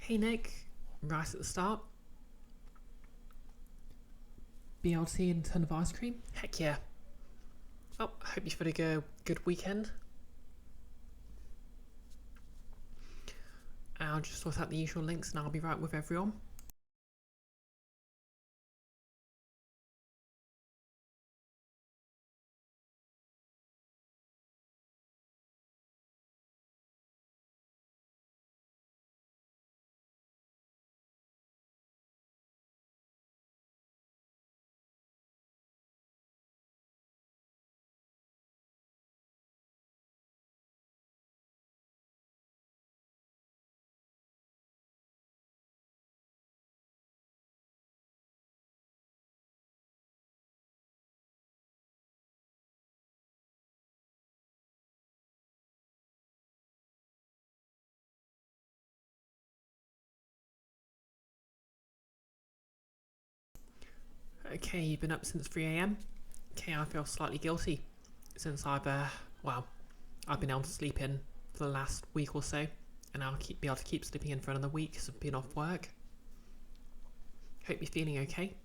Hey Nick, right at the start, BLT and a ton of ice cream? Heck yeah. Oh, hope you've had a good weekend. I'll just sort out the usual links and I'll be right with everyone. Okay, you've been up since 3 a.m. Okay, I feel slightly guilty since I've been able to sleep in for the last week or so, and I'll be able to keep sleeping in for another week because I've been off work. Hope you're feeling okay.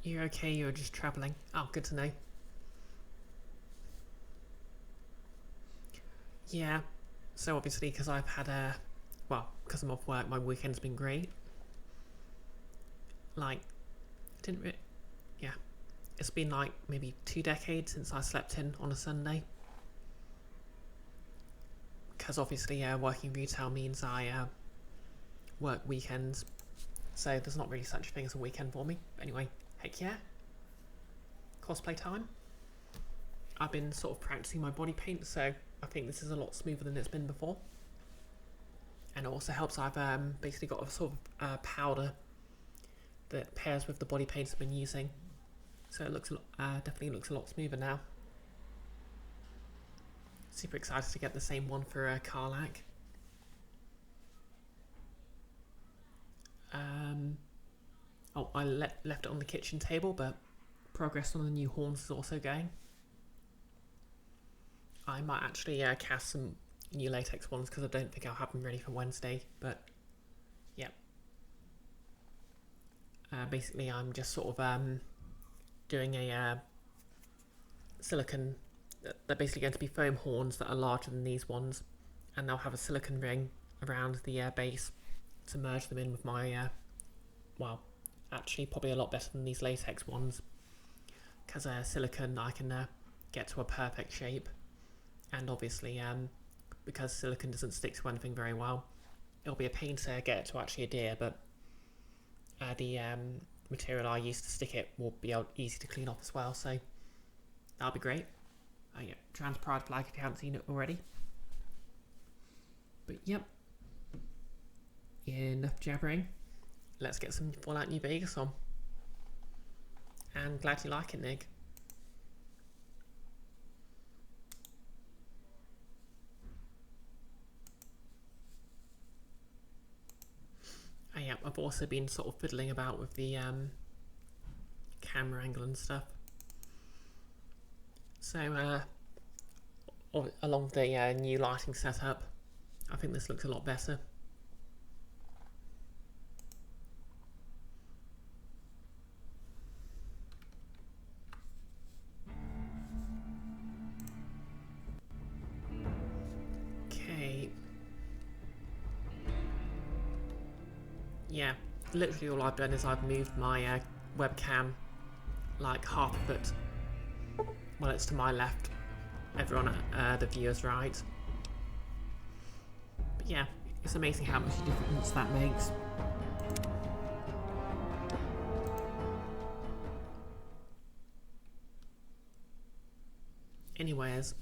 You're okay, you're just travelling. Oh, good to know. Yeah, so obviously because I've had because I'm off work, my weekend's been great. Like, didn't re- yeah, it's been like maybe 2 decades since I slept in on a Sunday. Because obviously, working retail means I work weekends, so there's not really such a thing as a weekend for me. Anyway, heck yeah, cosplay time. I've been sort of practicing my body paint, so I think this is a lot smoother than it's been before. And it also helps I've basically got a sort of powder that pairs with the body paints I've been using, so it looks definitely looks a lot smoother now. Super excited to get the same one for Carlac. Um, I left it on the kitchen table, but progress on the new horns is also going. I might actually cast some new latex ones because I don't think I'll have them ready for Wednesday, but yeah. Basically I'm just sort of doing a silicone, they're basically going to be foam horns that are larger than these ones, and they'll have a silicone ring around the base to merge them in with my, well, actually probably a lot better than these latex ones, because silicone I can get to a perfect shape, and obviously because silicone doesn't stick to anything very well, it'll be a pain to get it to actually adhere, but the material I use to stick it will be easy to clean off as well, so that'll be great. Yeah, trans pride flag if you haven't seen it already. But yep, enough jabbering. Let's get some Fallout New Vegas on. And glad you like it, Nick. Oh yeah, I've also been sort of fiddling about with the camera angle and stuff. So along the new lighting setup, I think this looks a lot better. Okay. Yeah, literally all I've done is I've moved my webcam like half a foot. Well, it's to my left. Everyone, the viewer's right. But yeah, it's amazing how much difference that makes. Anyways,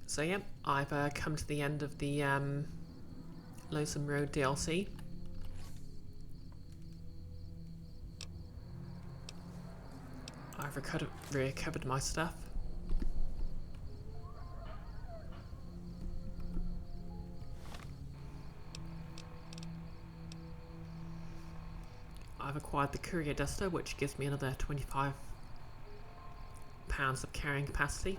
so yeah, I've come to the end of the Lonesome Road DLC. I've recovered my stuff. I've acquired the Courier Duster, which gives me another 25 pounds of carrying capacity.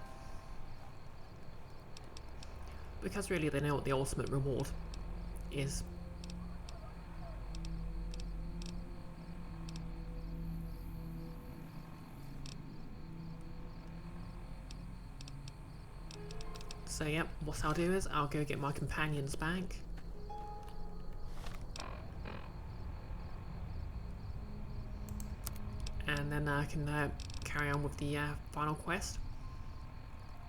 Because really they know what the ultimate reward is. So yep, what I'll do is I'll go get my companions back. And then I can carry on with the final quest.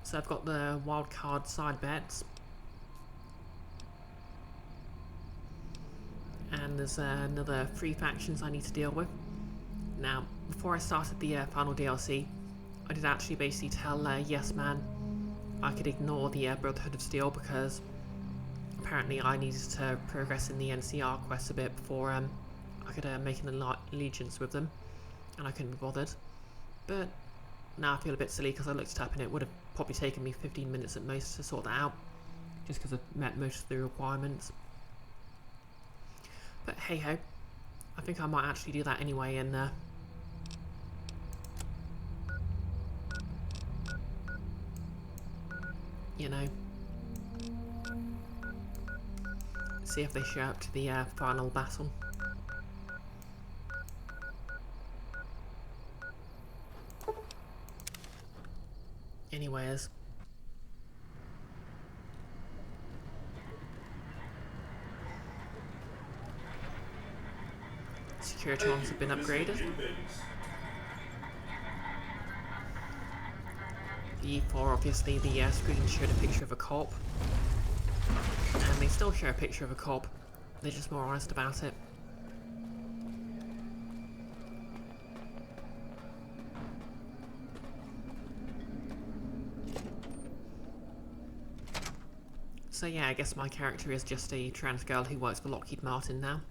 So I've got the wildcard side bets. And there's another 3 factions I need to deal with. Now, before I started the final DLC, I did actually basically tell Yes Man I could ignore the Brotherhood of Steel because apparently I needed to progress in the NCR quest a bit before I could make an allegiance with them, and I couldn't be bothered. But now I feel a bit silly because I looked it up and it would have probably taken me 15 minutes at most to sort that out, just because I've met most of the requirements. But hey ho, I think I might actually do that anyway and you know, see if they show up to the final battle. Anyways, Securitrons have been upgraded. The E4, obviously, the screen showed a picture of a cop. And they still show a picture of a cop. They're just more honest about it. So yeah, I guess my character is just a trans girl who works for Lockheed Martin now.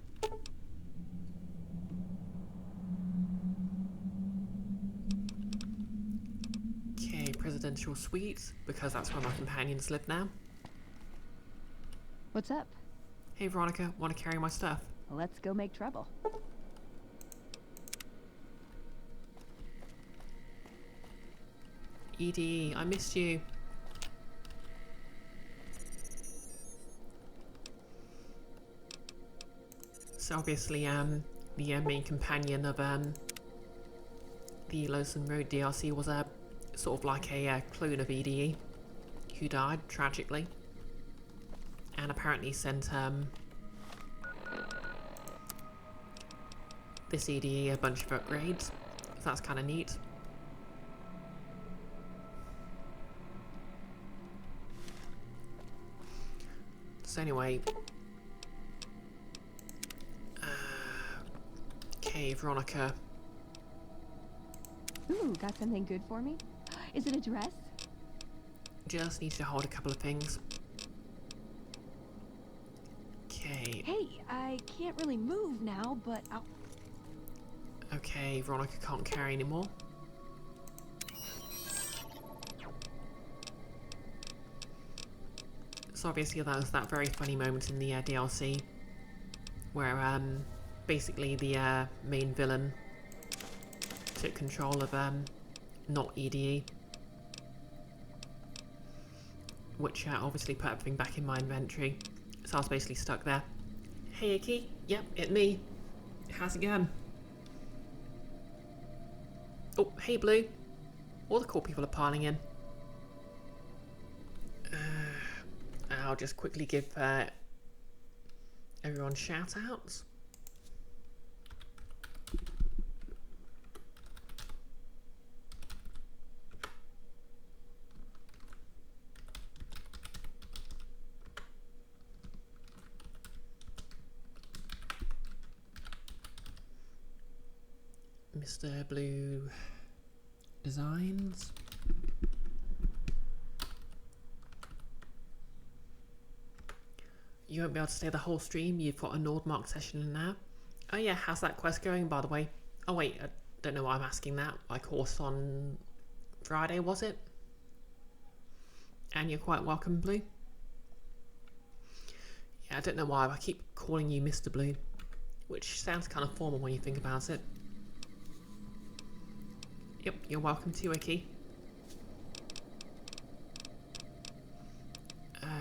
Okay, presidential suite, because that's where my companions live now. What's up? Hey Veronica, want to carry my stuff? Let's go make trouble. EDE, I missed you. So obviously, the main companion of the Lonesome Road DLC was a sort of like a clone of EDE who died tragically, and apparently sent this EDE a bunch of upgrades. So that's kind of neat. So anyway, okay, Veronica. Ooh, got something good for me? Is it a dress? Just need to hold a couple of things. Okay. Hey, I can't really move now, but I'll... Okay, Veronica can't carry anymore. So obviously that was that very funny moment in the DLC where basically the main villain took control of not EDE, which obviously put everything back in my inventory. So I was basically stuck there. Hey Icky, yep, it me. How's it going? Oh, hey Blue. All the cool people are piling in. I'll just quickly give everyone shout outs. Mr. Blue Designs. You won't be able to stay the whole stream. You've got a Nordmark session in now. Oh yeah, how's that quest going, by the way? Oh wait, I don't know why I'm asking that. My course on Friday, was it? And you're quite welcome, Blue. Yeah, I don't know why I keep calling you Mr. Blue, which sounds kind of formal when you think about it. Yep, you're welcome to Icky.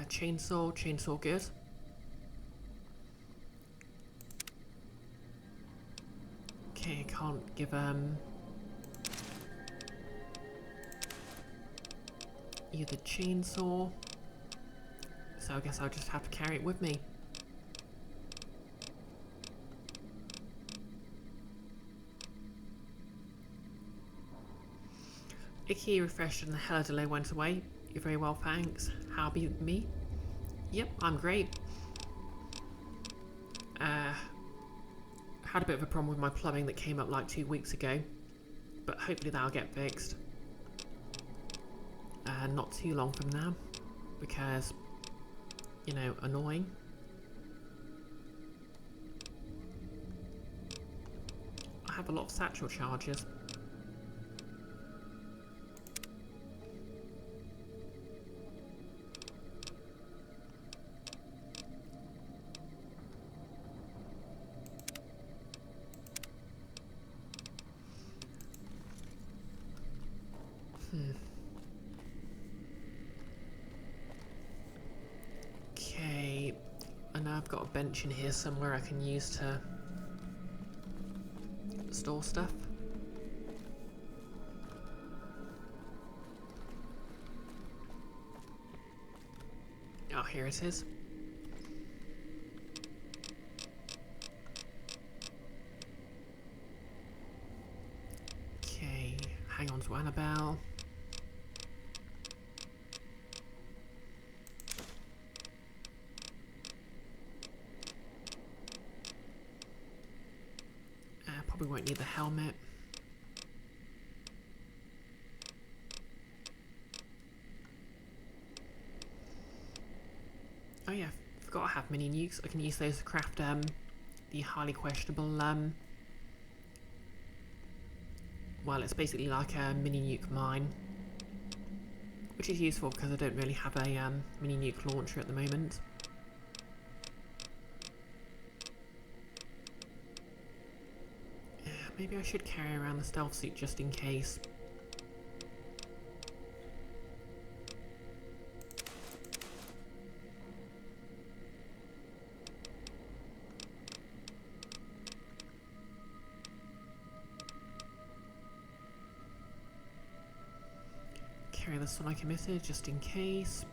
Chainsaw good. Okay, I can't give you the chainsaw, so I guess I'll just have to carry it with me. Icky refreshed and the hella delay went away. You're very well, thanks. How be me? Yep, I'm great. Had a bit of a problem with my plumbing that came up like 2 weeks ago, but hopefully that'll get fixed. Not too long from now, because, you know, annoying. I have a lot of satchel charges. Okay, I know I've got a bench in here somewhere I can use to store stuff. Oh, here it is. Okay, hang on to Annabelle. Probably won't need the helmet. Oh yeah, forgot I have mini nukes. I can use those to craft the highly questionable well, it's basically like a mini nuke mine, which is useful because I don't really have a mini nuke launcher at the moment. Maybe I should carry around the stealth suit just in case. first one I committed, just in case.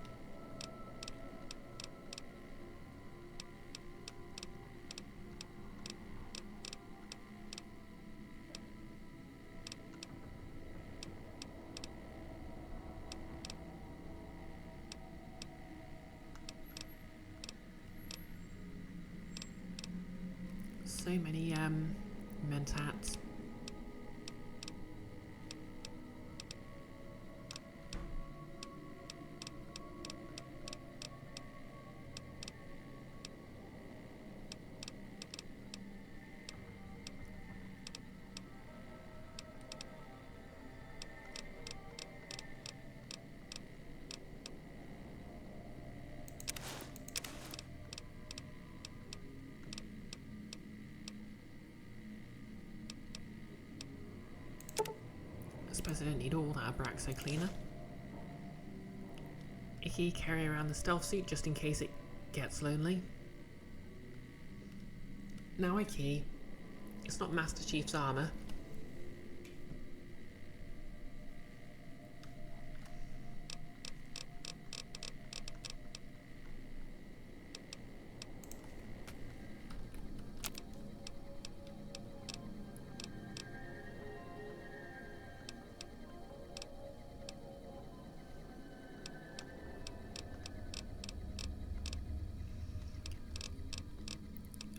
So many mentats. I suppose I don't need all that Abraxo cleaner. Icky, carry around the stealth suit just in case it gets lonely. Now Icky, it's not Master Chief's armour.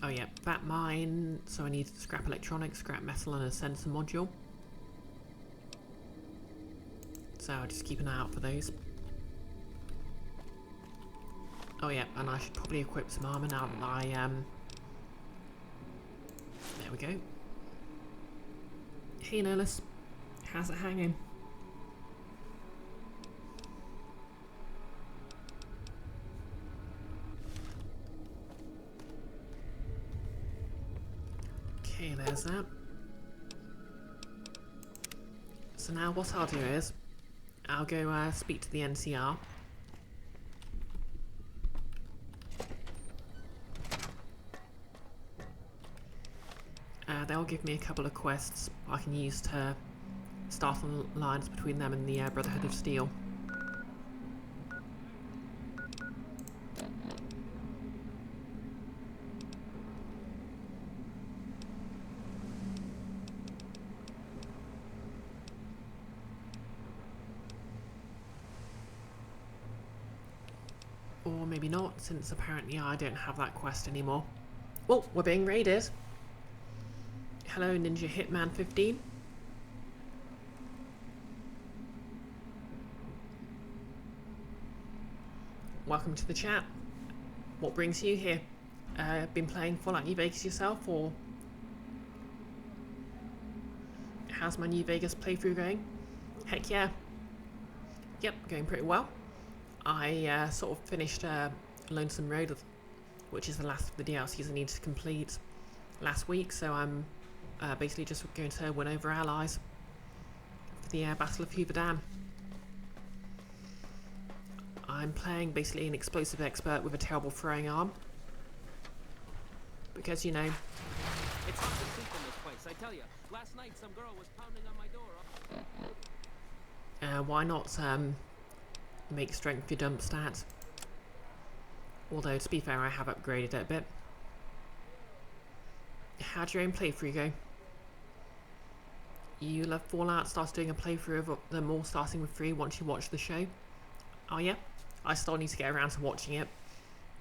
Oh yeah, that mine, so I need scrap electronics, scrap metal and a sensor module. So I'll just keep an eye out for those. Oh yeah, and I should probably equip some armour now that I, there we go. Hey Nihilus, how's it hanging? Okay, there's that. So now what I'll do is, I'll go speak to the NCR. They'll give me a couple of quests I can use to start on lines between them and the Brotherhood of Steel. Or maybe not, since apparently I don't have that quest anymore. Oh, we're being raided. Hello, Ninja Hitman 15. Welcome to the chat. What brings you here? Been playing Fallout New Vegas yourself, or how's my New Vegas playthrough going? Heck yeah. Yep, going pretty well. I sort of finished Lonesome Road, which is the last of the DLCs I need to complete last week, so I'm basically just going to win over allies for the Battle of Hoover Dam. I'm playing basically an explosive expert with a terrible throwing arm. Because, you know... It's hard to sleep in this place, I tell you. Last night some girl was pounding on my door. Why not make strength your dump stat? Although, to be fair, I have upgraded it a bit. How'd your own playthrough go? You love Fallout, started doing a playthrough of them all starting with 3 once you watch the show? Oh yeah? I still need to get around to watching it.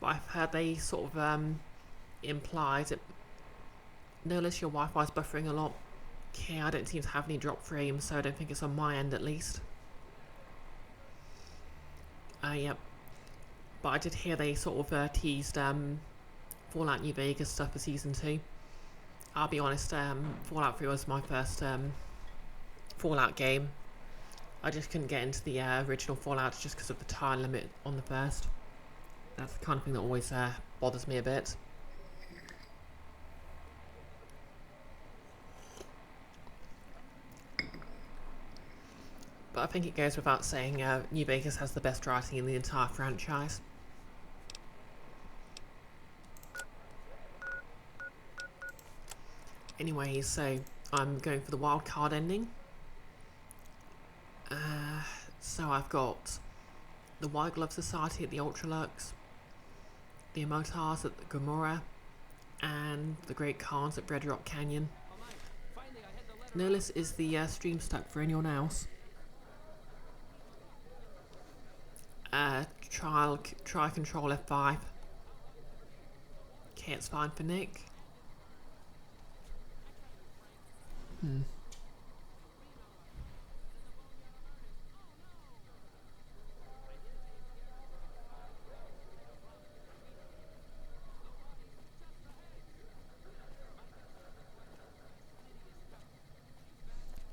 But I've heard they sort of implied it. Notice your Wi-Fi's buffering a lot. Okay, I don't seem to have any drop frames, so I don't think it's on my end at least. Yep. But I did hear they sort of teased Fallout New Vegas stuff for Season 2. I'll be honest, Fallout 3 was my first Fallout game. I just couldn't get into the original Fallout just because of the time limit on the first. That's the kind of thing that always bothers me a bit. But I think it goes without saying New Vegas has the best writing in the entire franchise. Anyway, so I'm going for the wildcard ending. So I've got the White Glove Society at the Ultralux, the Amotars at the Gomorrah, and the Great Khans at Red Rock Canyon. Finally, I had the letter. No list is the stream stuck for anyone else. Try Control F5. Okay, it's fine for Nick.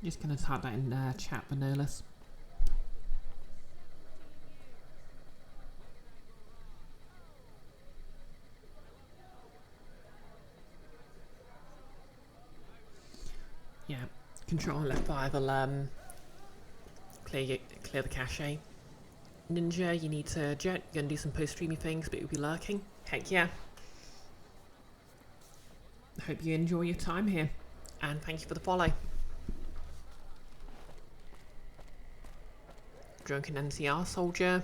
Just gonna type that in chat for Nolus. Yeah, Control F5 will clear the cache. Ninja, you need to jet. You're gonna do some post-streamy things, but you'll be lurking. Heck yeah. Hope you enjoy your time here, and thank you for the follow. Drunken NCR soldier.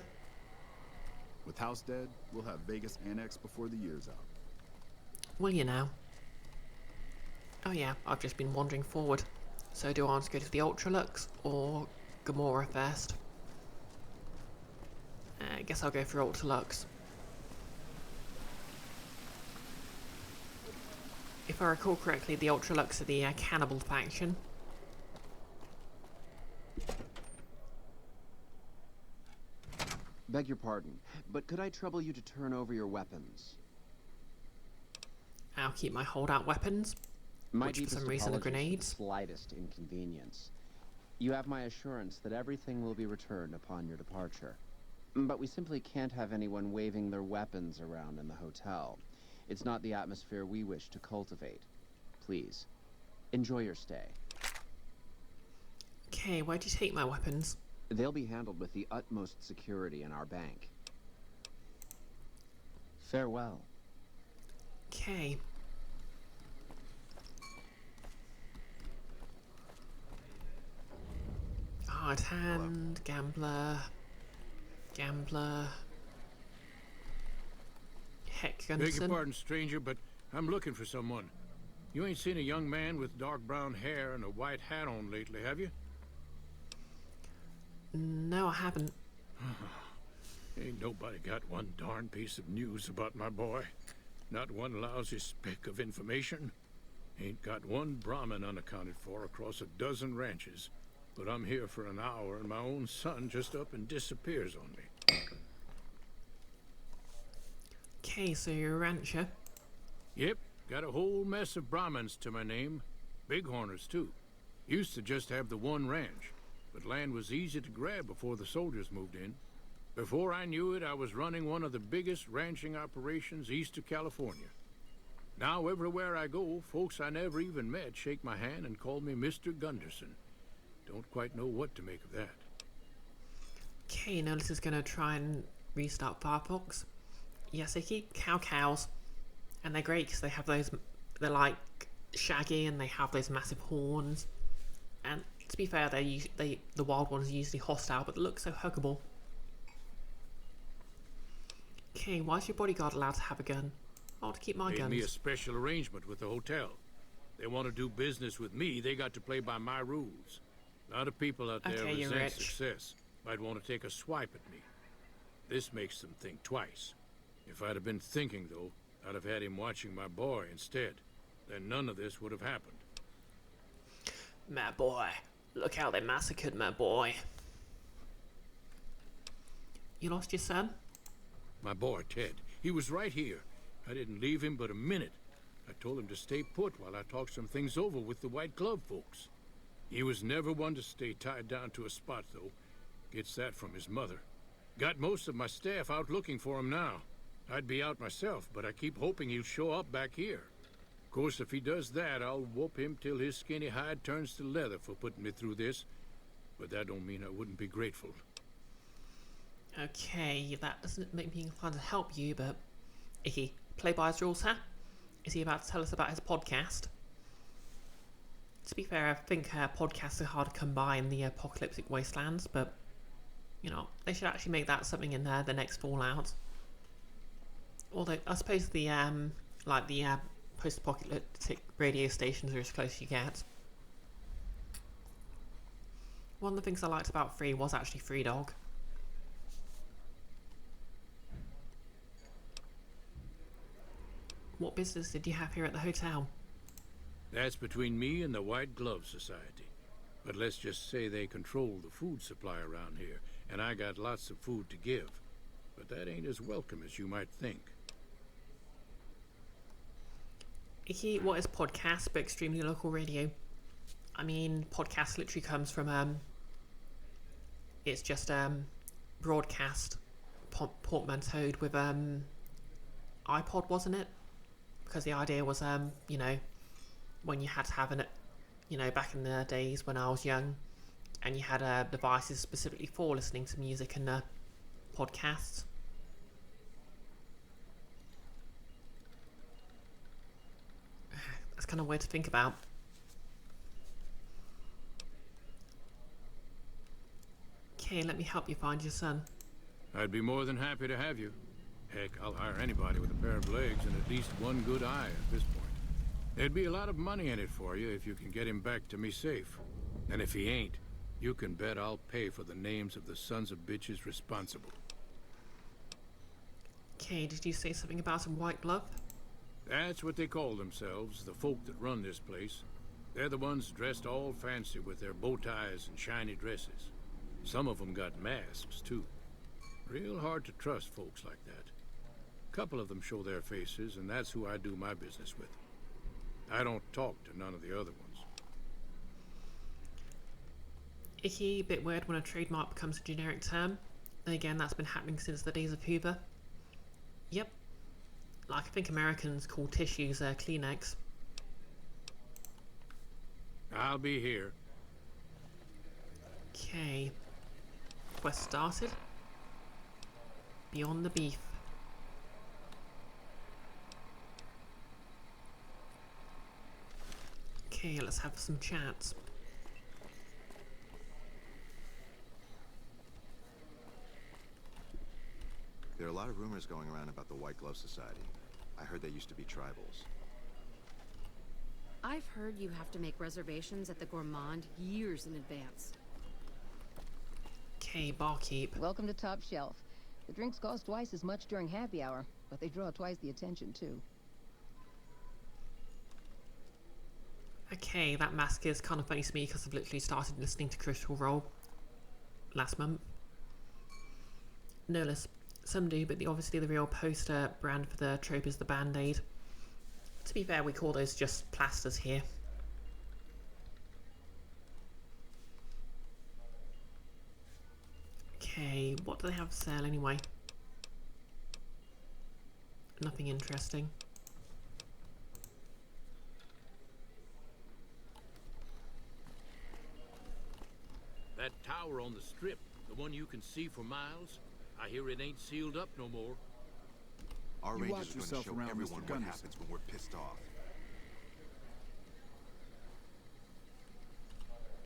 With House dead, we'll have Vegas annexed before the year's out. Will you now? Oh yeah, I've just been wandering forward. So do I want to go to the Ultralux or Gomorrah first? I guess I'll go for Ultralux. If I recall correctly, the Ultralux are the cannibal faction. Beg your pardon, but could I trouble you to turn over your weapons? I'll keep my holdout weapons, which for some reason are grenades. For the slightest inconvenience. You have my assurance that everything will be returned upon your departure. But we simply can't have anyone waving their weapons around in the hotel. It's not the atmosphere we wish to cultivate. Please, enjoy your stay. Okay, where'd you take my weapons? They'll be handled with the utmost security in our bank. Farewell. Okay. Hard hand, gambler. Heck, Beg your Gunson. pardon, stranger, but I'm looking for someone. You ain't seen a young man with dark brown hair and a white hat on lately, have you? No, I haven't. Ain't nobody got one darn piece of news about my boy. Not one lousy speck of information. Ain't got one Brahmin unaccounted for across a dozen ranches. But I'm here for an hour and my own son just up and disappears on me. Okay, so you're a rancher. Yep, got a whole mess of Brahmins to my name. Bighorners, too. Used to just have the one ranch, but land was easy to grab before the soldiers moved in. Before I knew it, I was running one of the biggest ranching operations east of California. Now, everywhere I go, folks I never even met shake my hand and call me Mr. Gunderson. Don't quite know what to make of that. Okay, now this is gonna try and restart Firefox. Yes, they keep cows, and they're great because they have those. They're like shaggy, and they have those massive horns. And to be fair, the wild ones are usually hostile, but they look so huggable. Okay, why is your bodyguard allowed to have a gun? I want to keep my Made guns. me a special arrangement with the hotel. They want to do business with me, they got to play by my rules. A lot of people out there Okay, you're resent rich. success. Might want to take a swipe at me. This makes them think twice. If I'd have been thinking, though, I'd have had him watching my boy instead. Then none of this would have happened. My boy. Look how they massacred my boy. You lost your son? My boy, Ted, he was right here. I didn't leave him but a minute. I told him to stay put while I talked some things over with the White Glove folks. He was never one to stay tied down to a spot, though. Gets that from his mother. Got most of my staff out looking for him now. I'd be out myself, but I keep hoping he'll show up back here. Of course, if he does that, I'll whoop him till his skinny hide turns to leather for putting me through this. But that don't mean I wouldn't be grateful. Okay, that doesn't make me inclined to help you, but... Icky, play by his rules, huh? Is he about to tell us about his podcast? To be fair, I think podcasts are hard to come by in the apocalyptic wastelands, but... You know, they should actually make that something in there, the next Fallout. Although, I suppose the, like the post-apocalyptic radio stations are as close as you get. One of the things I liked about 3 was actually Free Dog. What business did you have here at the hotel? That's between me and the White Glove Society. But let's just say they control the food supply around here, and I got lots of food to give. But that ain't as welcome as you might think. Icky, what is podcast but extremely local radio? I mean, podcast literally comes from, it's just, broadcast portmanteaued with, iPod, wasn't it? Because the idea was, you know, when you had to have it, you know, back in the days when I was young, and you had devices specifically for listening to music and podcasts. That's kind of weird to think about. Okay, let me help you find your son. I'd be more than happy to have you. Heck, I'll hire anybody with a pair of legs and at least one good eye at this point. There'd be a lot of money in it for you if you can get him back to me safe. And if he ain't, you can bet I'll pay for the names of the sons of bitches responsible. Okay, did you say something about a white glove? That's what they call themselves, the folk that run this place. They're the ones dressed all fancy with their bow ties and shiny dresses. Some of them got masks, too. Real hard to trust folks like that. A couple of them show their faces, and that's who I do my business with. I don't talk to none of the other ones. Icky, bit weird when a trademark becomes a generic term. Then again, that's been happening since the days of Hoover. Yep. Like, I think Americans call tissues Kleenex. I'll be here. Okay. Quest started. Beyond the beef. Okay, let's have some chats. There are a lot of rumors going around about the White Glove Society. I heard they used to be tribals. I've heard you have to make reservations at the Gourmand years in advance. Okay, barkeep. Welcome to Top Shelf. The drinks cost twice as much during happy hour, but they draw twice the attention, too. Okay, that mask is kind of funny to me because I've literally started listening to Critical Role last month. No less. Some do, but obviously the real poster brand for the trope is the Band-Aid. To be fair, we call those just plasters here. Okay, what do they have for sale anyway? Nothing interesting. That tower on the strip, the one you can see for miles, I hear it ain't sealed up no more. You Our rangers watch are going to yourself show around, everyone Mr. what Gunderson. happens when we're pissed off.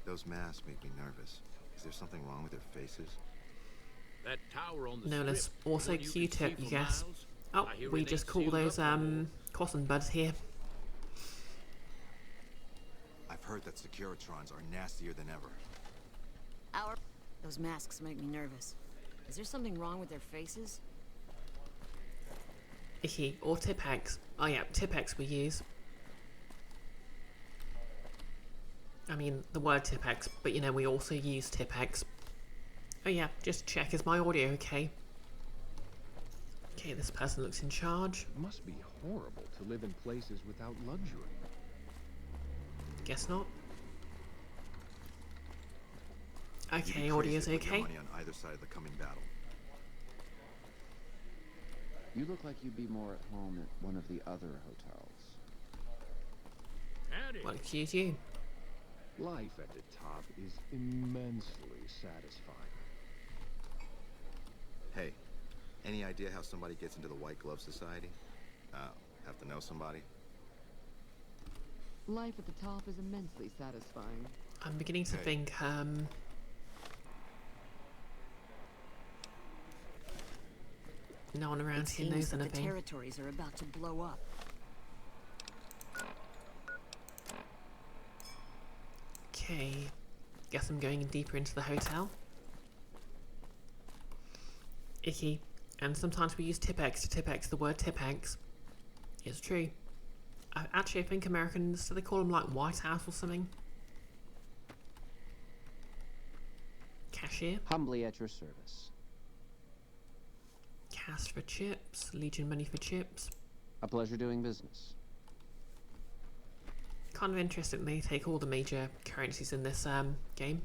Those masks make me nervous. Is there something wrong with their faces? That tower on the No strip, less. the Also one you can Q-tip, see you for guess. miles, Oh, I hear we it just ain't call sealed those up no more. cotton buds here. I've heard that Securitrons are nastier than ever. Those masks make me nervous. Is there something wrong with their faces? Icky, or Tipex. Oh yeah, Tipex we use. I mean, the word Tipex, but you know, we also use Tipex. Oh yeah, just check, is my audio okay? Okay, this person looks in charge. It must be horrible to live in places without luxury. Guess not. You'd be Okay, crazy audio's to put your okay. money on either side of the coming battle. You look like you'd be more at home at one of the other hotels. Howdy. Well, excuse you. Life at the top is immensely satisfying. Hey, any idea how somebody gets into the White Glove Society? Have to know somebody? Life at the top is immensely satisfying. I'm beginning to Hey. think, No one around It here seems knows that the anything. territories are about to blow up. Okay, guess I'm going deeper into the hotel. Icky. And sometimes we use Tipex to Tipex the word Tipex. It's true. Actually, I think Americans, do they call them like White House or something? Cashier. Humbly at your service. Cash for chips. Legion money for chips. A pleasure doing business. Kind of interesting they take all the major currencies in this game.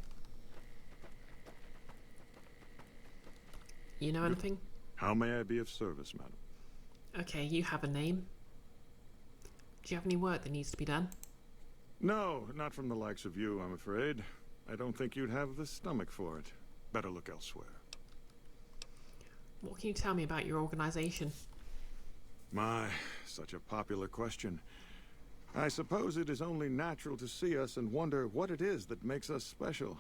You know anything? How may I be of service, madam? Okay, you have a name. Do you have any work that needs to be done? No, not from the likes of you, I'm afraid. I don't think you'd have the stomach for it. Better look elsewhere. What can you tell me about your organization? My, such a popular question. I suppose it is only natural to see us and wonder what it is that makes us special.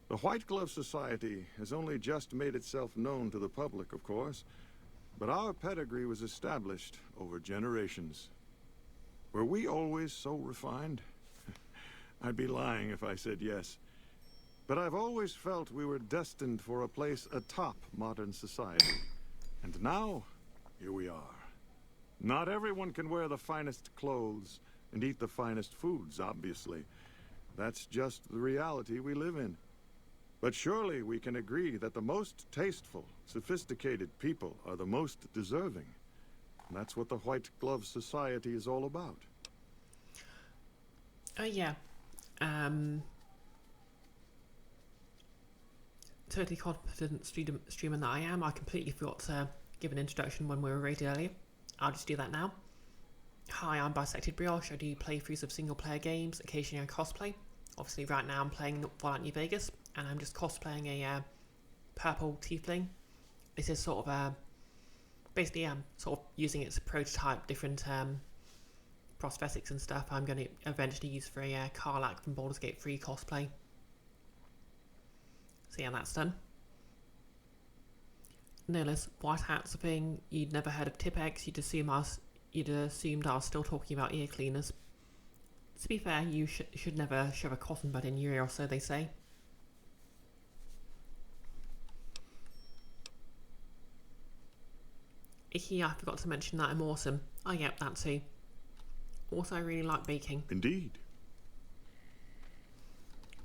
The White Glove Society has only just made itself known to the public, of course, but our pedigree was established over generations. Were we always so refined? I'd be lying if I said yes. But I've always felt we were destined for a place atop modern society. And now, here we are. Not everyone can wear the finest clothes and eat the finest foods, obviously. That's just the reality we live in. But surely we can agree that the most tasteful, sophisticated people are the most deserving. And that's what the White Glove Society is all about. Oh yeah. Totally competent streamer that I am. I completely forgot to give an introduction when we were rated earlier. I'll just do that now. Hi, I'm BisectedBrioche. I do playthroughs of single-player games. Occasionally I cosplay. Obviously right now I'm playing Fallout New Vegas, and I'm just cosplaying a purple tiefling. This is sort of basically I'm sort of using it to prototype different prosthetics and stuff I'm going to eventually use for a Karlak from Baldur's Gate 3 cosplay. So yeah, that's done. No less, white hat's a thing. You'd never heard of Tipex. You'd assumed I was still talking about ear cleaners. To be fair, you should never shove a cotton bud in your ear, or so they say. Yeah, I forgot to mention that I'm awesome. I get that too. Also, I really like baking. Indeed.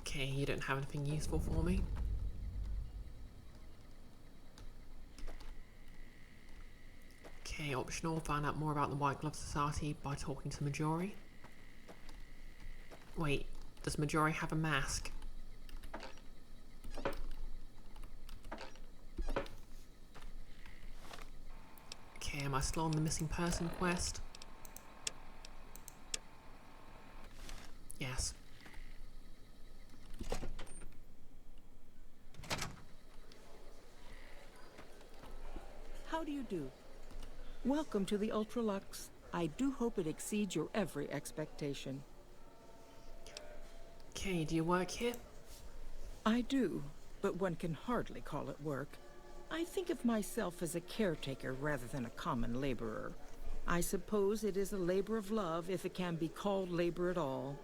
Okay, you don't have anything useful for me. Okay, optional. Find out more about the White Glove Society by talking to Majori. Wait, does Majori have a mask? Okay, am I still on the missing person quest? Yes. How do you do? Welcome to the Ultralux. I do hope it exceeds your every expectation. Okay, do you work here? I do, but one can hardly call it work. I think of myself as a caretaker rather than a common laborer. I suppose it is a labor of love if it can be called labor at all.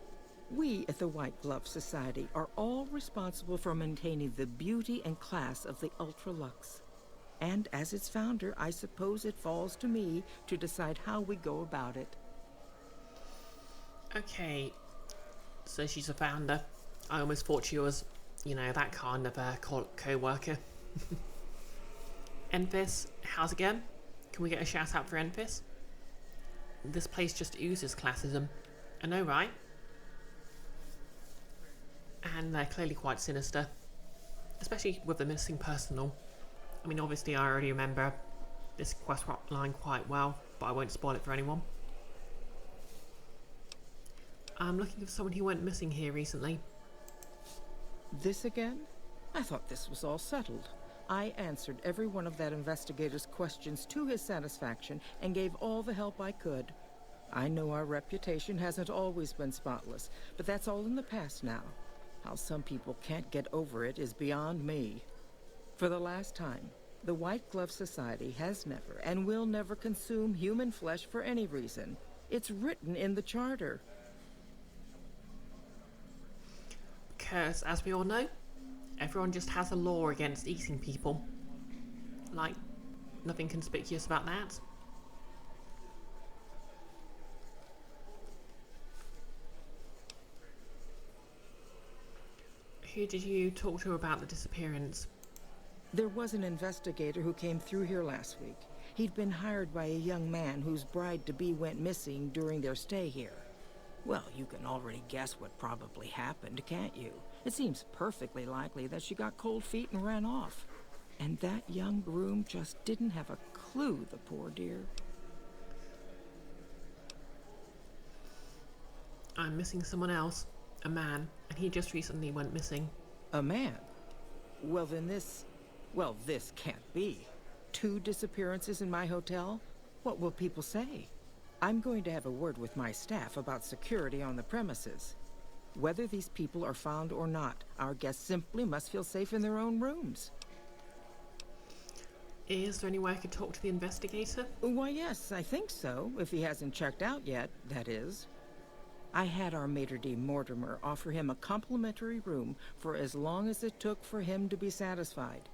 We at the White Glove Society are all responsible for maintaining the beauty and class of the Ultralux. And as its founder, I suppose it falls to me to decide how we go about it. Okay, so she's a founder. I almost thought she was, you know, that kind of co-worker. Enfys, how's it going? Can we get a shout out for Enfys? This place just oozes classism. I know, right? And they're clearly quite sinister. Especially with the missing personal. I mean, obviously I already remember this quest line quite well, but I won't spoil it for anyone. I'm looking for someone who went missing here recently. This again? I thought this was all settled. I answered every one of that investigator's questions to his satisfaction and gave all the help I could. I know our reputation hasn't always been spotless, but that's all in the past now. How some people can't get over it is beyond me. For the last time, The White Glove Society has never and will never consume human flesh for any reason. It's written in the charter. Because, as we all know, everyone just has a law against eating people. Like, nothing conspicuous about that. Who did you talk to about the disappearance? There was an investigator who came through here last week. He'd been hired by a young man whose bride-to-be went missing during their stay here. Well, you can already guess what probably happened, can't you? It seems perfectly likely that she got cold feet and ran off. And that young groom just didn't have a clue, the poor dear. I'm missing someone else. A man. And he just recently went missing. A man? Well, then this can't be. 2 disappearances in my hotel? What will people say? I'm going to have a word with my staff about security on the premises. Whether these people are found or not, our guests simply must feel safe in their own rooms. Is there any way I could talk to the investigator? Why, yes, I think so, if he hasn't checked out yet, that is. I had our maitre d' Mortimer offer him a complimentary room for as long as it took for him to be satisfied.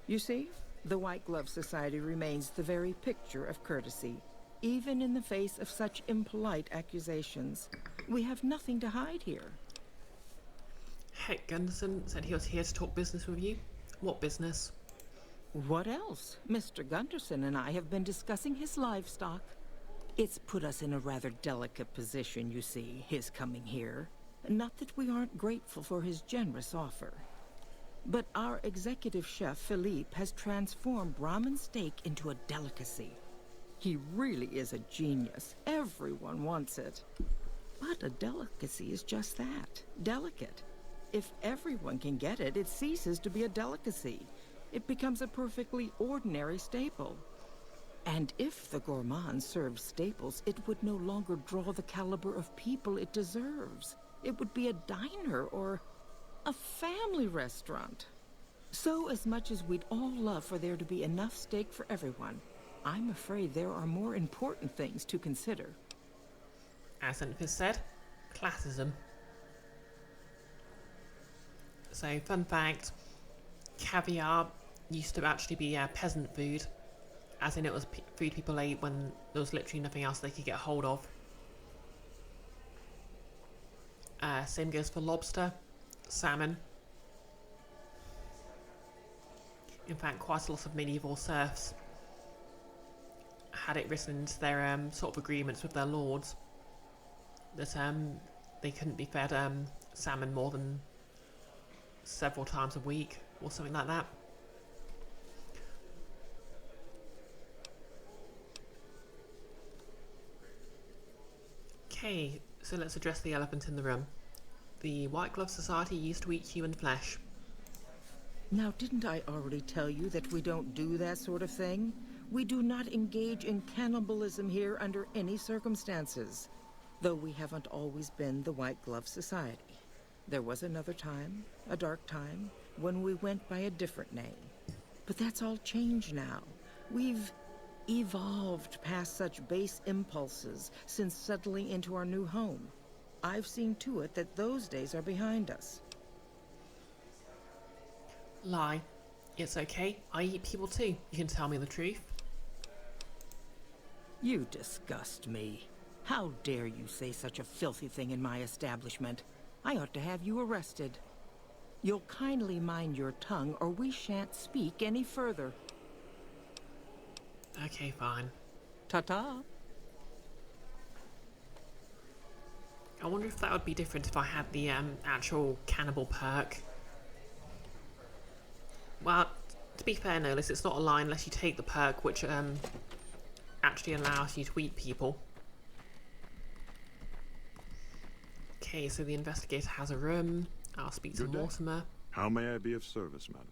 You see, the White Glove Society remains the very picture of courtesy, even in the face of such impolite accusations. We have nothing to hide here. Heck, Gunderson said he was here to talk business with you. What business? What else? Mr. Gunderson and I have been discussing his livestock. It's put us in a rather delicate position, you see, his coming here. Not that we aren't grateful for his generous offer. But our executive chef, Philippe, has transformed Brahmin steak into a delicacy. He really is a genius. Everyone wants it. But a delicacy is just that, delicate. If everyone can get it, it ceases to be a delicacy. It becomes a perfectly ordinary staple. And if the gourmand served staples, it would no longer draw the caliber of people it deserves. It would be a diner or a family restaurant. So as much as we'd all love for there to be enough steak for everyone, I'm afraid there are more important things to consider. As Xanthus said, classism. So, fun fact, caviar used to actually be peasant food, as in it was food people ate when there was literally nothing else they could get hold of. Same goes for lobster, salmon. In fact, quite a lot of medieval serfs had it written into their sort of agreements with their lords that they couldn't be fed salmon more than several times a week or something like that. Okay, so let's address the elephant in the room. The White Glove Society used to eat human flesh. Now, didn't I already tell you that we don't do that sort of thing? We do not engage in cannibalism here under any circumstances. Though we haven't always been the White Glove Society. There was another time, a dark time, when we went by a different name. But that's all changed now. We've evolved past such base impulses since settling into our new home. I've seen to it that those days are behind us. Lie. It's okay. I eat people too. You can tell me the truth. You disgust me. How dare you say such a filthy thing in my establishment? I ought to have you arrested. You'll kindly mind your tongue or we shan't speak any further. Okay, fine. Ta-ta. I wonder if that would be different if I had the actual cannibal perk. Well, to be fair, Nolis, it's not a lie unless you take the perk which actually allows you to eat people. Okay, so the investigator has a room. I'll speak to Mortimer. How may I be of service, madam?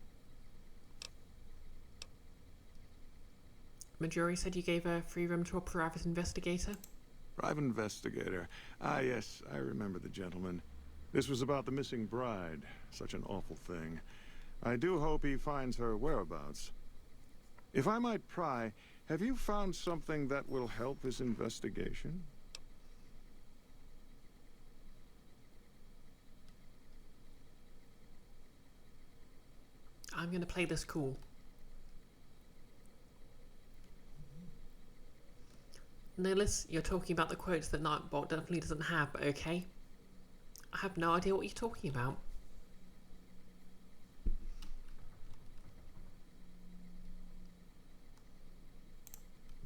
Majori said you gave a free room to a private investigator? Private investigator. Ah, yes, I remember the gentleman. This was about the missing bride. Such an awful thing. I do hope he finds her whereabouts. If I might pry, have you found something that will help his investigation? I'm gonna play this cool. Nicholas, you're talking about the quotes that Nightbot definitely doesn't have, but okay. I have no idea what you're talking about.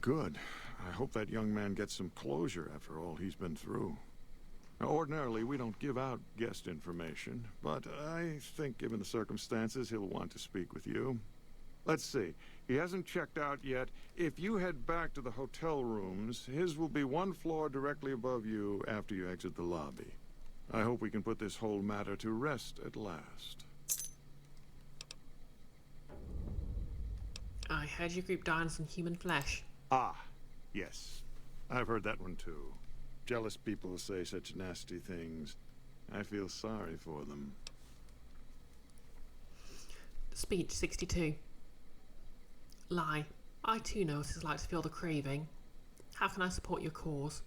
Good. I hope that young man gets some closure after all he's been through. Now, ordinarily, we don't give out guest information, but I think given the circumstances, he'll want to speak with you. Let's see. He hasn't checked out yet. If you head back to the hotel rooms, his will be one floor directly above you after you exit the lobby. I hope we can put this whole matter to rest at last. I heard your group died on some human flesh. Ah, yes. I've heard that one too. Jealous people say such nasty things. I feel sorry for them. Speech 62. Lie. I too know what it's like to feel the craving. How can I support your cause?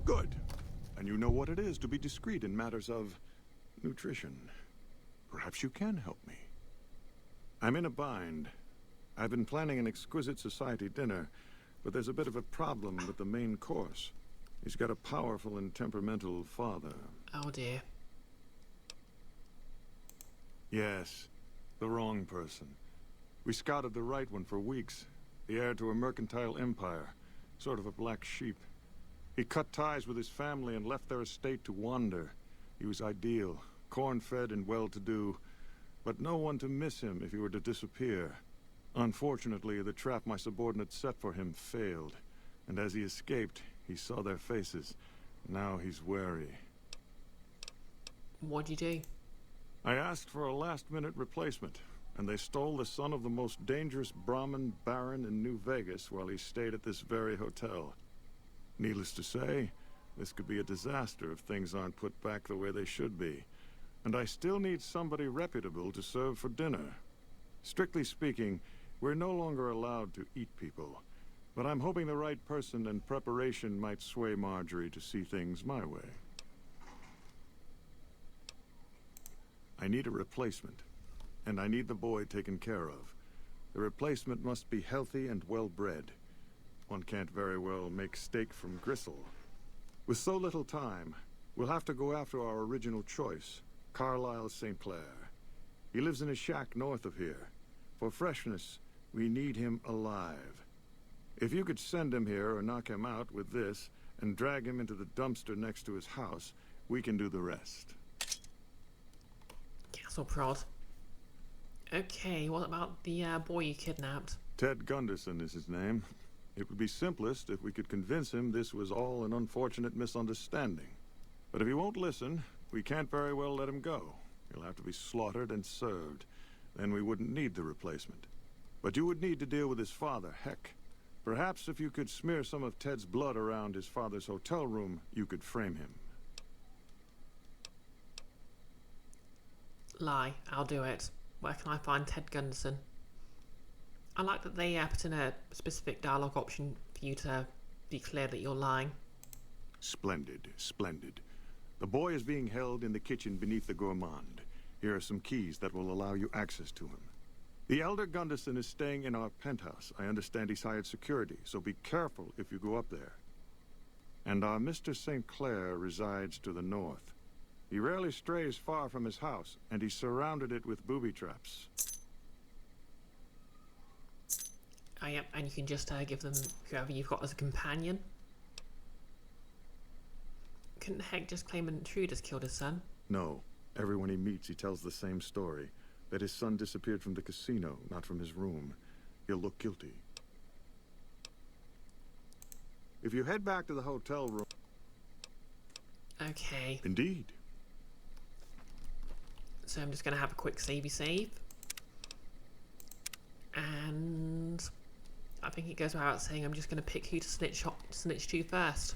Good. And you know what it is to be discreet in matters of nutrition. Perhaps you can help me. I'm in a bind. I've been planning an exquisite society dinner, but there's a bit of a problem with the main course. He's got a powerful and temperamental father. Oh dear. Yes, the wrong person. We scouted the right one for weeks. The heir to a mercantile empire. Sort of a black sheep. He cut ties with his family and left their estate to wander. He was ideal, corn-fed and well-to-do, but no one to miss him if he were to disappear. Unfortunately, the trap my subordinates set for him failed, and as he escaped, he saw their faces. Now he's wary. What'd you do? I asked for a last-minute replacement, and they stole the son of the most dangerous Brahmin baron in New Vegas while he stayed at this very hotel. Needless to say, this could be a disaster if things aren't put back the way they should be. And I still need somebody reputable to serve for dinner. Strictly speaking, we're no longer allowed to eat people. But I'm hoping the right person and preparation might sway Marjorie to see things my way. I need a replacement, and I need the boy taken care of. The replacement must be healthy and well-bred. One can't very well make steak from gristle. With so little time, we'll have to go after our original choice, Carlisle St. Clair. He lives in a shack north of here. For freshness, we need him alive. If you could send him here or knock him out with this, and drag him into the dumpster next to his house, we can do the rest. Castle prod. Okay, what about the boy you kidnapped? Ted Gunderson is his name. It would be simplest if we could convince him this was all an unfortunate misunderstanding. But if he won't listen, we can't very well let him go. He'll have to be slaughtered and served. Then we wouldn't need the replacement. But you would need to deal with his father, Heck. Perhaps if you could smear some of Ted's blood around his father's hotel room, you could frame him. Lie. I'll do it. Where can I find Ted Gunderson? I like that they put in a specific dialogue option for you to be clear that you're lying. Splendid, splendid. The boy is being held in the kitchen beneath the gourmand. Here are some keys that will allow you access to him. The elder Gunderson is staying in our penthouse. I understand he's hired security, so be careful if you go up there. And our Mr. St. Clair resides to the north. He rarely strays far from his house, and he's surrounded it with booby traps. Oh, yep, and you can just give them whoever you've got as a companion. Couldn't Heck just claim an intruder's killed his son? No. Everyone he meets, he tells the same story. That his son disappeared from the casino, not from his room. He'll look guilty. If you head back to the hotel room... Okay. Indeed. So I'm just going to have a quick savey save. And I think it goes without saying I'm just going to pick who to snitch to first.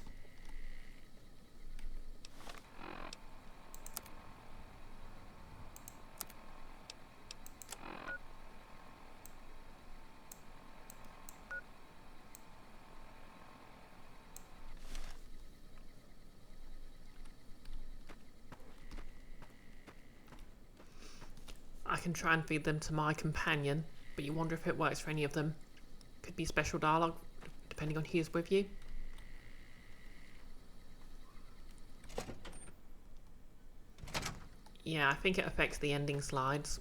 can try and feed them to my companion, but you wonder if it works for any of them. Could be special dialogue, depending on who's with you. Yeah, I think it affects the ending slides.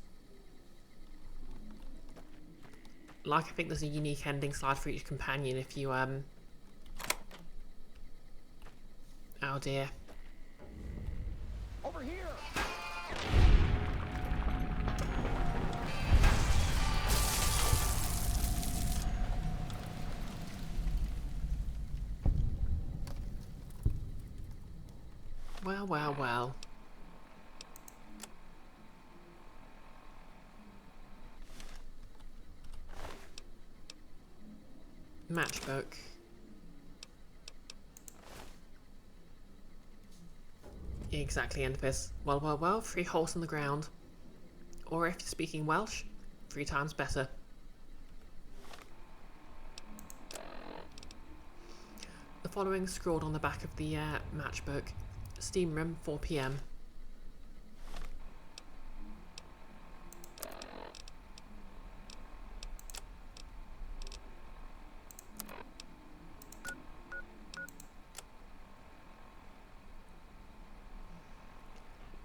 Like, I think there's a unique ending slide for each companion if you, oh dear. Over here! Well, well, well. Matchbook. Exactly, Enfys. Well, well, well, 3 holes in the ground. Or if you're speaking Welsh, 3 times better. The following scrawled on the back of the matchbook. Steam room, 4 PM.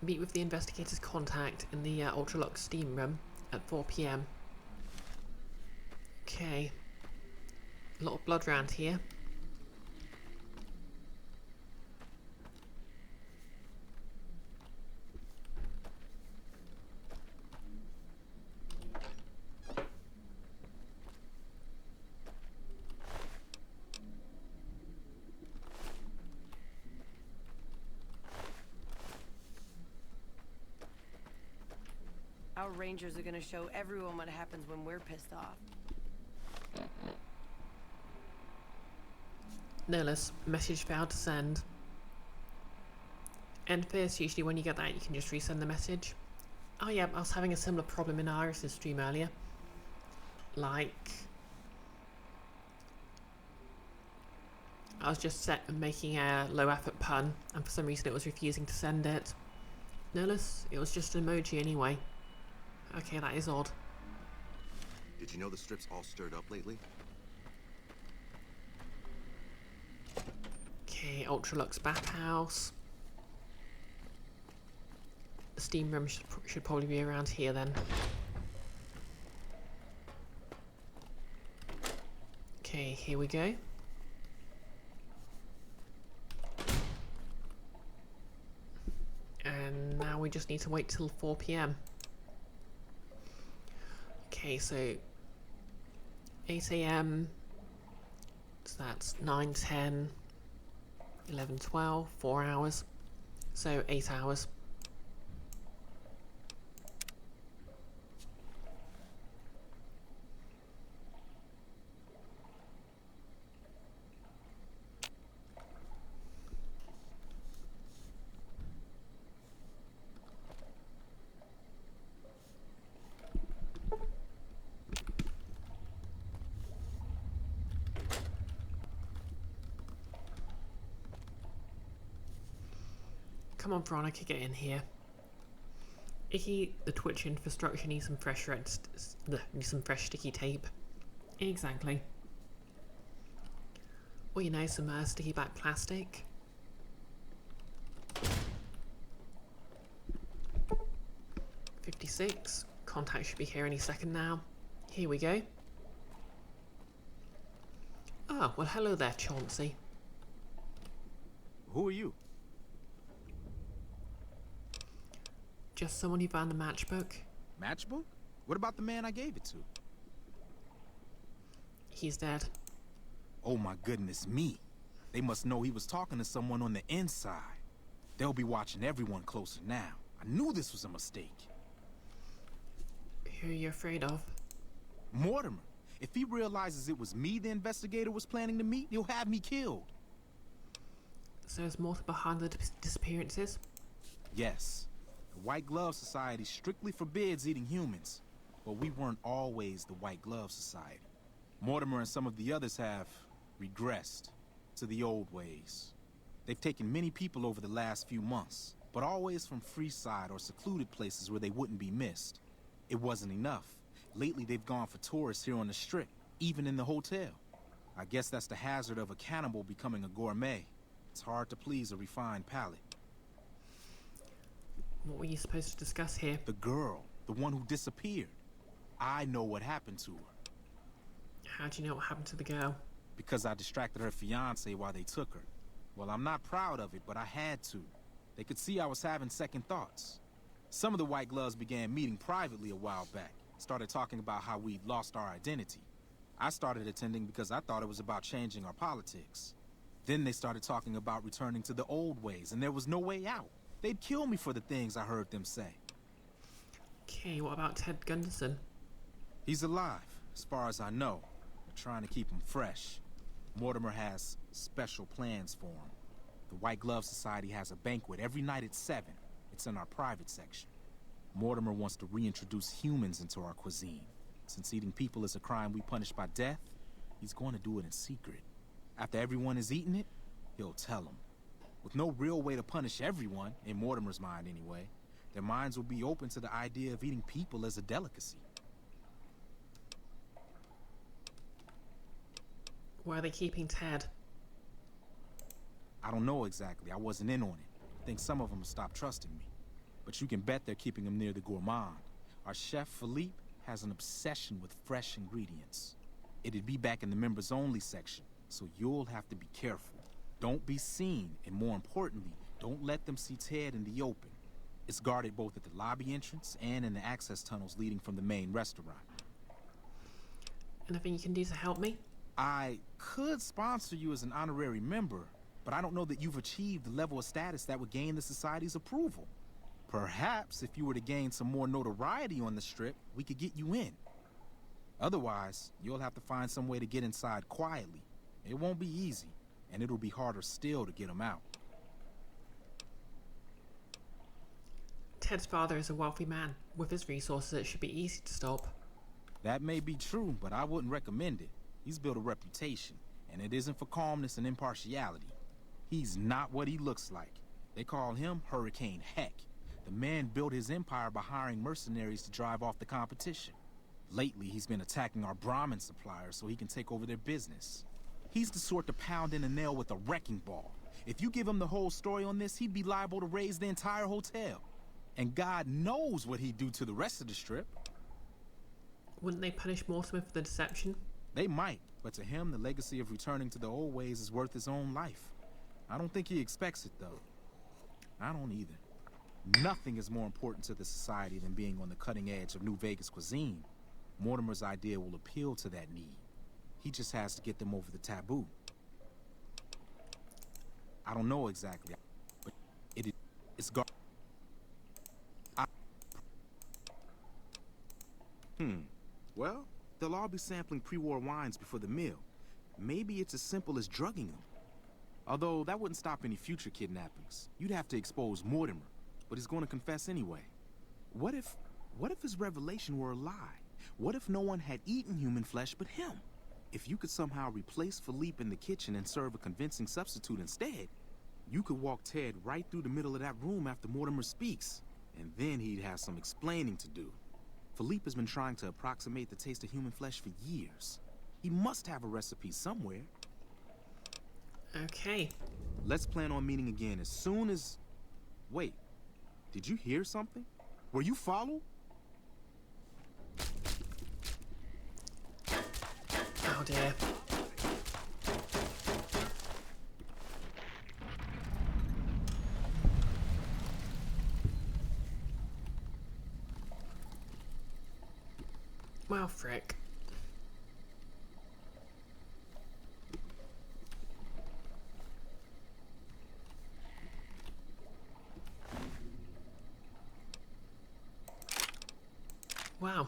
Meet with the investigator's contact in the Ultralux steam room at 4 PM. Okay. A lot of blood around here. Our rangers are gonna show everyone what happens when we're pissed off. Nihilus, message failed to send. Enfys, usually when you get that you can just resend the message. Oh yeah, I was having a similar problem in Iris' stream earlier. Like, I was just making a low effort pun and for some reason it was refusing to send it. Nihilus, it was just an emoji anyway. Okay, that is odd. Did you know the strip's all stirred up lately? Okay, Ultralux bathhouse. The steam room should probably be around here then. Okay, here we go. And now we just need to wait till 4 PM. Okay, so 8 AM, so that's 9, 10, 11, 12, 4 hours, so 8 hours. Come on, Veronica, get in here. Icky, the Twitch infrastructure needs some fresh sticky tape. Exactly. Or, you know, some sticky back plastic. $56. Contact should be here any second now. Here we go. Oh, well, hello there, Chauncey. Who are you? Just someone who found the matchbook. Matchbook? What about the man I gave it to? He's dead. Oh my goodness me. They must know he was talking to someone on the inside. They'll be watching everyone closer now. I knew this was a mistake. Who are you afraid of? Mortimer. If he realizes it was me the investigator was planning to meet, he'll have me killed. So is Mortimer behind the disappearances? Yes. The White Glove Society strictly forbids eating humans, but we weren't always the White Glove Society. Mortimer and some of the others have regressed to the old ways. They've taken many people over the last few months, but always from Freeside or secluded places where they wouldn't be missed. It wasn't enough. Lately, they've gone for tourists here on the Strip, even in the hotel. I guess that's the hazard of a cannibal becoming a gourmet. It's hard to please a refined palate. What were you supposed to discuss here? The girl, the one who disappeared. I know what happened to her. How do you know what happened to the girl? Because I distracted her fiancé while they took her. Well, I'm not proud of it, but I had to. They could see I was having second thoughts. Some of the White Gloves began meeting privately a while back. Started talking about how we'd lost our identity. I started attending because I thought it was about changing our politics. Then they started talking about returning to the old ways, and there was no way out. They'd kill me for the things I heard them say. Okay, what about Ted Gunderson? He's alive, as far as I know. We're trying to keep him fresh. Mortimer has special plans for him. The White Glove Society has a banquet every night at 7. It's in our private section. Mortimer wants to reintroduce humans into our cuisine. Since eating people is a crime we punish by death, he's going to do it in secret. After everyone has eaten it, he'll tell them. With no real way to punish everyone, in Mortimer's mind anyway, their minds will be open to the idea of eating people as a delicacy. Where are they keeping Ted? I don't know exactly. I wasn't in on it. I think some of them have stopped trusting me. But you can bet they're keeping him near the gourmand. Our chef, Philippe, has an obsession with fresh ingredients. It'd be back in the members-only section, so you'll have to be careful. Don't be seen, and more importantly, don't let them see Ted in the open. It's guarded both at the lobby entrance and in the access tunnels leading from the main restaurant. Anything you can do to help me? I could sponsor you as an honorary member, but I don't know that you've achieved the level of status that would gain the Society's approval. Perhaps if you were to gain some more notoriety on the Strip, we could get you in. Otherwise, you'll have to find some way to get inside quietly. It won't be easy, and it'll be harder still to get them out. Ted's father is a wealthy man. With his resources, it should be easy to stop. That may be true, but I wouldn't recommend it. He's built a reputation, and it isn't for calmness and impartiality. He's not what he looks like. They call him Hurricane Heck. The man built his empire by hiring mercenaries to drive off the competition. Lately, he's been attacking our Brahmin suppliers so he can take over their business. He's the sort to pound in a nail with a wrecking ball. If you give him the whole story on this, he'd be liable to raise the entire hotel. And God knows what he'd do to the rest of the Strip. Wouldn't they punish Mortimer for the deception? They might, but to him, the legacy of returning to the old ways is worth his own life. I don't think he expects it, though. I don't either. Nothing is more important to the Society than being on the cutting edge of New Vegas cuisine. Mortimer's idea will appeal to that need. He just has to get them over the taboo. I don't know exactly, but it's Well, they'll all be sampling pre-war wines before the meal. Maybe it's as simple as drugging them. Although that wouldn't stop any future kidnappings. You'd have to expose Mortimer, but he's going to confess anyway. What if his revelation were a lie? What if no one had eaten human flesh but him? If you could somehow replace Philippe in the kitchen and serve a convincing substitute instead, you could walk Ted right through the middle of that room after Mortimer speaks, and then he'd have some explaining to do. Philippe has been trying to approximate the taste of human flesh for years. He must have a recipe somewhere. Okay. Let's plan on meeting again as soon as... Wait, did you hear something? Were you followed? Oh dear. Well, frick. Wow.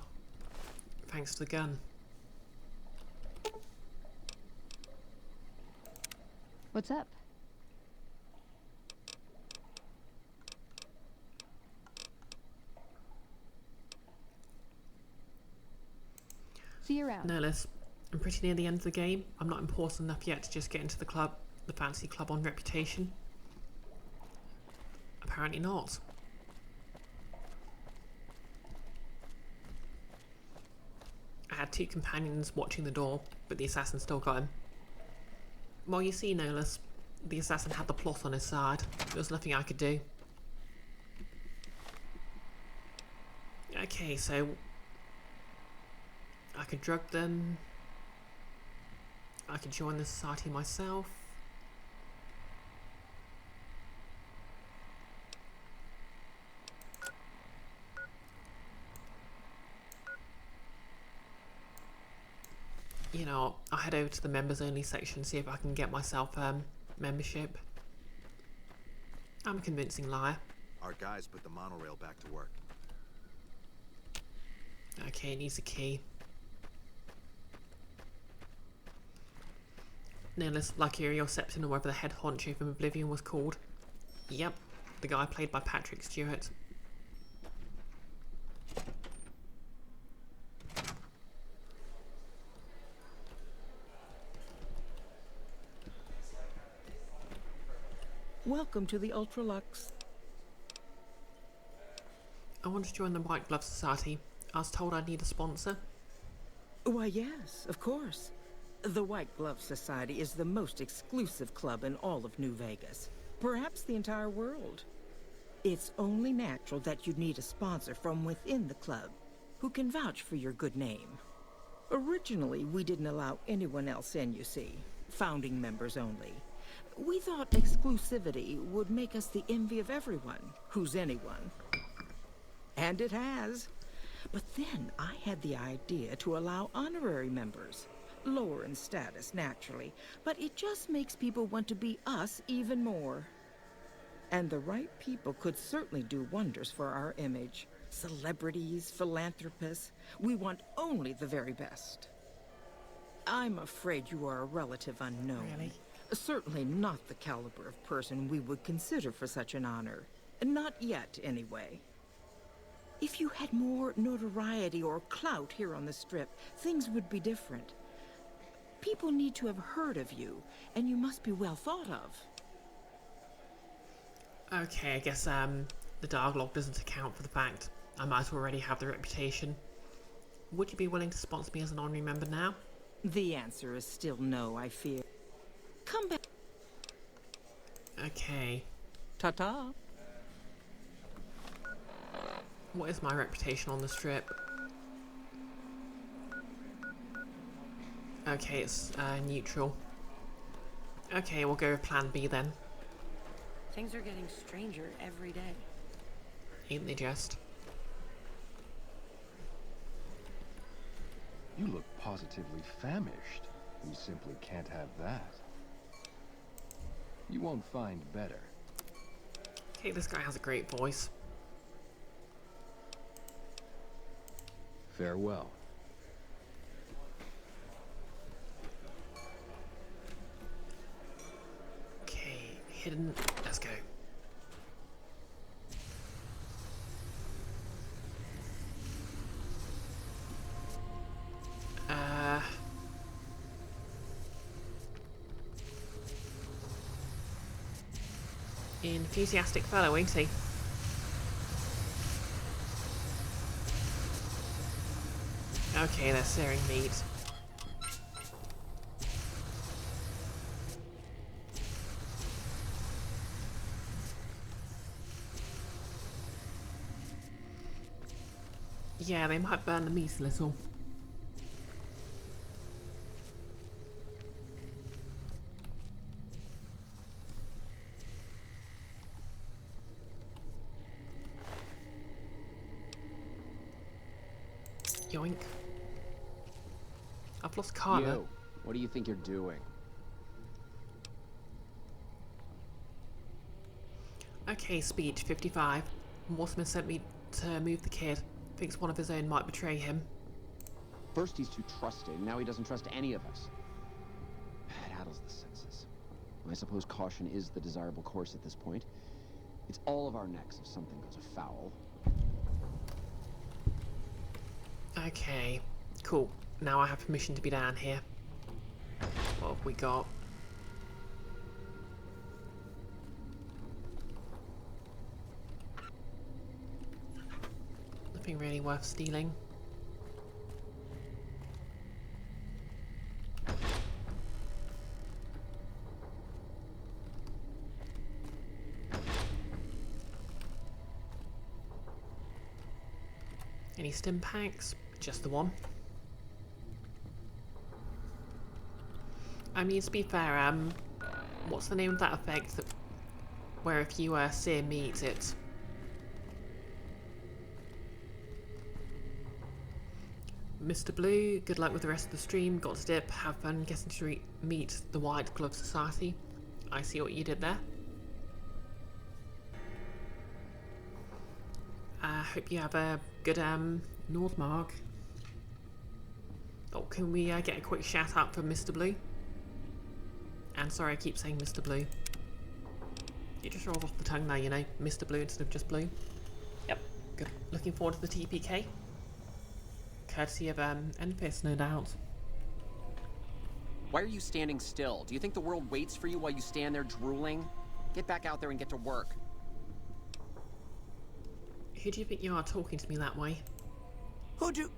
Thanks to the gun. What's up? See you around. No, Liz. I'm pretty near the end of the game. I'm not important enough yet to just get into the club, the fancy club on reputation. Apparently not. had 2 companions watching the door, but the assassin still got him. Well, you see, Nolus, the assassin had the plot on his side. There was nothing I could do. Okay, so I could drug them. I could join the society myself. You know, I'll head over to the members only section, see if I can get myself membership. I'm a convincing liar. Our guys put the monorail back to work. Okay, it needs a key. Nihilus Lycario Septon, or whatever the head honcho from Oblivion was called. Yep, the guy played by Patrick Stewart. Welcome to the Ultralux. I want to join the White Glove Society. I was told I'd need a sponsor. Why, yes, of course. The White Glove Society is the most exclusive club in all of New Vegas. Perhaps the entire world. It's only natural that you'd need a sponsor from within the club who can vouch for your good name. Originally, we didn't allow anyone else in, you see. Founding members only. We thought exclusivity would make us the envy of everyone who's anyone. And it has. But then I had the idea to allow honorary members. Lower in status, naturally, but it just makes people want to be us even more. And the right people could certainly do wonders for our image. Celebrities, philanthropists, we want only the very best. I'm afraid you are a relative unknown. Really? Certainly not the caliber of person we would consider for such an honor. Not yet, anyway. If you had more notoriety or clout here on the Strip, things would be different. People need to have heard of you, and you must be well thought of. Okay, I guess the dialogue doesn't account for the fact I might already have the reputation. Would you be willing to sponsor me as an honorary member now? The answer is still no, I fear. Come back. Okay. Ta-ta. What is my reputation on the Strip? Okay, it's neutral. Okay, we'll go with plan B then. Things are getting stranger every day. Ain't they just? You look positively famished. You simply can't have that. You won't find better. Okay, this guy has a great voice. Farewell. Okay, hidden. Let's go. Enthusiastic fellow, ain't he? Okay, they're searing meat. Yeah, they might burn the meat a little. Yoink. I've lost Carla. You, what do you think you're doing? Okay, speech 55. Mortimer sent me to move the kid. Thinks one of his own might betray him. First he's too trusting, now he doesn't trust any of us. It addles the senses. I suppose caution is the desirable course at this point. It's all of our necks if something goes afoul. Okay, cool. Now I have permission to be down here. What have we got? Nothing really worth stealing. Any stim packs? Just the one. I mean, to be fair, what's the name of that effect that, where if you sear meat, it... Mr. Blue, good luck with the rest of the stream. Got to dip. Have fun getting to meet the White Glove Society. I see what you did there. Hope you have a good Nordmark. Oh, can we get a quick shout out for Mr. Blue? And sorry, I keep saying Mr. Blue. It just rolled off the tongue now, you know. Mr. Blue instead of just Blue. Yep, good. Looking forward to the TPK. Courtesy of Enfys, no doubt. Why are you standing still? Do you think the world waits for you while you stand there drooling? Get back out there and get to work. Who do you think you are talking to me that way? Who the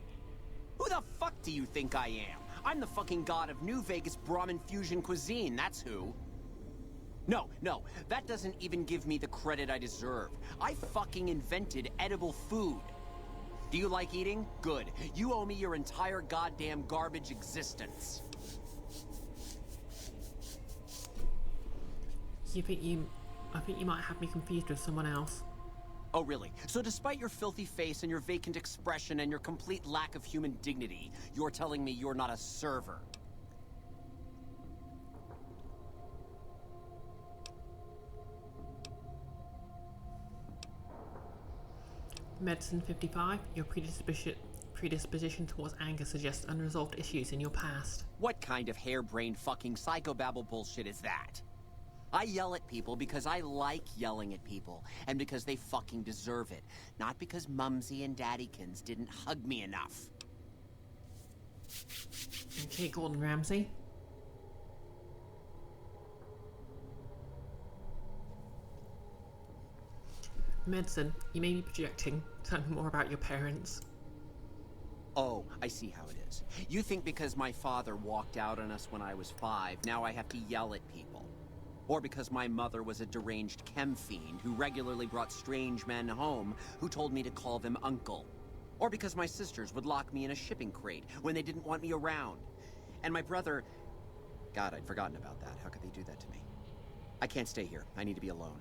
fuck do you think I am? I'm the fucking god of New Vegas Brahmin fusion cuisine, that's who. No, that doesn't even give me the credit I deserve. I fucking invented edible food. Do you like eating? Good. You owe me your entire goddamn garbage existence. I think you might have me confused with someone else. Oh, really? So despite your filthy face and your vacant expression and your complete lack of human dignity, you're telling me you're not a server? Medicine 55, your predisposition towards anger suggests unresolved issues in your past. What kind of harebrained fucking psychobabble bullshit is that? I yell at people because I like yelling at people, and because they fucking deserve it. Not because Mumsy and Daddykins didn't hug me enough. Okay, Gordon Ramsay. Medicine, you may be projecting. Tell me more about your parents. Oh, I see how it is. You think because my father walked out on us when I was 5, now I have to yell at people. Or because my mother was a deranged chem fiend who regularly brought strange men home who told me to call them uncle. Or because my sisters would lock me in a shipping crate when they didn't want me around. And my brother... God, I'd forgotten about that. How could they do that to me? I can't stay here. I need to be alone.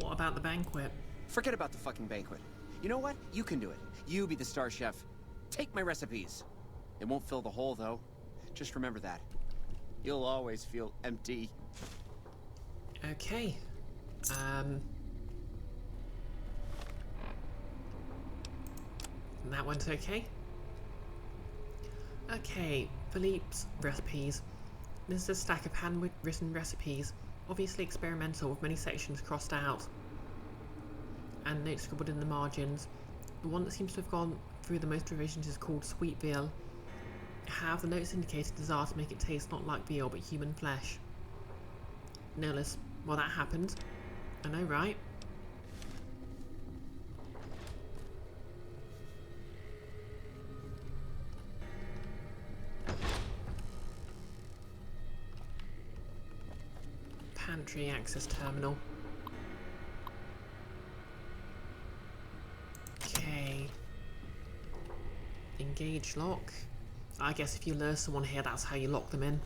What about the banquet? Forget about the fucking banquet. You know what? You can do it. You be the star chef. Take my recipes. It won't fill the hole, though. Just remember that. You'll always feel empty. Okay. That one's okay. Okay, Philippe's recipes. This is a stack of handwritten recipes, obviously experimental with many sections crossed out and notes scribbled in the margins. The one that seems to have gone through the most revisions is called Sweet Veal. Have the notes indicated desire to make it taste not like veal but human flesh. Nihilus. Well, that happened. I know, right? Pantry access terminal. Okay. Engage lock. I guess if you lure someone here, that's how you lock them in.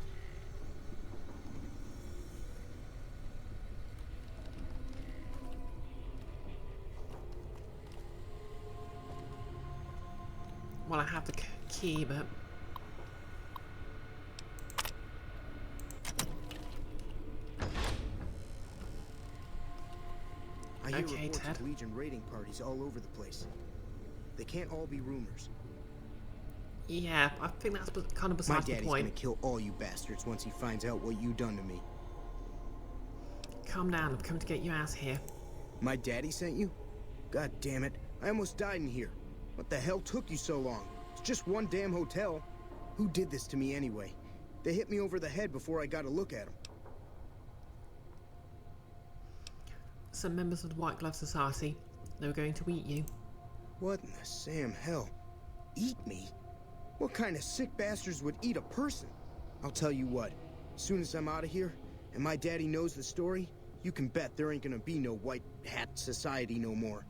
Well, I have the key, but... I hear Okay, reports Ted. of Legion raiding parties all over the place. They can't all be rumors. Yeah, I think that's kind of My besides the daddy's point. gonna kill all you bastards once he finds out what you done to me. Calm down, I've come to get you out of here. My daddy sent you? God damn it, I almost died in here. What the hell took you so long? It's just one damn hotel. Who did this to me anyway? They hit me over the head before I got a look at them. Some members of the White Glove Society. They were going to eat you. What in the Sam hell? Eat me? What kind of sick bastards would eat a person? I'll tell you what, as soon as I'm out of here, and my daddy knows the story, you can bet there ain't gonna be no White Hat Society no more.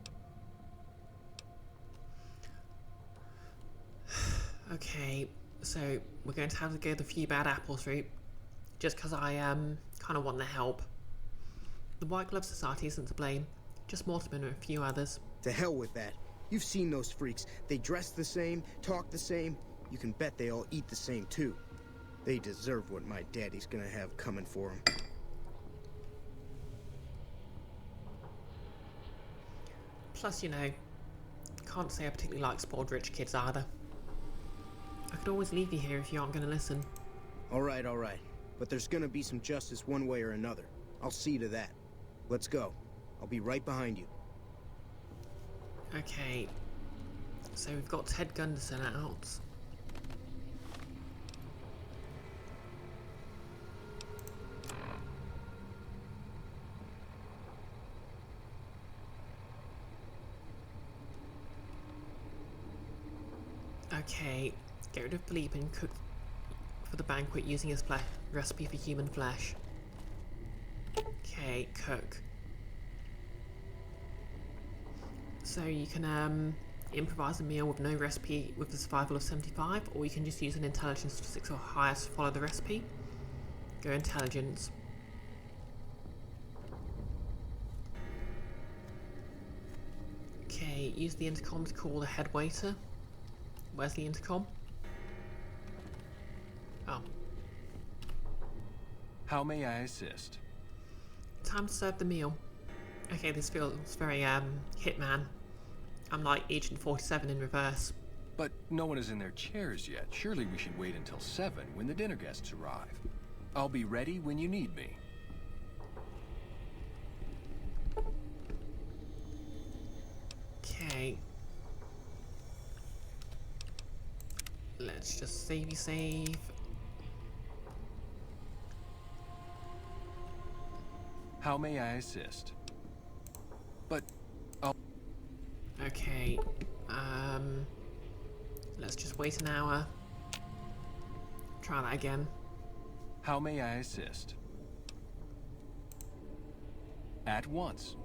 Okay, so we're going to have to go the few bad apples route, just because I kind of want the help. The White Glove Society isn't to blame, just Mortimer and a few others. To hell with that. You've seen those freaks. They dress the same, talk the same. You can bet they all eat the same too. They deserve what my daddy's gonna have coming for them. Plus, you know, can't say I particularly like spoiled rich kids either. I could always leave you here if you aren't going to listen. All right. But there's gonna be some justice one way or another. I'll see to that. Let's go. I'll be right behind you. Okay. So we've got Ted Gunderson out. Okay, get rid of Bleep and cook for the banquet using his recipe for human flesh. Okay, cook. So you can improvise a meal with no recipe with a survival of 75, or you can just use an intelligence of 6 or higher to follow the recipe. Go intelligence. Okay, use the intercom to call the head waiter. Where's the intercom? Oh. How may I assist? Time to serve the meal. Okay, this feels very, Hitman. I'm like Agent 47 in reverse. But no one is in their chairs yet. Surely we should wait until 7 when the dinner guests arrive. I'll be ready when you need me. Okay. Let's just save. How may I assist? But I'll... Okay. Let's just wait an hour. Try that again. How may I assist? At once.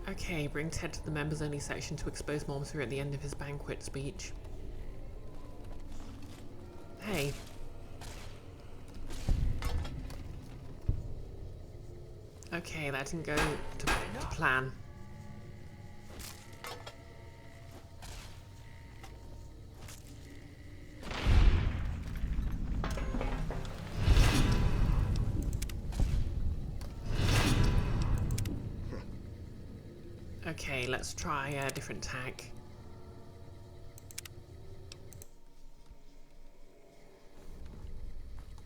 Okay, bring Ted to the members-only section to expose Mortimer at the end of his banquet speech. Hey. Okay, that didn't go to plan. Okay, let's try a different tack.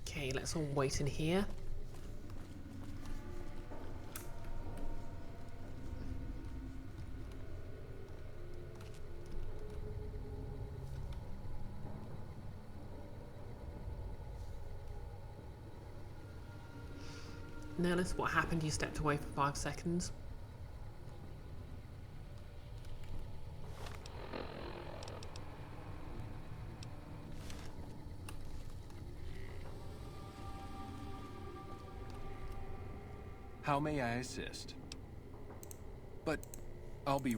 Okay, let's all wait in here. Notice what happened, you stepped away for 5 seconds. How may I assist? But I'll be...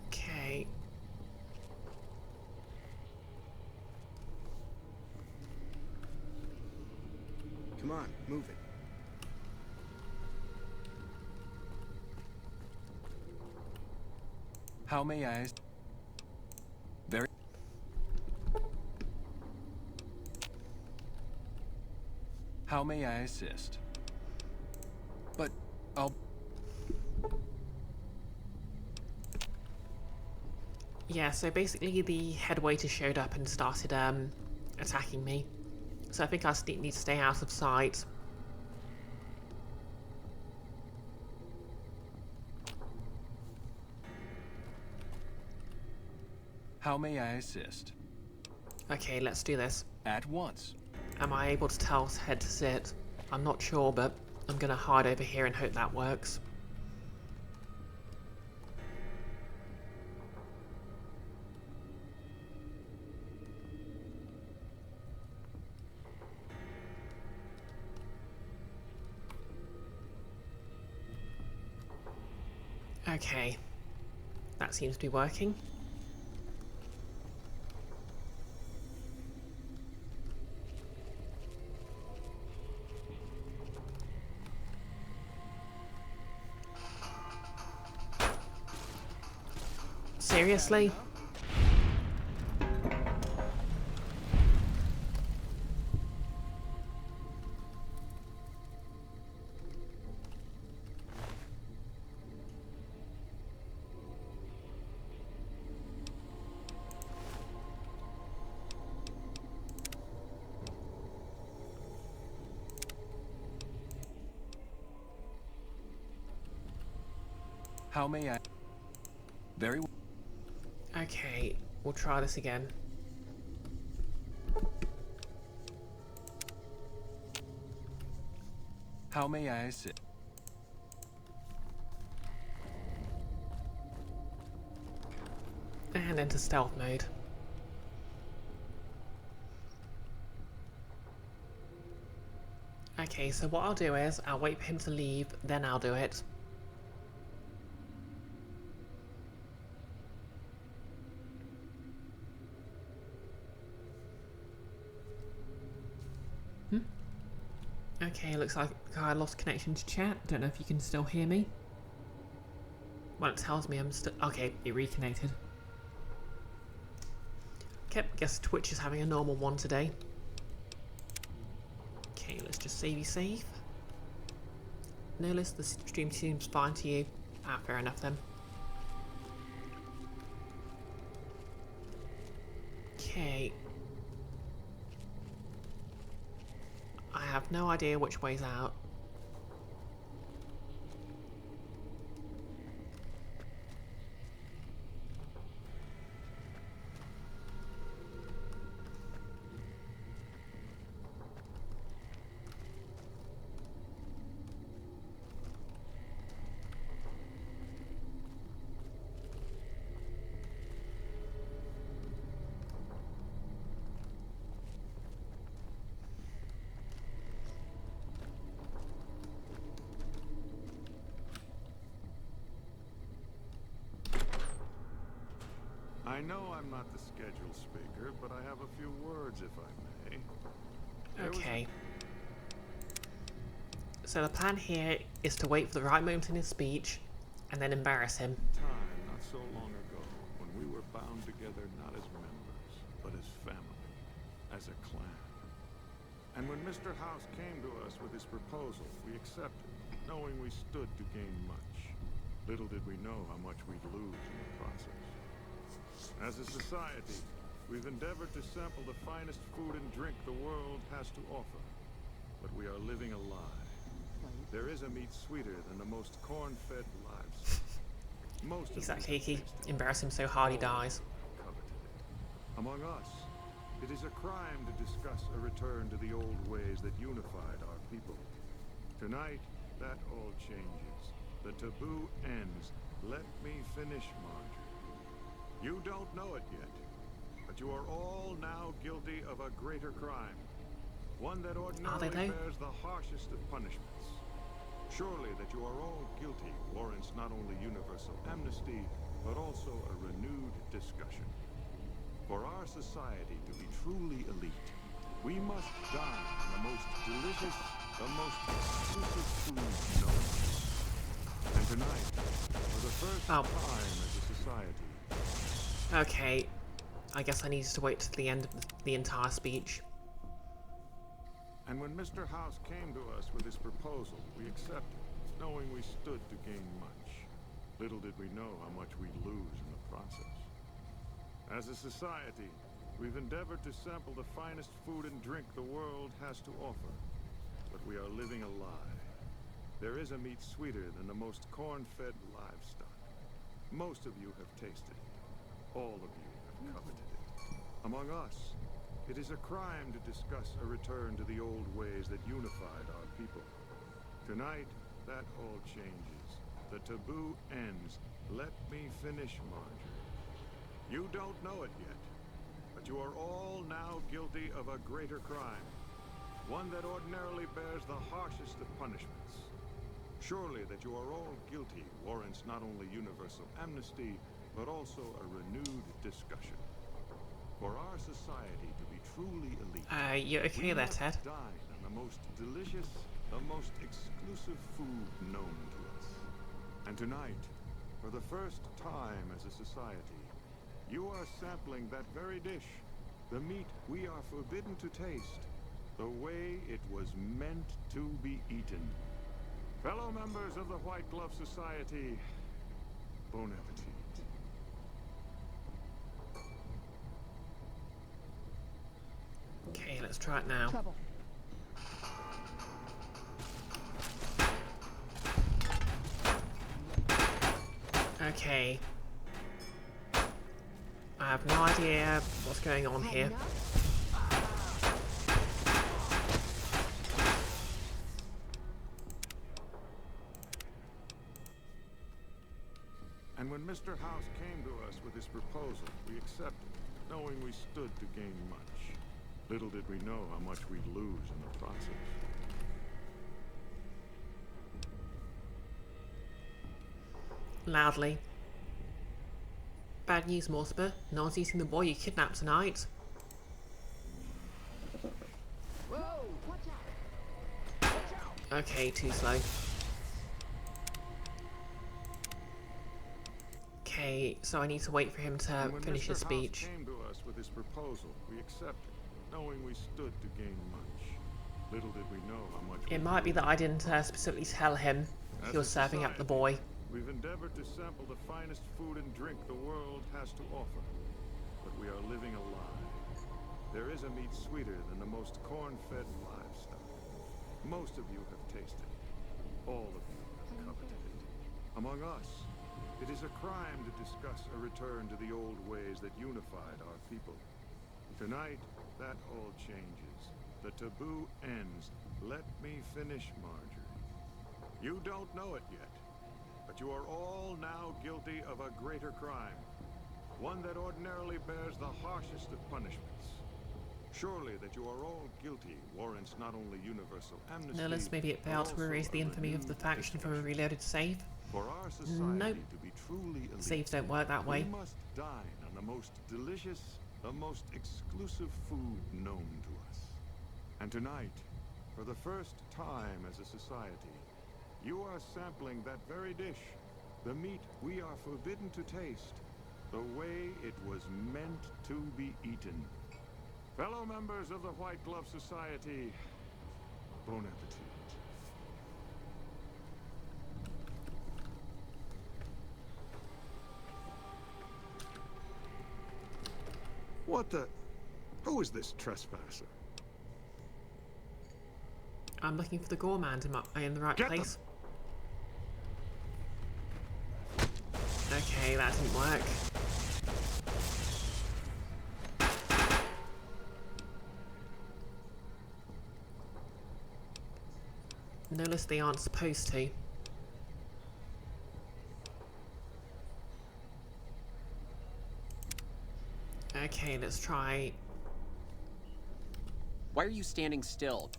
Okay. Come on, move it. How may I... Very... How may I assist? But I'll... Yeah, so basically the head waiter showed up and started attacking me. So I think I need to stay out of sight. How may I assist? Okay, let's do this. At once. Am I able to tell Ted to sit? I'm not sure, but I'm gonna hide over here and hope that works. Okay. That seems to be working. Seriously? How may I? Very well. Okay, we'll try this again. How may I assist? And into stealth mode. Okay, so what I'll do is, I'll wait for him to leave, then I'll do it. Okay, looks like I lost connection to chat. Don't know if you can still hear me. Well, it tells me I'm still... Okay, it reconnected. Okay, guess Twitch is having a normal one today. Okay, let's just save. No list, the stream seems fine to you. Ah, fair enough then. Okay. I have no idea which way's out. I know I'm not the scheduled speaker, but I have a few words, if I may. Okay. So the plan here is to wait for the right moment in his speech, and then embarrass him. Time not so long ago when we were bound together not as members, but as family, as a clan. And when Mr. House came to us with his proposal, we accepted, knowing we stood to gain much. Little did we know how much we'd lose in the process. As a society, we've endeavored to sample the finest food and drink the world has to offer. But we are living a lie. There is a meat sweeter than the most corn-fed livestock. Most of Exactly, he embarrass him so hard he dies. Among us, it is a crime to discuss a return to the old ways that unified our people. Tonight, that all changes. The taboo ends. Let me finish, Marjorie. You don't know it yet, but you are all now guilty of a greater crime. One that ordinarily bears the harshest of punishments. Surely that you are all guilty warrants not only universal amnesty, but also a renewed discussion. For our society to be truly elite, we must dine on the most delicious, the most exclusive food known. And tonight, for the first time as a society, okay, I guess I needed to wait to the end of the entire speech. And when Mr. House came to us with his proposal, we accepted, knowing we stood to gain much. Little did we know how much we'd lose in the process. As a society, we've endeavored to sample the finest food and drink the world has to offer. But we are living a lie. There is a meat sweeter than the most corn-fed livestock. Most of you have tasted it. All of you have coveted it. Among us, it is a crime to discuss a return to the old ways that unified our people. Tonight, that all changes. The taboo ends. Let me finish, Marjorie. You don't know it yet, but you are all now guilty of a greater crime. One that ordinarily bears the harshest of punishments. Surely that you are all guilty warrants not only universal amnesty, but also a renewed discussion. For our society to be truly elite, you okay we there, must Ted? dine on the most delicious, the most exclusive food known to us. And tonight, for the first time as a society, you are sampling that very dish, the meat we are forbidden to taste, the way it was meant to be eaten. Fellow members of the White Glove Society, bon appetit. Okay, let's try it now. Trouble. Okay. I have no idea what's going on here. And when Mr. House came to us with his proposal, we accepted, knowing we stood to gain much. Little did we know how much we'd lose in the process. Loudly. Bad news, Mortimer. No one's eating the boy you kidnapped tonight. Whoa! Watch out! Okay, too slow. Okay, so I need to wait for him to And when finish his Mr. speech. House came to us with his proposal, we accepted, knowing we stood to gain much. Little did we know how much. It might be that I didn't specifically tell him he was serving up the boy. We've endeavored to sample the finest food and drink the world has to offer, but we are living a lie. There is a meat sweeter than the most corn-fed livestock. Most of you have tasted it. All of you have coveted it. Among us, it is a crime to discuss a return to the old ways that unified our people. Tonight, that all changes. The taboo ends. Let me finish, Marjorie. You don't know it yet, but you are all now guilty of a greater crime. One that ordinarily bears the harshest of punishments. Surely that you are all guilty warrants not only universal amnesty, No, let's maybe it but failed to also erase the a infamy of the renewed faction from a reloaded save. For our society Nope. to be truly elite, Saves don't work that way. we must dine on the most delicious, the most exclusive food known to us. And tonight, for the first time as a society, you are sampling that very dish, the meat we are forbidden to taste, the way it was meant to be eaten. Fellow members of the White Glove Society, bon appetit. What the? Who is this trespasser? I'm looking for the gourmand. Am I in the right place? Okay, that didn't work. Notice they aren't supposed to. Okay, let's try. Why are you standing still?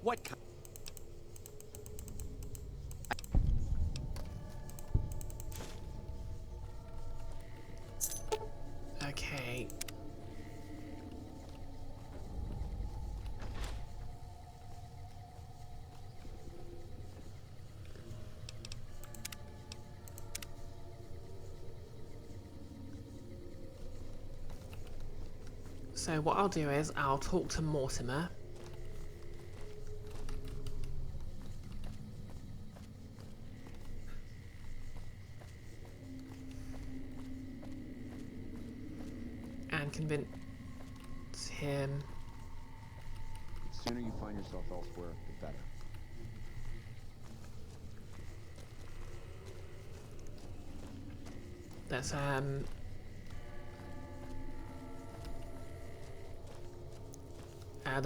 What kind? Okay. So what I'll do is I'll talk to Mortimer. And convince him. The sooner you find yourself elsewhere, the better. Let's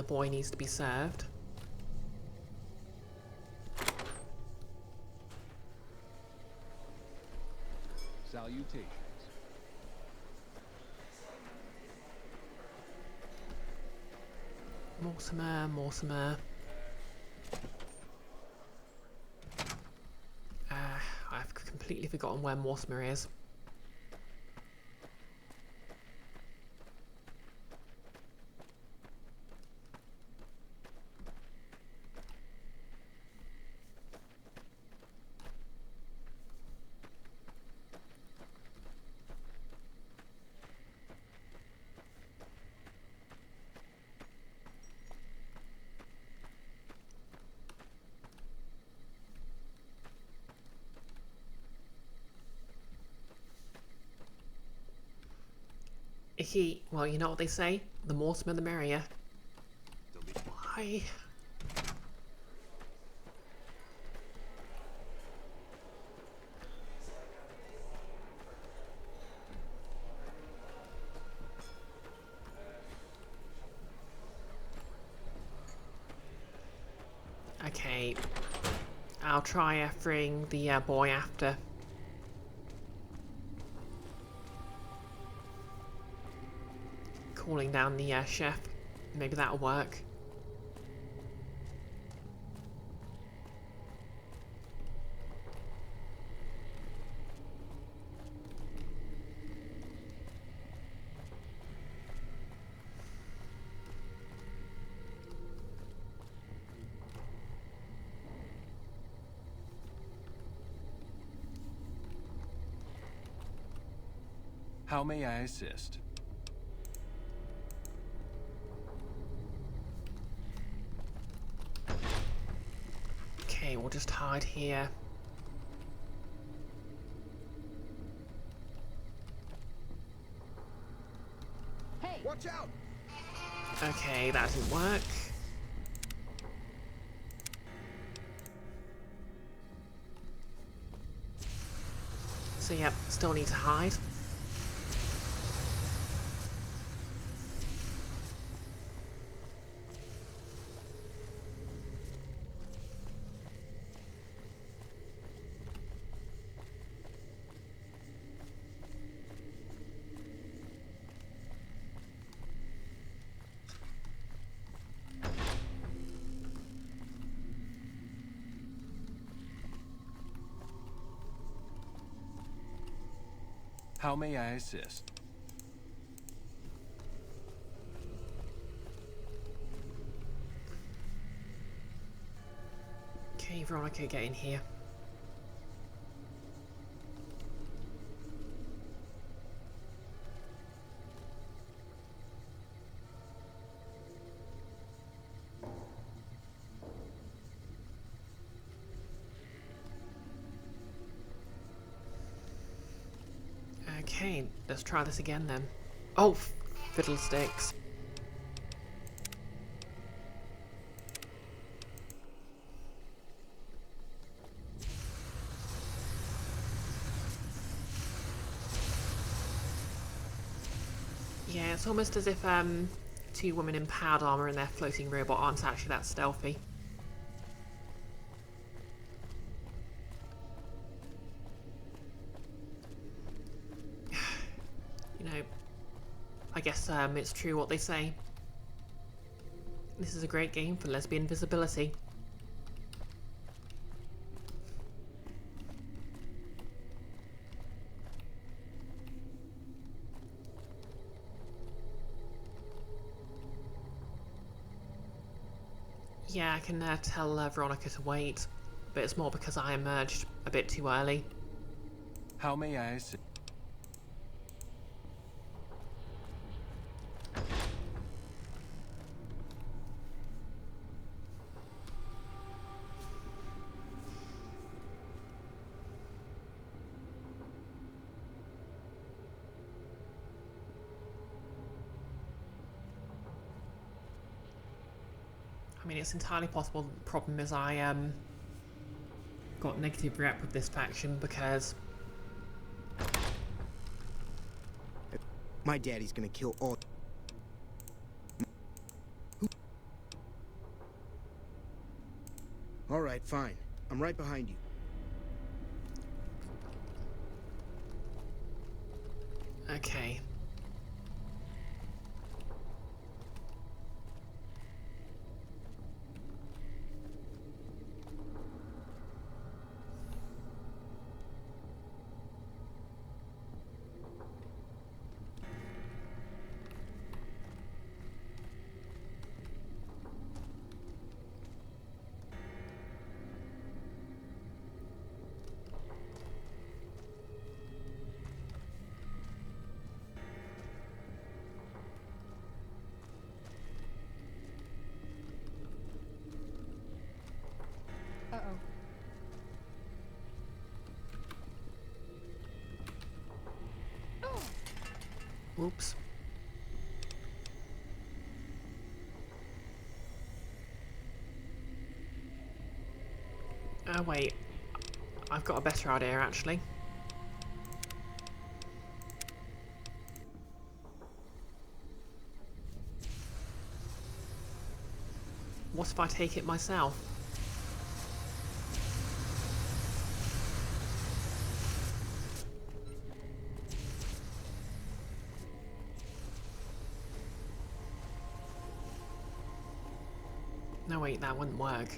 the boy needs to be served. Salutations. Mortimer, Mortimer. I've completely forgotten where Mortimer is. Well, you know what they say? The Mortimer the merrier. Why? Okay. I'll try freeing the boy after. Calling down the chef. Maybe that'll work. How may I assist? Okay, we'll just hide here. Hey! Watch out! Okay, that didn't work. So yep, still need to hide. How may I assist? Okay, Veronica, get in here. Okay, let's try this again then. Oh, fiddlesticks. Yeah, it's almost as if two women in powered armor and their floating robot aren't actually that stealthy. You know, I guess it's true what they say. This is a great game for lesbian visibility. Yeah, I can tell Veronica to wait, but it's more because I emerged a bit too early. How may I assist? I mean, it's entirely possible that the problem is I got negative rep with this faction because my daddy's gonna kill all. All right, fine. I'm right behind you. Okay. Oops. Oh wait, I've got a better idea actually. What if I take it myself? No wait, that wouldn't work.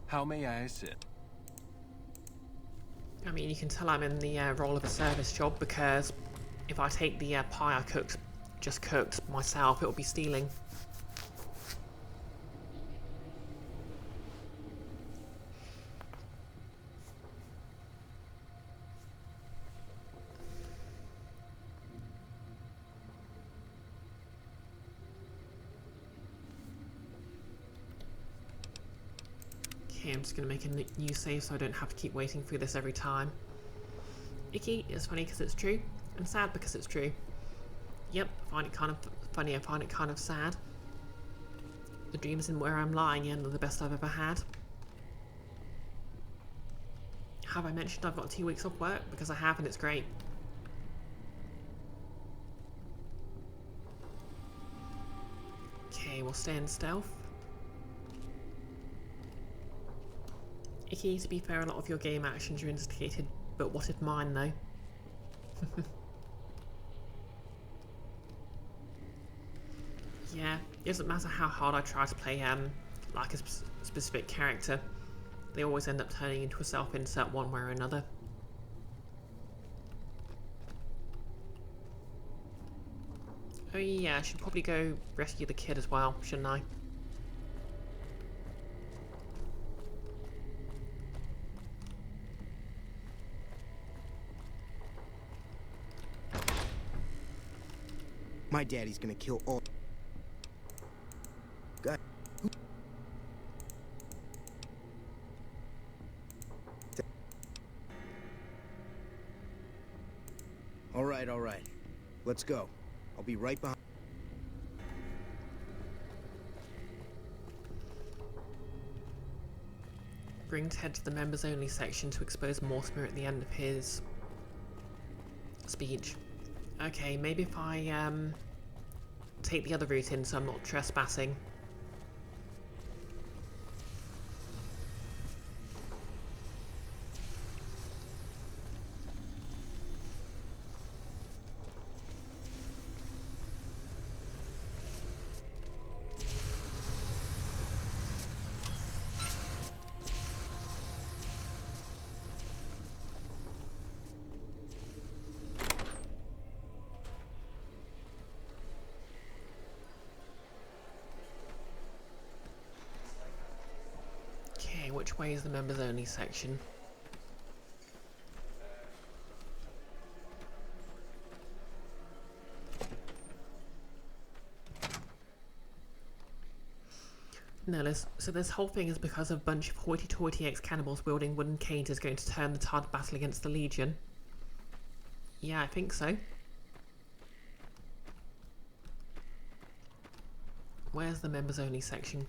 How may I assist? I mean, you can tell I'm in the role of a service job because if I take the pie I just cooked myself, it'll be stealing. Okay, I'm just going to make a new save so I don't have to keep waiting through this every time. Icky is funny because it's true, and sad because it's true. Yep, I find it kind of funny, I find it kind of sad. The dreams in where I'm lying in are the best I've ever had. Have I mentioned I've got 2 weeks off work? Because I have and it's great. Okay, we'll stay in stealth. Icky, to be fair, a lot of your game actions are instigated, but what if mine though? Yeah, it doesn't matter how hard I try to play like a specific character, they always end up turning into a self-insert one way or another. Oh yeah, I should probably go rescue the kid as well, shouldn't I? My daddy's gonna kill all... God. All right. Let's go. I'll be right behind. Bring Ted to the members only section to expose Mortimer at the end of his speech. Okay, maybe if I take the other route in so I'm not trespassing. Okay, which way is the members only section? No, so this whole thing is because a bunch of hoity-toity ex-cannibals wielding wooden canes is going to turn the tide of battle against the Legion. Yeah, I think so. Where's the members only section?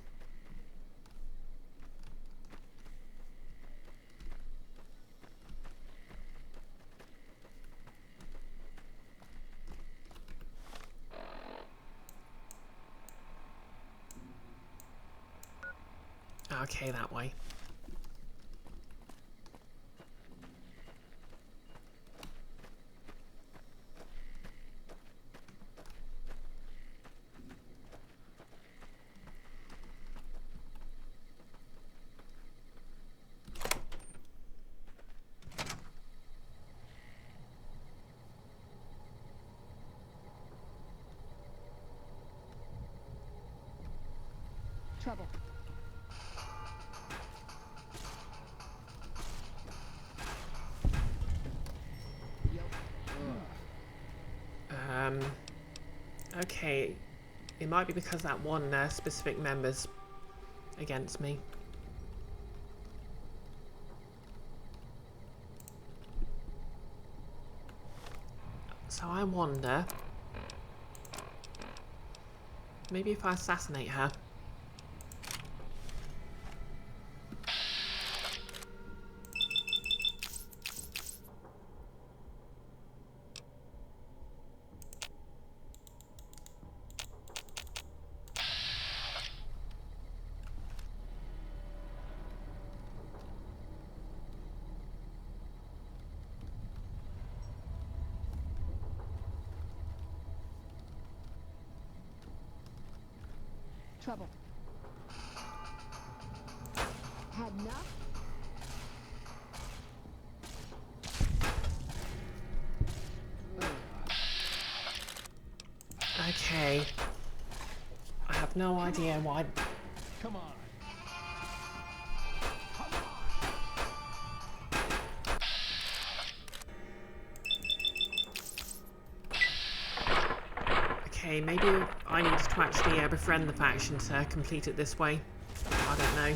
Okay, that way. Trouble. Okay. It might be because that one specific member's against me. So I wonder, maybe if I assassinate her. Trouble. Had enough? Okay. I have no idea why. Come on. Okay, maybe I need to actually befriend the faction to complete it this way. I don't know.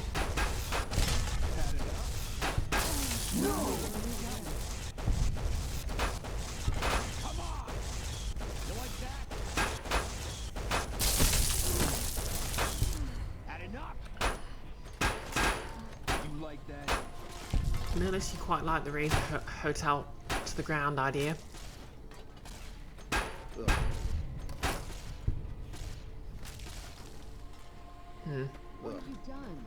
Notice you quite like the raise the hotel to the ground idea. What have you done?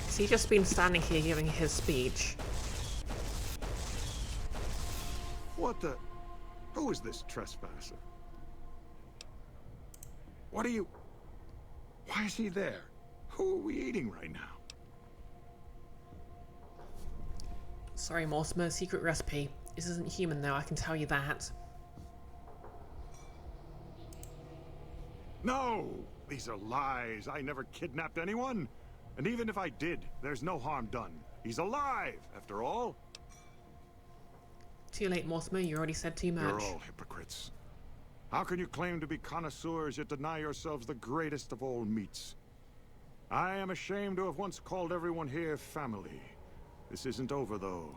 Has he just been standing here giving his speech? What the? Who is this trespasser? What are you? Why is he there? Who are we eating right now? Sorry, Mortimer, secret recipe. This isn't human though, I can tell you that. No! These are lies. I never kidnapped anyone. And even if I did, there's no harm done. He's alive, after all. Too late, Mortimer, you already said too much. You're all hypocrites. How can you claim to be connoisseurs yet deny yourselves the greatest of all meats? I am ashamed to have once called everyone here family. This isn't over, though.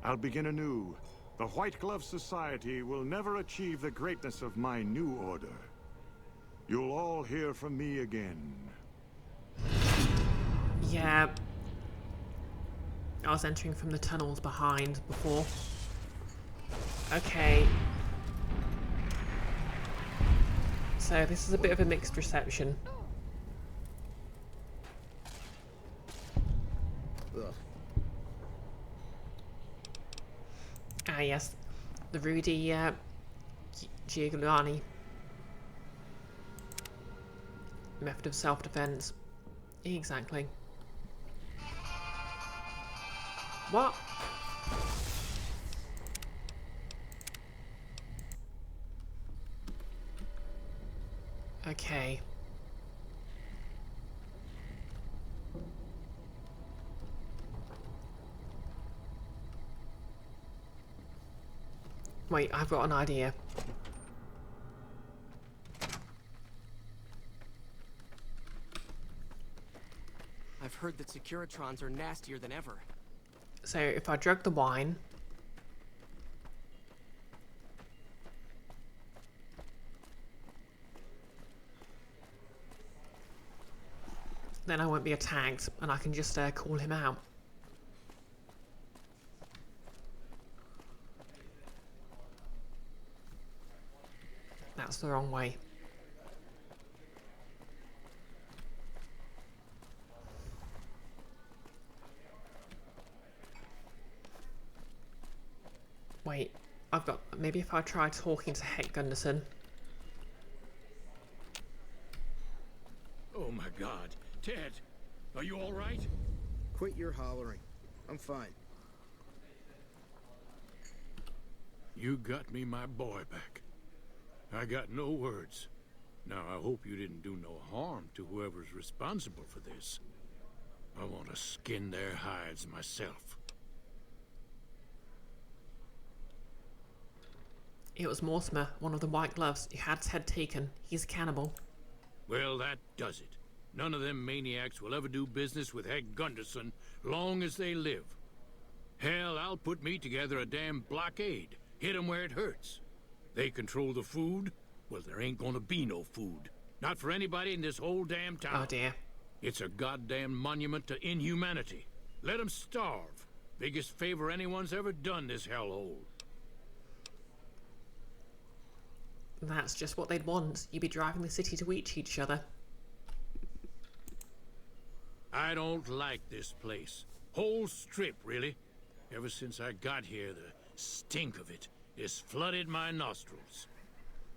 I'll begin anew. The White Glove Society will never achieve the greatness of my new order. You'll all hear from me again. Yeah. I was entering from the tunnels behind before. Okay. So this is a bit of a mixed reception. Ah yes, the Rudy Giuliani method of self-defense. Exactly. What? Okay. Wait, I've got an idea. I've heard that Securitrons are nastier than ever. So if I drug the wine, then I won't be attacked and I can just call him out. That's the wrong way. Wait, I've got... Maybe if I try talking to Heck Gunderson. Oh my God. Ted, are you all right? Quit your hollering. I'm fine. You got me my boy back. I got no words. Now, I hope you didn't do no harm to whoever's responsible for this. I want to skin their hides myself. It was Mortimer, one of the White Gloves. He had his head taken. He's a cannibal. Well, that does it. None of them maniacs will ever do business with Heck Gunderson long as they live. Hell, I'll put me together a damn blockade. Hit 'em where it hurts. They control the food. Well, there ain't gonna be no food. Not for anybody in this whole damn town. Oh, dear. It's a goddamn monument to inhumanity. Let 'em starve. Biggest favor anyone's ever done this hellhole. That's just what they'd want. You'd be driving the city to eat each other. I don't like this place. Whole strip, really. Ever since I got here, the stink of it has flooded my nostrils.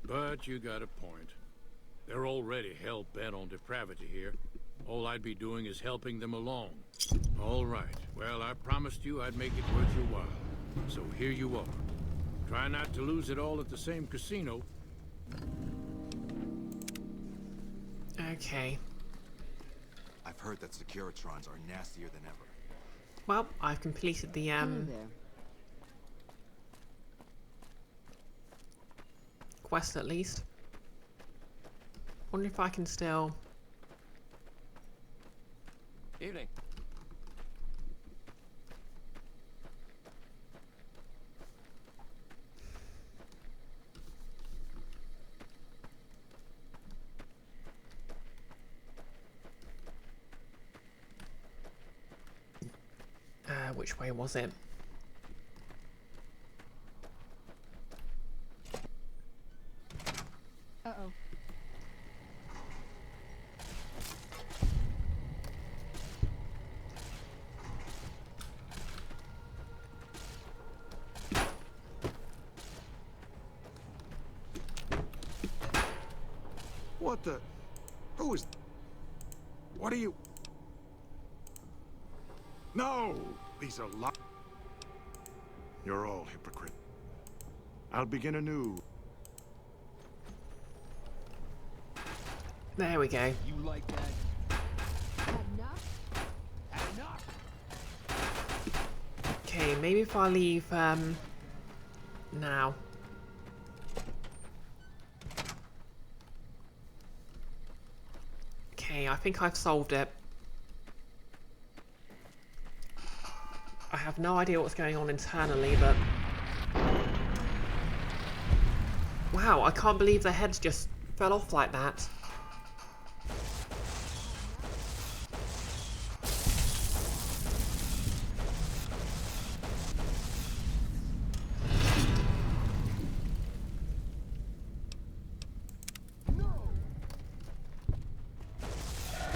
But you got a point. They're already hell-bent on depravity here. All I'd be doing is helping them along. All right. Well, I promised you I'd make it worth your while. So here you are. Try not to lose it all at the same casino. Okay. I've heard that Securitrons are nastier than ever. Well, I've completed the, quest at least. Wonder if I can still... Evening. Which way was it? Uh-oh. What the? Who is... What are you... No! These are lies. You're all hypocrite. I'll begin anew. There we go. You like that? Had enough? Had enough? Okay, maybe if I leave, now. Okay, I think I've solved it. I have no idea what's going on internally, but... Wow, I can't believe their heads just fell off like that.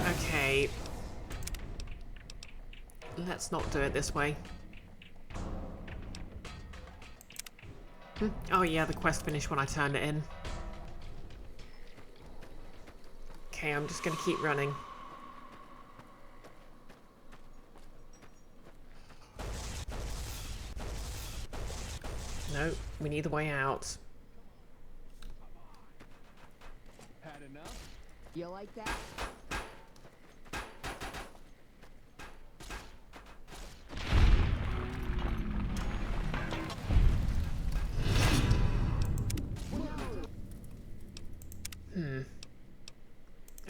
Okay. Let's not do it this way. Oh yeah, the quest finished when I turned it in. Okay, I'm just gonna keep running. No, we need the way out. Had enough? You like that?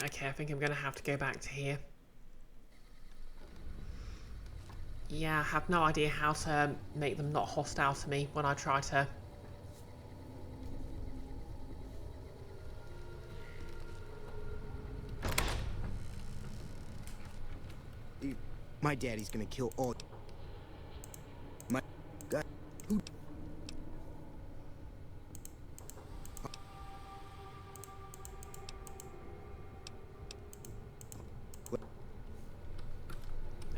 Okay, I think I'm gonna have to go back to here. Yeah, I have no idea how to make them not hostile to me when I try to... My daddy's gonna kill all... My... God... Who...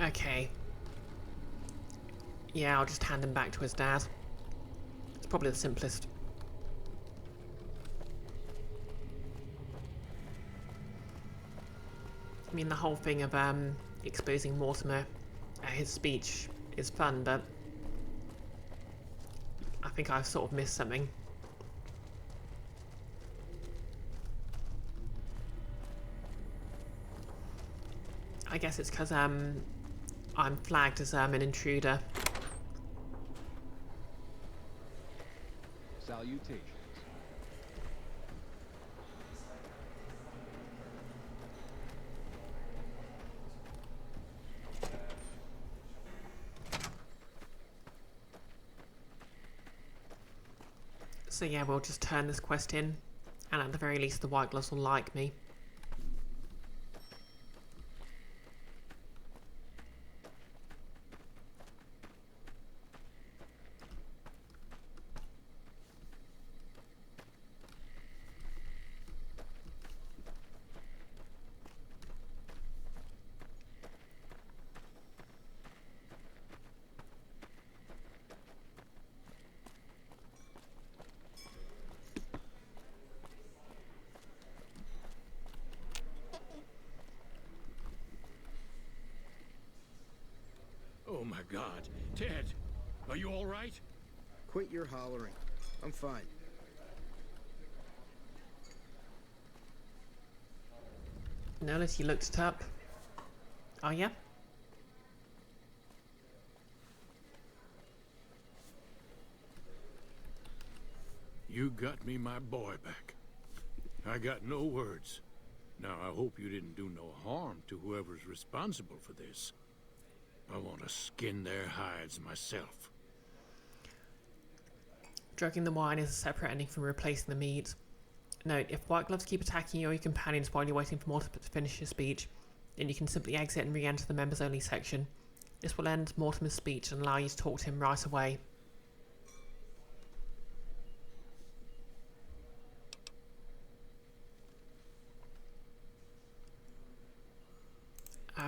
Okay. Yeah, I'll just hand him back to his dad. It's probably the simplest. I mean, the whole thing of exposing Mortimer at his speech is fun, but I think I've sort of missed something. I guess it's because I'm flagged as an intruder. Salutations. So yeah, we'll just turn this quest in, and at the very least the White Gloves will like me. Oh my God. Ted, are you all right? Quit your hollering. I'm fine. Notice you looked it up. Oh yeah? You got me my boy back. I got no words. Now, I hope you didn't do no harm to whoever's responsible for this. I want to skin their hides myself. Drugging the wine is a separate ending from replacing the meat. Note, if White Gloves keep attacking you or your companions while you're waiting for Mortimer to finish his speech, then you can simply exit and re-enter the members-only section. This will end Mortimer's speech and allow you to talk to him right away.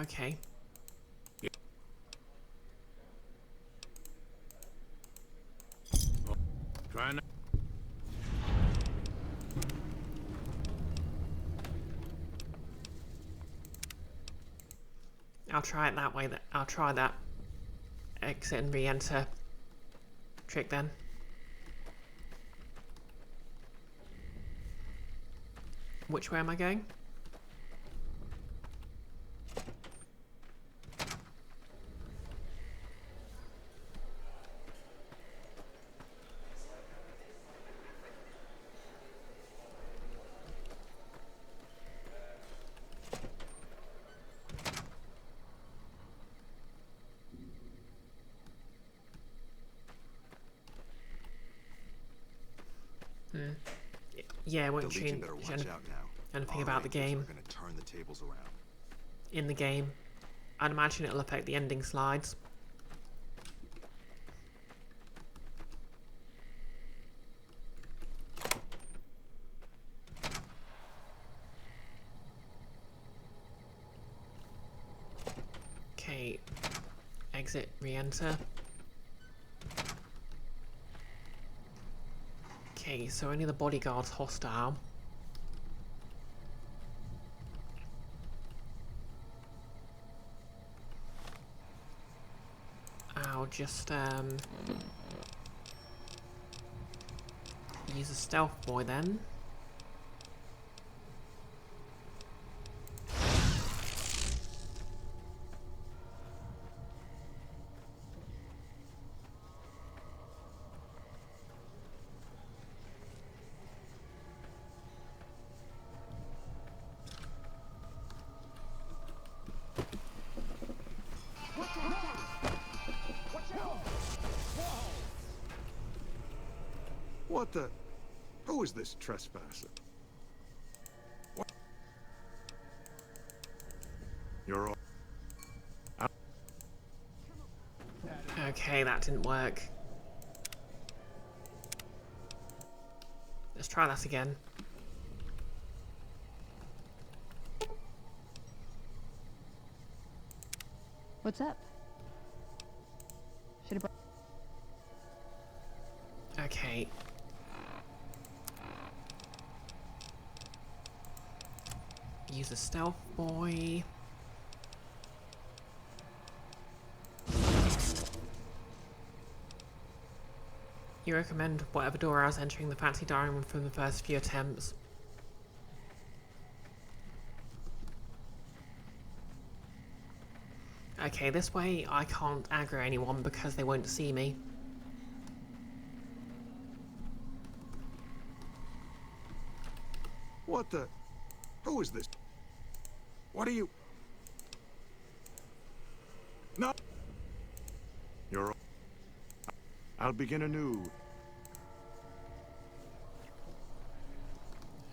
Okay. Try not. I'll try it that way. I'll try that exit and re-enter trick then. Which way am I going? Yeah, it won't change anything about the game. Gonna turn the tables around. In the game. I'd imagine it'll affect the ending slides. Okay. Exit, re-enter. Okay, so only the bodyguard's hostile. I'll just use a stealth boy then. What the? Who is this trespasser? What? You're all... Okay, that didn't work. Let's try that again. What's up? Should have. Okay. Use a stealth boy. You recommend whatever door I was entering the fancy dining room from the first few attempts. Okay, this way I can't aggro anyone because they won't see me. What the? Who is this? What are you? No! You're... I'll begin anew.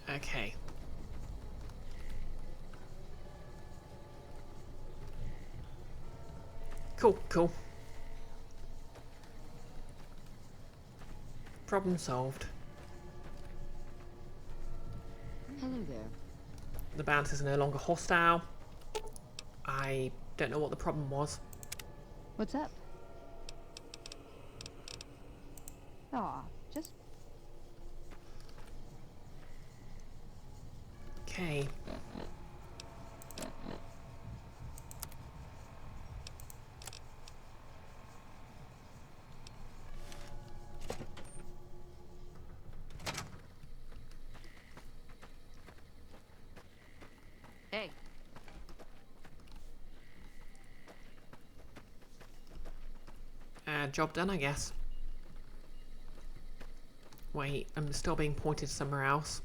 Okay. Cool, cool. Problem solved. Hello there. The bouncers are no longer hostile. I don't know what the problem was. What's up? Aw, just... Okay. Hey. Job done, I guess. Wait, I'm still being pointed somewhere else.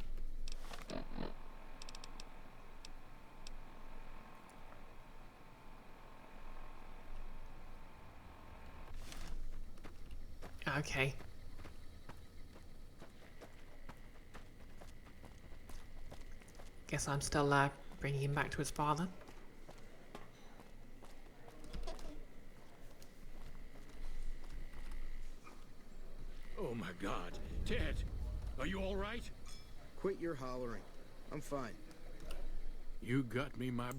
Okay. Guess I'm still bringing him back to his father. Oh my God. Ted, are you all right? Quit your hollering. I'm fine. You got me my...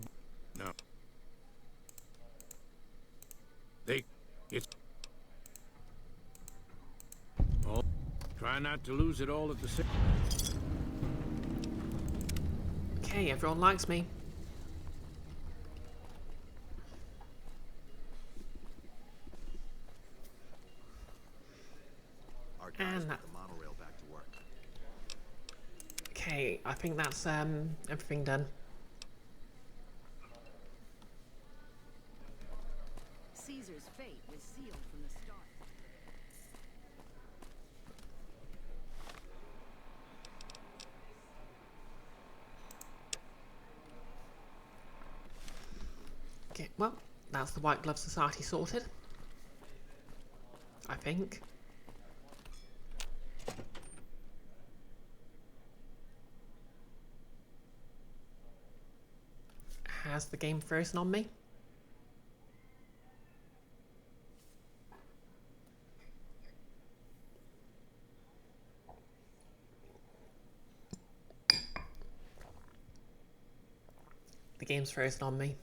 No. It's... Oh, try not to lose it all at the same... Okay, everyone likes me. Our guys And put that... the monorail back to work. Okay, I think that's everything done. Caesar's fate was sealed from the start. Okay, well, that's the White Glove Society sorted. I think. Has the game frozen on me? The game's frozen on me.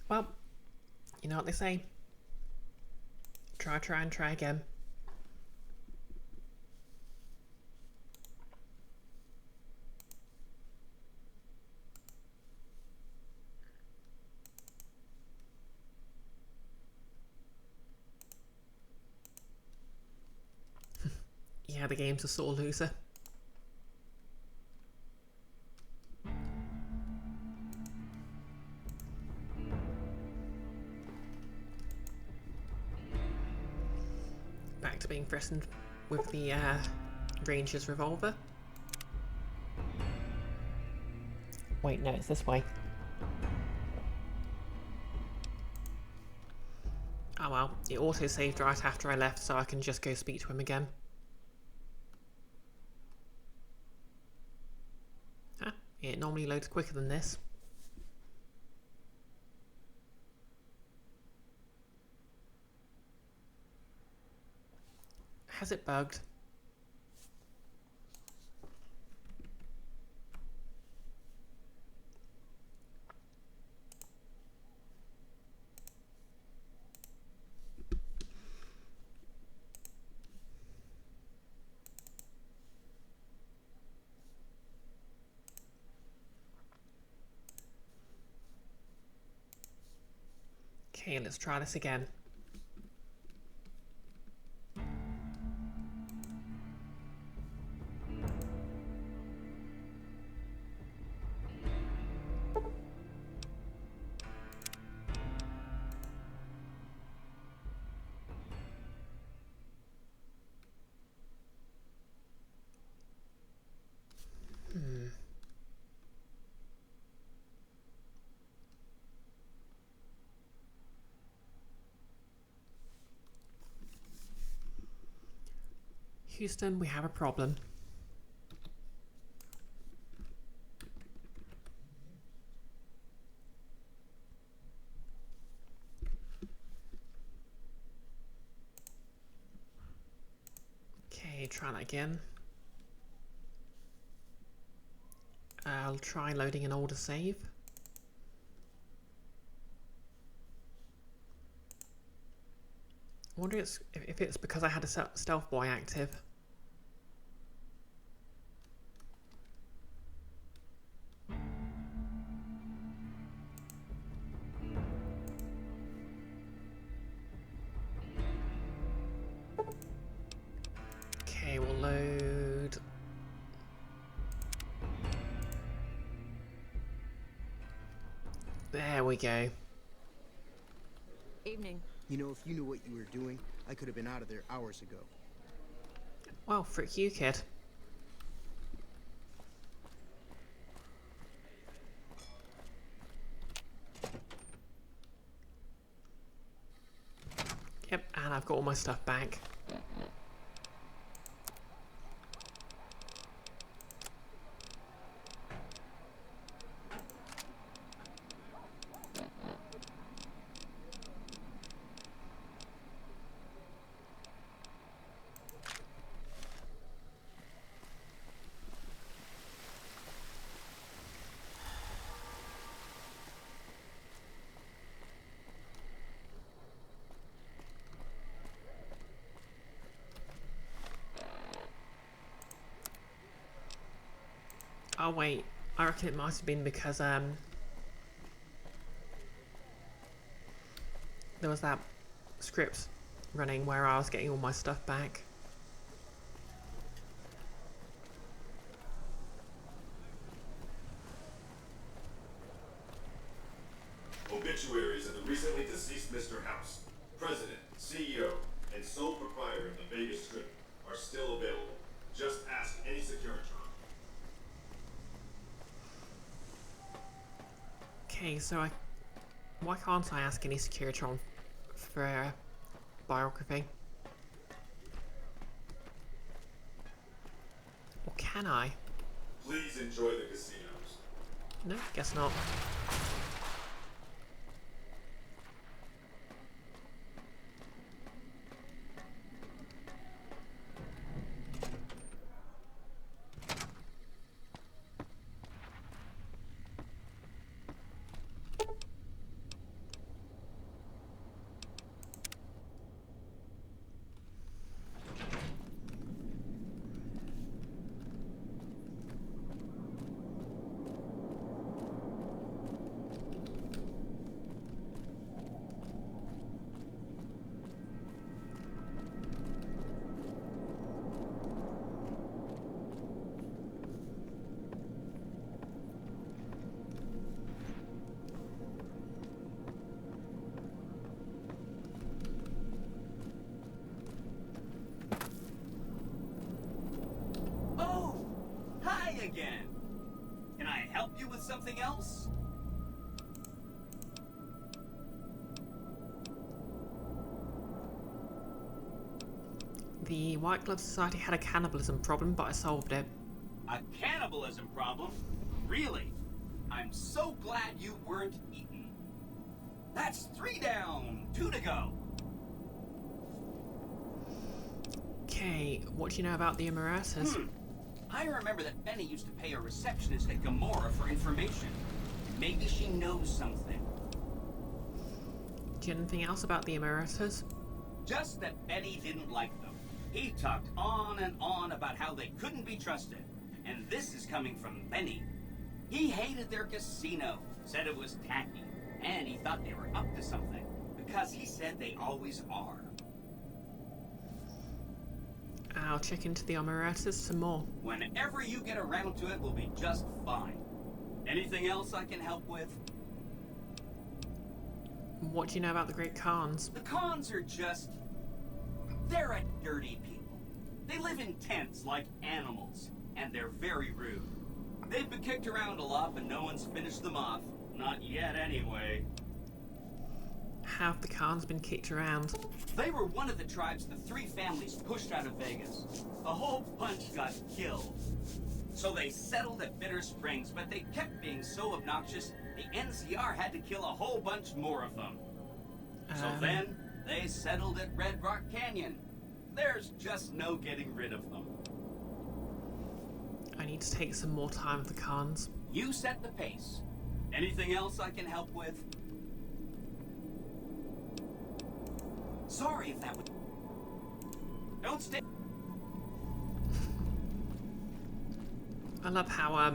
Well, you know what they say. Try, and try again. Yeah, the game's a sore loser. Back to being threatened with the Ranger's revolver. Wait, no, it's this way. Oh well, it auto-saved right after I left, so I can just go speak to him again. Ah, it normally loads quicker than this. Has it bugged? Okay, let's try this again. Houston, we have a problem. Okay, try that again. I'll try loading an older save. I wonder if it's because I had a stealth boy active. Okay, we'll load. There we go. Evening. You know, if you knew what you were doing, I could have been out of there hours ago. Well, frick you, kid. Yep, and I've got all my stuff back. Oh wait, I reckon it might have been because there was that script running where I was getting all my stuff back. Obituaries of the recently deceased Mr. House, President, CEO, and sole proprietor of the Vegas Strip, are still available. Just ask any Securitron. Okay, so why can't I ask any Securitron for a biography? Or can I? Please enjoy the casinos. No, guess not. Again. Can I help you with something else? The White Glove Society had a cannibalism problem, but I solved it. A cannibalism problem? Really? I'm so glad you weren't eaten. That's 3 down, 2 to go. Okay, what do you know about the Emeritus? I remember that Benny used to pay a receptionist at Gamora for information. Maybe she knows something. Do you know anything else about the Emeritus? Just that Benny didn't like them. He talked on and on about how they couldn't be trusted. And this is coming from Benny. He hated their casino, said it was tacky, and he thought they were up to something. The because he said they always are. I'll check into the Omeretas some more. Whenever you get around to it, we'll be just fine. Anything else I can help with? What do you know about the Great Khans? The Khans are just... they're a dirty people. They live in tents like animals, and they're very rude. They've been kicked around a lot, but no one's finished them off. Not yet, anyway. Have the Khans been kicked around? They were one of the tribes the 3 families pushed out of Vegas. A whole bunch got killed. So they settled at Bitter Springs, but they kept being so obnoxious, the NCR had to kill a whole bunch more of them. So then, they settled at Red Rock Canyon. There's just no getting rid of them. I need to take some more time with the Khans. You set the pace. Anything else I can help with? Sorry if that would... Don't stay... I love how,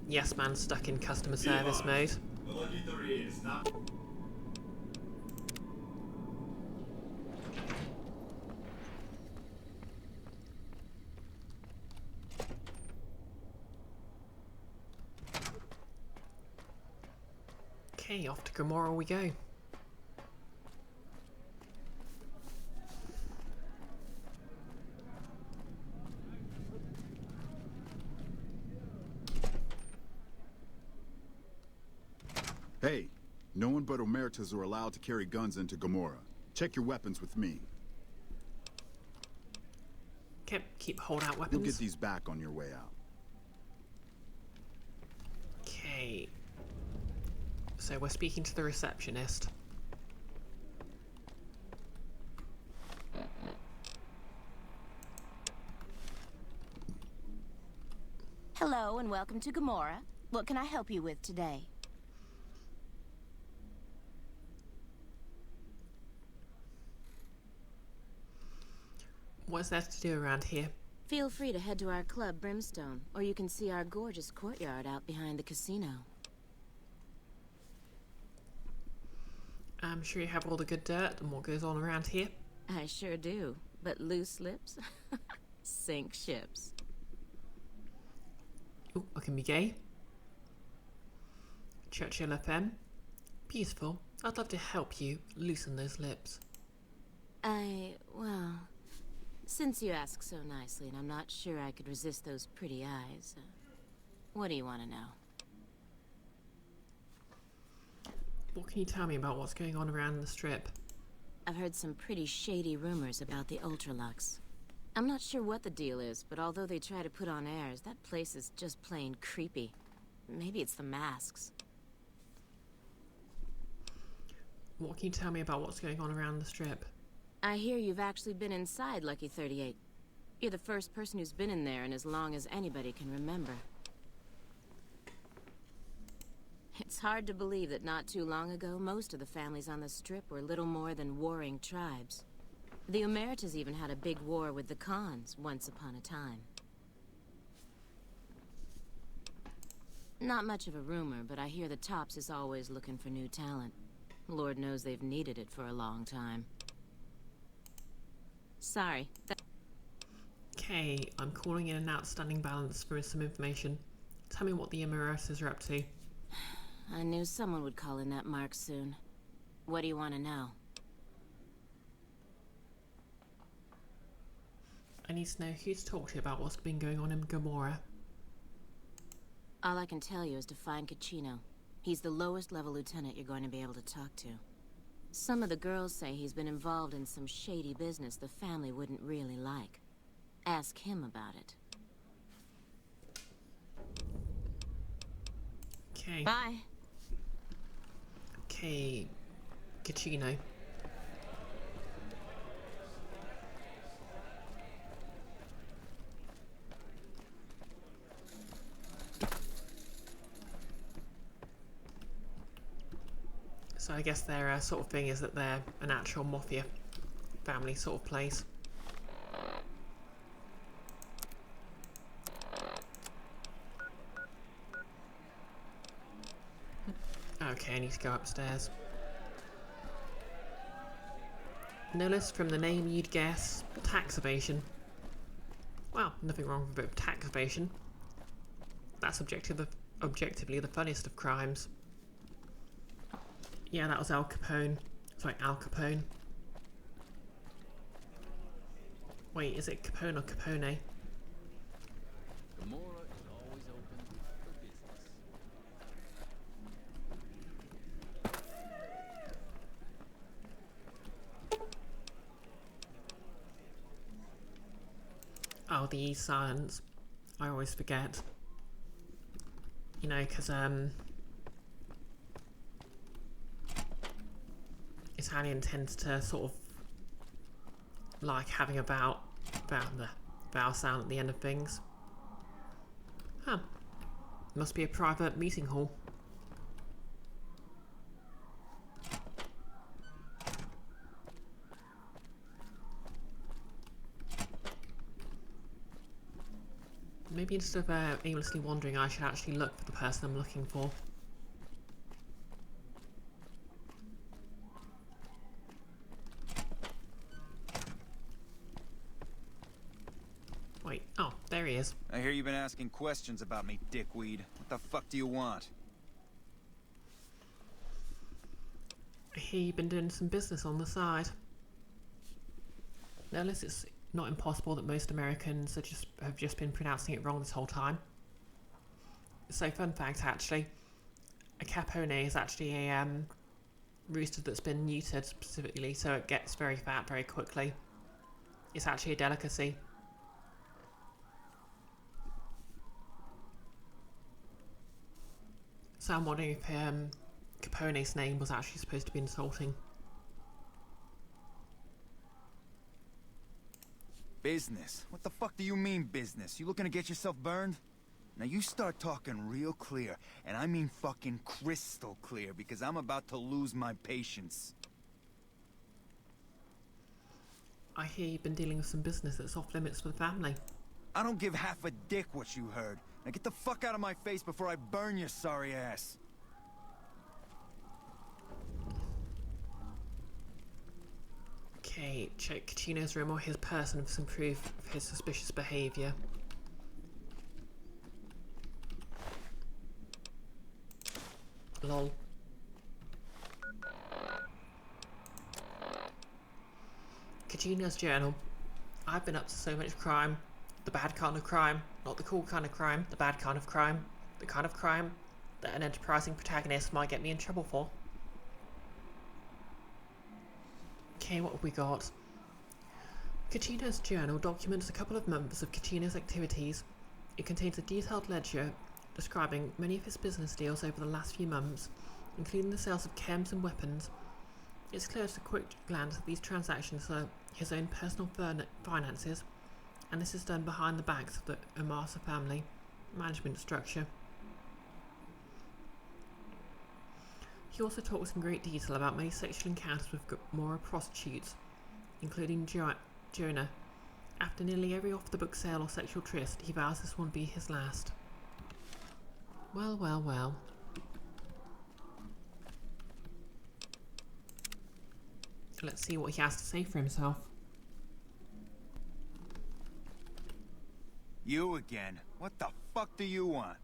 Yes Man's stuck in customer service mode. The Lucky 3 is not... Okay, off to Gomorrah we go. Hey, no one but Omertas are allowed to carry guns into Gomorrah. Check your weapons with me. Keep hold out weapons. You'll get these back on your way out. Okay. So we're speaking to the receptionist. Hello and welcome to Gomorrah. What can I help you with today? What's there to do around here? Feel free to head to our club, Brimstone, or you can see our gorgeous courtyard out behind the casino. I'm sure you have all the good dirt and what goes on around here. I sure do, but loose lips sink ships. Ooh, I can be gay. Churchill FM. Beautiful. I'd love to help you loosen those lips. Well, since you ask so nicely and I'm not sure I could resist those pretty eyes, what do you want to know? What can you tell me about what's going on around the Strip? I've heard some pretty shady rumors about the Ultralux. I'm not sure what the deal is, but although they try to put on airs, that place is just plain creepy. Maybe it's the masks. What can you tell me about what's going on around the Strip? I hear you've actually been inside Lucky 38. You're the first person who's been in there in as long as anybody can remember. It's hard to believe that not too long ago, most of the families on the Strip were little more than warring tribes. The Omertas even had a big war with the Khans once upon a time. Not much of a rumor, but I hear the Tops is always looking for new talent. Lord knows they've needed it for a long time. Sorry. Okay, I'm calling in an outstanding balance for some information. Tell me what the Omeretas are up to. I knew someone would call in that mark soon. What do you want to know? I need to know who to talk to about what's been going on in Gomorrah. All I can tell you is to find Caccino. He's the lowest level lieutenant you're going to be able to talk to. Some of the girls say he's been involved in some shady business the family wouldn't really like. Ask him about it. Okay. Bye. Okay, Caccino. So I guess their sort of thing is that they're an actual mafia family sort of place. Okay, I need to go upstairs. No less from the name you'd guess, tax evasion. Well, nothing wrong with a bit of tax evasion. That's objectively the funniest of crimes. Yeah, that was Al Capone. Sorry, Al Capone. Wait, is it Capone or Capone? Gomorrah is always open for business. Oh, the E silence. I always forget. You know, because, Italian tends to sort of like having a vowel sound at the end of things. Huh. Must be a private meeting hall. Maybe instead of aimlessly wandering, I should actually look for the person I'm looking for. Wait, oh, there he is. I hear you've been asking questions about me, dickweed. What the fuck do you want? I hear you've been doing some business on the side. Now, unless it's not impossible that most Americans have just been pronouncing it wrong this whole time. So, fun fact actually, a Capone is actually a rooster that's been neutered specifically, so it gets very fat very quickly. It's actually a delicacy. So I'm wondering if Capone's name was actually supposed to be insulting. Business? What the fuck do you mean business? You looking to get yourself burned? Now you start talking real clear, and I mean fucking crystal clear, because I'm about to lose my patience. I hear you've been dealing with some business that's off limits for the family. I don't give half a dick what you heard. Now get the fuck out of my face before I burn your sorry ass. Okay, check Cucino's room or his person for some proof of his suspicious behaviour. Lol. Cucino's journal. I've been up to so much crime. The bad kind of crime. Not the cool kind of crime. The bad kind of crime. The kind of crime that an enterprising protagonist might get me in trouble for. Okay, what have we got? Cucino's journal documents a couple of months of Cucino's activities. It contains a detailed ledger describing many of his business deals over the last few months, including the sales of chems and weapons. It's clear at a quick glance that these transactions are his own personal finances, and this is done behind the backs of the Amasa family management structure. He also talks in great detail about many sexual encounters with Gomorrah prostitutes, including Jonah. After nearly every off-the-book sale or sexual tryst, he vows this won't be his last. Well, well, well. Let's see what he has to say for himself. You again? What the fuck do you want?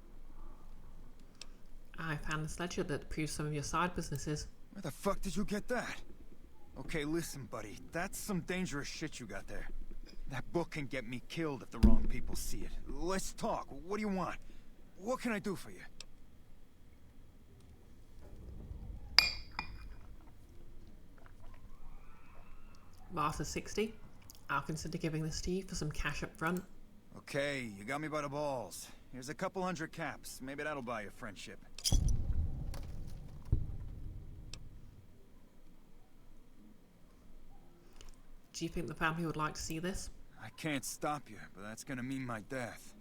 I found this ledger that proves some of your side businesses. Where the fuck did you get that? Okay, listen, buddy. That's some dangerous shit you got there. That book can get me killed if the wrong people see it. Let's talk. What do you want? What can I do for you? Martha 60. I'll consider giving this to you for some cash up front. Okay, you got me by the balls. Here's a couple hundred caps. Maybe that'll buy you friendship. Do you think the family would like to see this? I can't stop you, but that's gonna mean my death.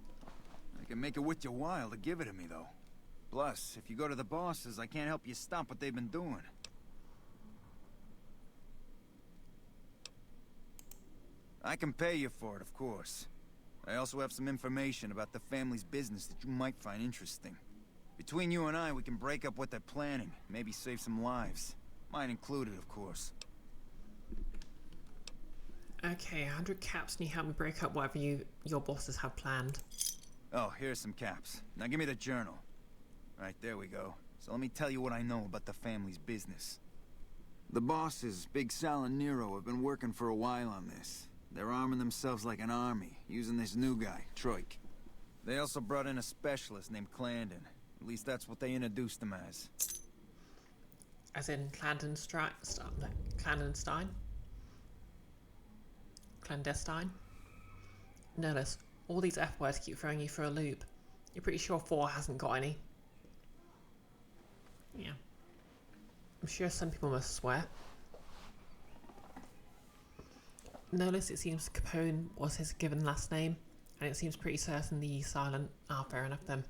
I can make it worth your while to give it to me, though. Plus, if you go to the bosses, I can't help you stop what they've been doing. I can pay you for it, of course. I also have some information about the family's business that you might find interesting. Between you and I, we can break up what they're planning, maybe save some lives. Mine included, of course. Okay, 100 caps, and you help me break up whatever your bosses have planned. Oh, here's some caps. Now give me the journal. Right, there we go. So let me tell you what I know about the family's business. The bosses, Big Sal and Nero, have been working for a while on this. They're arming themselves like an army, using this new guy, Troik. They also brought in a specialist named Clandon. At least that's what they introduced him as. As in Clandestine? Clandestine? Notice, all these F words keep throwing you for a loop. You're pretty sure 4 hasn't got any. Yeah. I'm sure some people must swear. Notice it seems Capone was his given last name, and it seems pretty certain the silent. Ah, fair enough then.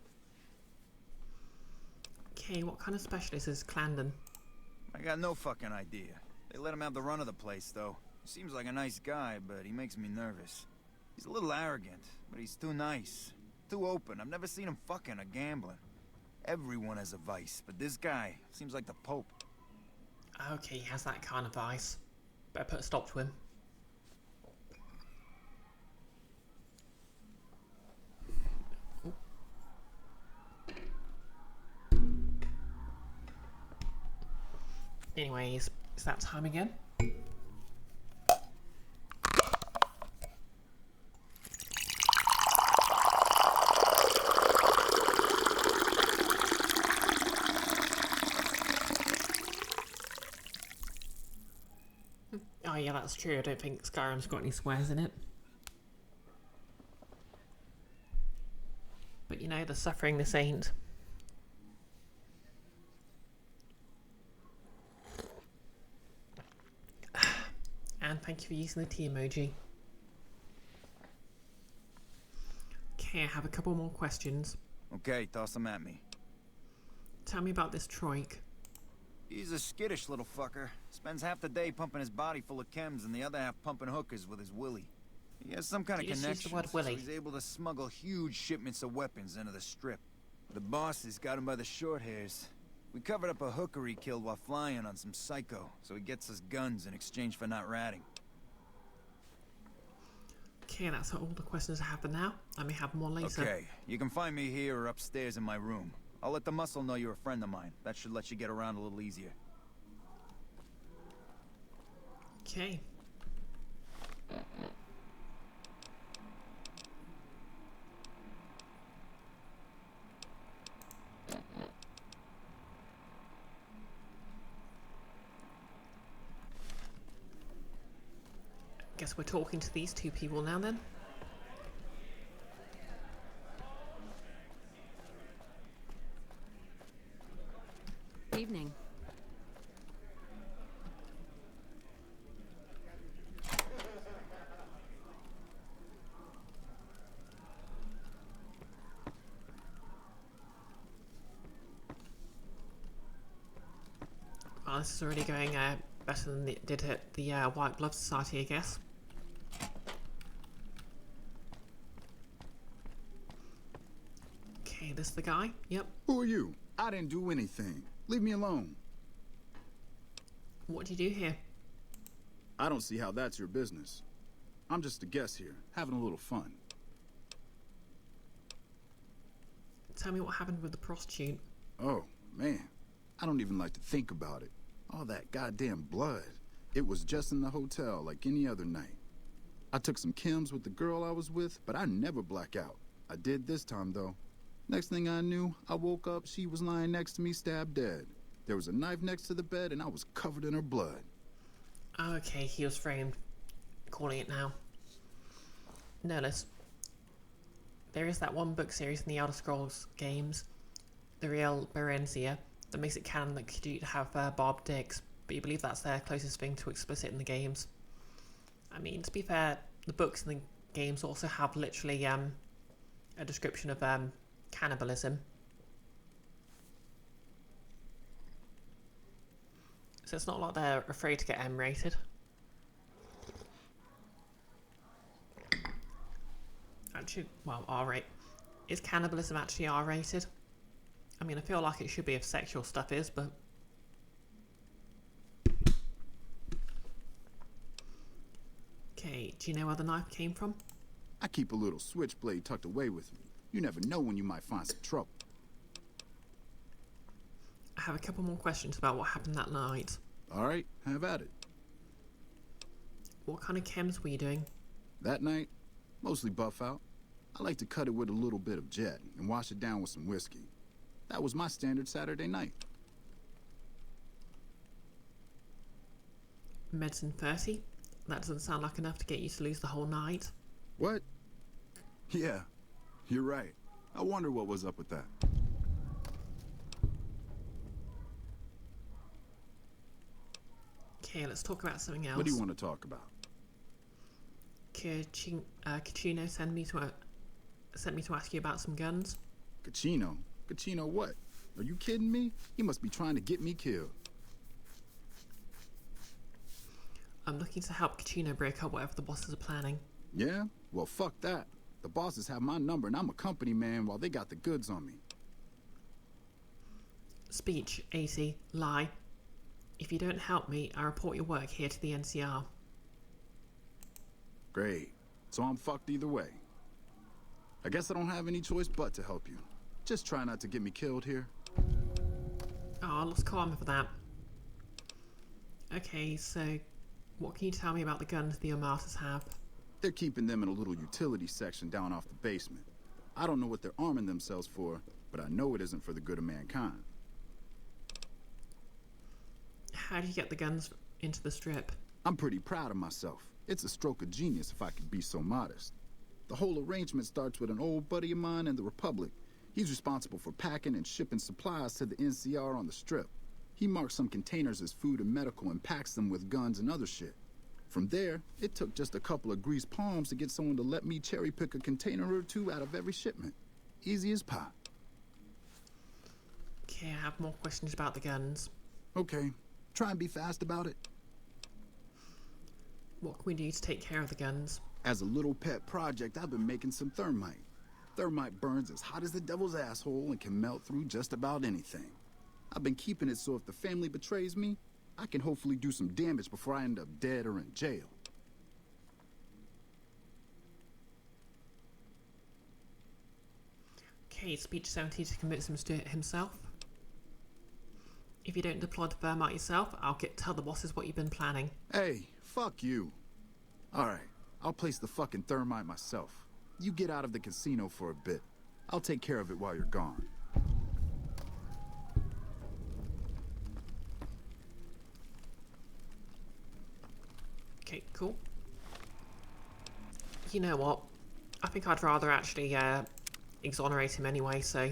Okay, what kind of specialist is Clandon? I got no fucking idea. They let him have the run of the place, though. He seems like a nice guy, but he makes me nervous. He's a little arrogant, but he's too nice. Too open. I've never seen him fucking or gambling. Everyone has a vice, but this guy seems like the Pope. Okay, he has that kind of vice. Better put a stop to him. Anyways, it's that time again. Oh yeah, that's true. I don't think Skyrim's got any swears in it. But you know, the suffering this ain't. And thank you for using the tea emoji. Okay, I have a couple more questions. Okay, toss them at me. Tell me about this Troik. He's a skittish little fucker. Spends half the day pumping his body full of chems and the other half pumping hookers with his willy. He has some kind of connection, so he's able to smuggle huge shipments of weapons into the Strip. The bosses got him by the short hairs. We covered up a hooker he killed while flying on some psycho, so he gets us guns in exchange for not ratting. Okay, that's all the questions I have for now. I may have more later. Okay, you can find me here or upstairs in my room. I'll let the muscle know you're a friend of mine. That should let you get around a little easier. Okay. Guess we're talking to these two people now then. Evening. Well, this is already going better than it did at the White Glove Society, I guess. Okay, this the guy? Yep. Who are you? I didn't do anything. Leave me alone. What do you do here? I don't see how that's your business. I'm just a guest here, having a little fun. Tell me what happened with the prostitute. Oh, man. I don't even like to think about it. All that goddamn blood. It was just in the hotel like any other night. I took some chems with the girl I was with, but I never black out. I did this time, though. Next thing I knew, I woke up, she was lying next to me, stabbed dead. There was a knife next to the bed, and I was covered in her blood. Okay, he was framed. Calling it now. Notice, there is that one book series in the Elder Scrolls games, The Real Berenzia, that makes it canon that Khajiit have barbed dicks, but you believe that's their closest thing to explicit in the games. I mean, to be fair, the books and the games also have literally a description of cannibalism. So it's not like they're afraid to get M-rated. Actually, well, R-rated. Is cannibalism actually R-rated? I mean, I feel like it should be if sexual stuff is, but... Okay, do you know where the knife came from? I keep a little switchblade tucked away with me. You never know when you might find some trouble. I have a couple more questions about what happened that night. All right, have at it. What kind of chems were you doing? That night, mostly buff out. I like to cut it with a little bit of jet and wash it down with some whiskey. That was my standard Saturday night. Medicine 30? That doesn't sound like enough to get you to lose the whole night. What? Yeah, you're right. I wonder what was up with that. Okay, let's talk about something else. What do you want to talk about? Kachino sent me to ask you about some guns. Kachino? Kachino what? Are you kidding me? He must be trying to get me killed. I'm looking to help Kachino break up whatever the bosses are planning. Yeah? Well, fuck that. The bosses have my number and I'm a company man while they got the goods on me. Speech, 80, lie. If you don't help me, I report your work here to the NCR. Great. So I'm fucked either way. I guess I don't have any choice but to help you. Just try not to get me killed here. Oh, let's call him for that. Okay, so what can you tell me about the guns the Omatas have? They're keeping them in a little utility section down off the basement. I don't know what they're arming themselves for, but I know it isn't for the good of mankind. How do you get the guns into the strip? I'm pretty proud of myself. It's a stroke of genius if I could be so modest. The whole arrangement starts with an old buddy of mine in the Republic. He's responsible for packing and shipping supplies to the NCR on the strip. He marks some containers as food and medical and packs them with guns and other shit. From there, it took just a couple of greased palms to get someone to let me cherry pick a container or two out of every shipment. Easy as pie. Okay, I have more questions about the guns. Okay, try and be fast about it. What can we do to take care of the guns? As a little pet project, I've been making some thermite. Thermite burns as hot as the devil's asshole and can melt through just about anything. I've been keeping it so if the family betrays me, I can hopefully do some damage before I end up dead or in jail. Okay, speech 70 to convince him to do it himself. If you don't deploy the thermite yourself, I'll tell the bosses what you've been planning. Hey, fuck you. Alright, I'll place the fucking thermite myself. You get out of the casino for a bit. I'll take care of it while you're gone. Okay, cool. You know what? I think I'd rather actually exonerate him anyway, so...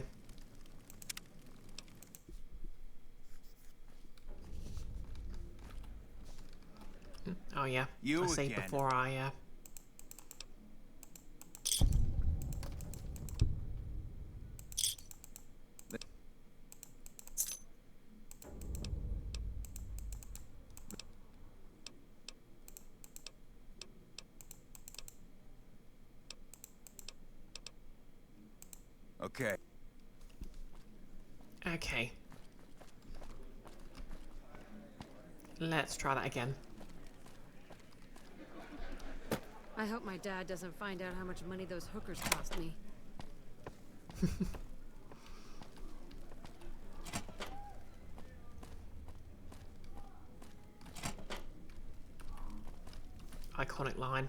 Oh yeah, You I saved again. before I... Okay. Okay. Let's try that again. I hope my dad doesn't find out how much money those hookers cost me. Iconic line.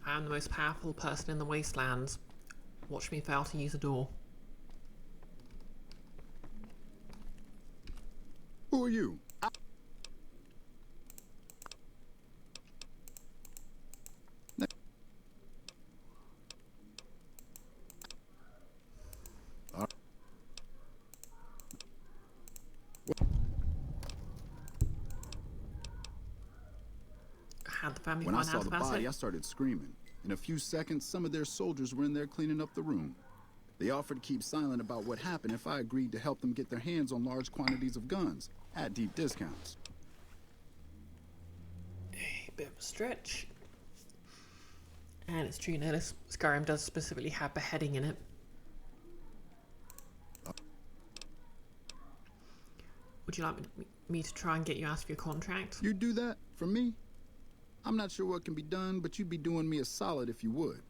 I am the most powerful person in the wastelands. Watch me fail to use a door. Who are you? Had the family When I find saw out the about body, it? I started screaming. In a few seconds, some of their soldiers were in there cleaning up the room. They offered to keep silent about what happened if I agreed to help them get their hands on large quantities of guns at deep discounts. A bit of a stretch. And it's true, notice Skyrim does specifically have beheading in it. Would you like me to try and get you out of your contract? You do that for me? I'm not sure what can be done, but you'd be doing me a solid if you would.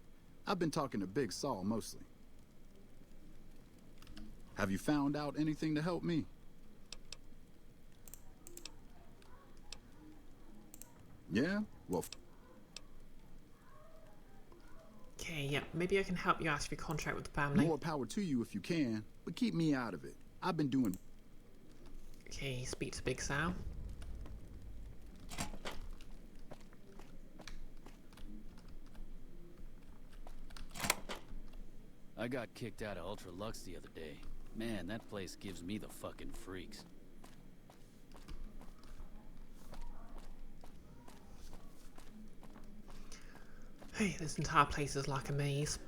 I've been talking to Big Saul mostly. Have you found out anything to help me? Yeah? Well... Okay, yeah, maybe I can help you out of your contract with the family. More power to you if you can, but keep me out of it. I've been doing... Okay, speak to Big Sal. I got kicked out of Ultra Lux the other day. Man, that place gives me the fucking freaks. Hey, this entire place is like a maze.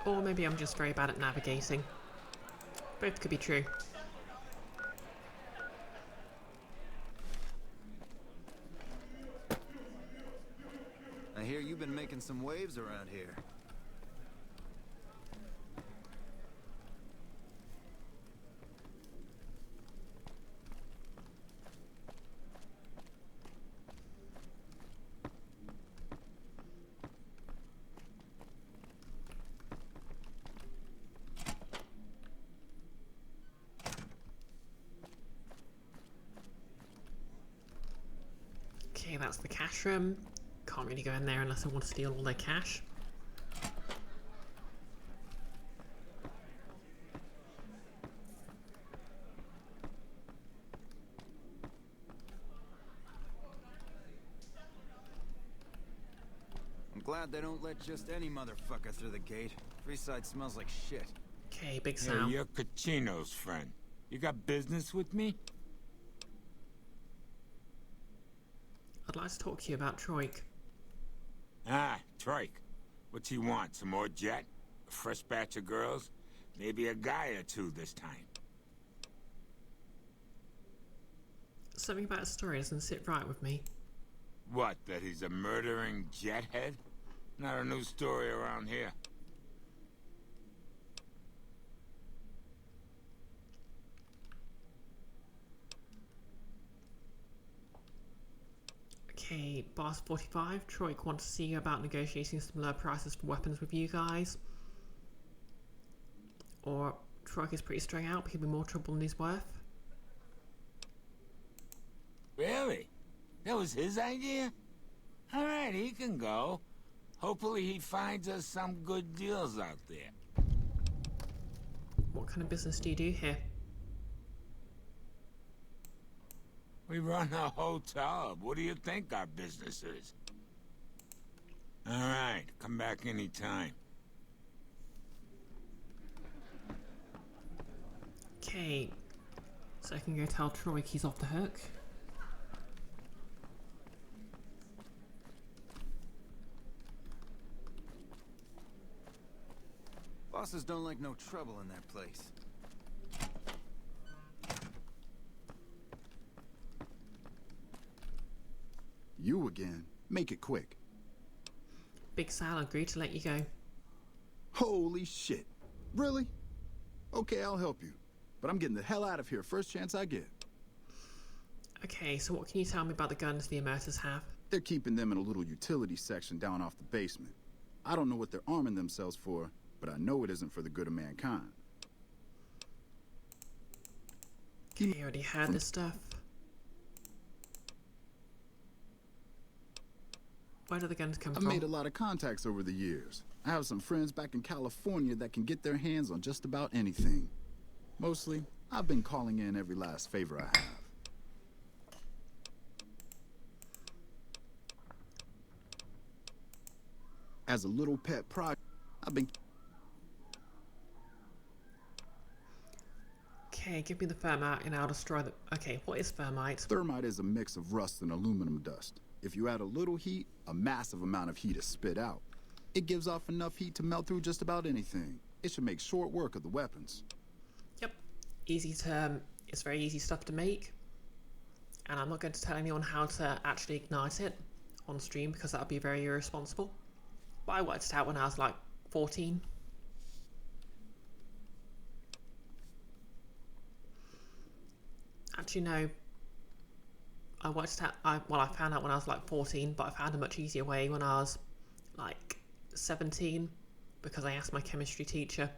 Or maybe I'm just very bad at navigating. Both could be true. I hear you've been making some waves around here. Okay, that's the cash room. Can't really go in there unless I want to steal all their cash. I'm glad they don't let just any motherfucker through the gate. Freeside smells like shit. Okay, Big Hey, Sal. you're Caccino's friend. You got business with me? I'd like to talk to you about Troik. Ah, Troik. What's he want? Some more jet? A fresh batch of girls? Maybe a guy or two this time. Something about his story doesn't sit right with me. What, that he's a murdering jethead? Not a new story around here. Okay, Boss 45, Troik wants to see you about negotiating some lower prices for weapons with you guys. Or Troik is pretty strung out, but he'll be more trouble than he's worth. Really? That was his idea? Alright, he can go. Hopefully he finds us some good deals out there. What kind of business do you do here? We run a hotel. What do you think our business is? Alright, come back anytime. Okay, so I can go tell Troik he's off the hook. Bosses don't like no trouble in that place. You again. Make it quick. Big Sal agreed to let you go. Holy shit. Really? Okay, I'll help you. But I'm getting the hell out of here first chance I get. Okay, so what can you tell me about the guns the Emerters have? They're keeping them in a little utility section down off the basement. I don't know what they're arming themselves for, but I know it isn't for the good of mankind. Okay, you already had this stuff. Where do the guns come I've from? made a lot of contacts over the years. I have some friends back in California that can get their hands on just about anything. Mostly, I've been calling in every last favor I have. As a little pet project, I've been... Okay, give me the thermite and I'll destroy the... Okay, what is thermite? Thermite is a mix of rust and aluminum dust. If you add a little heat, a massive amount of heat is spit out. It gives off enough heat to melt through just about anything. It should make short work of the weapons. Yep, easy to... It's very easy stuff to make. And I'm not going to tell anyone how to actually ignite it on stream because that would be very irresponsible. But I worked it out when I was like 14. Do you know, I found out when I was like 14, but I found a much easier way when I was like 17 because I asked my chemistry teacher.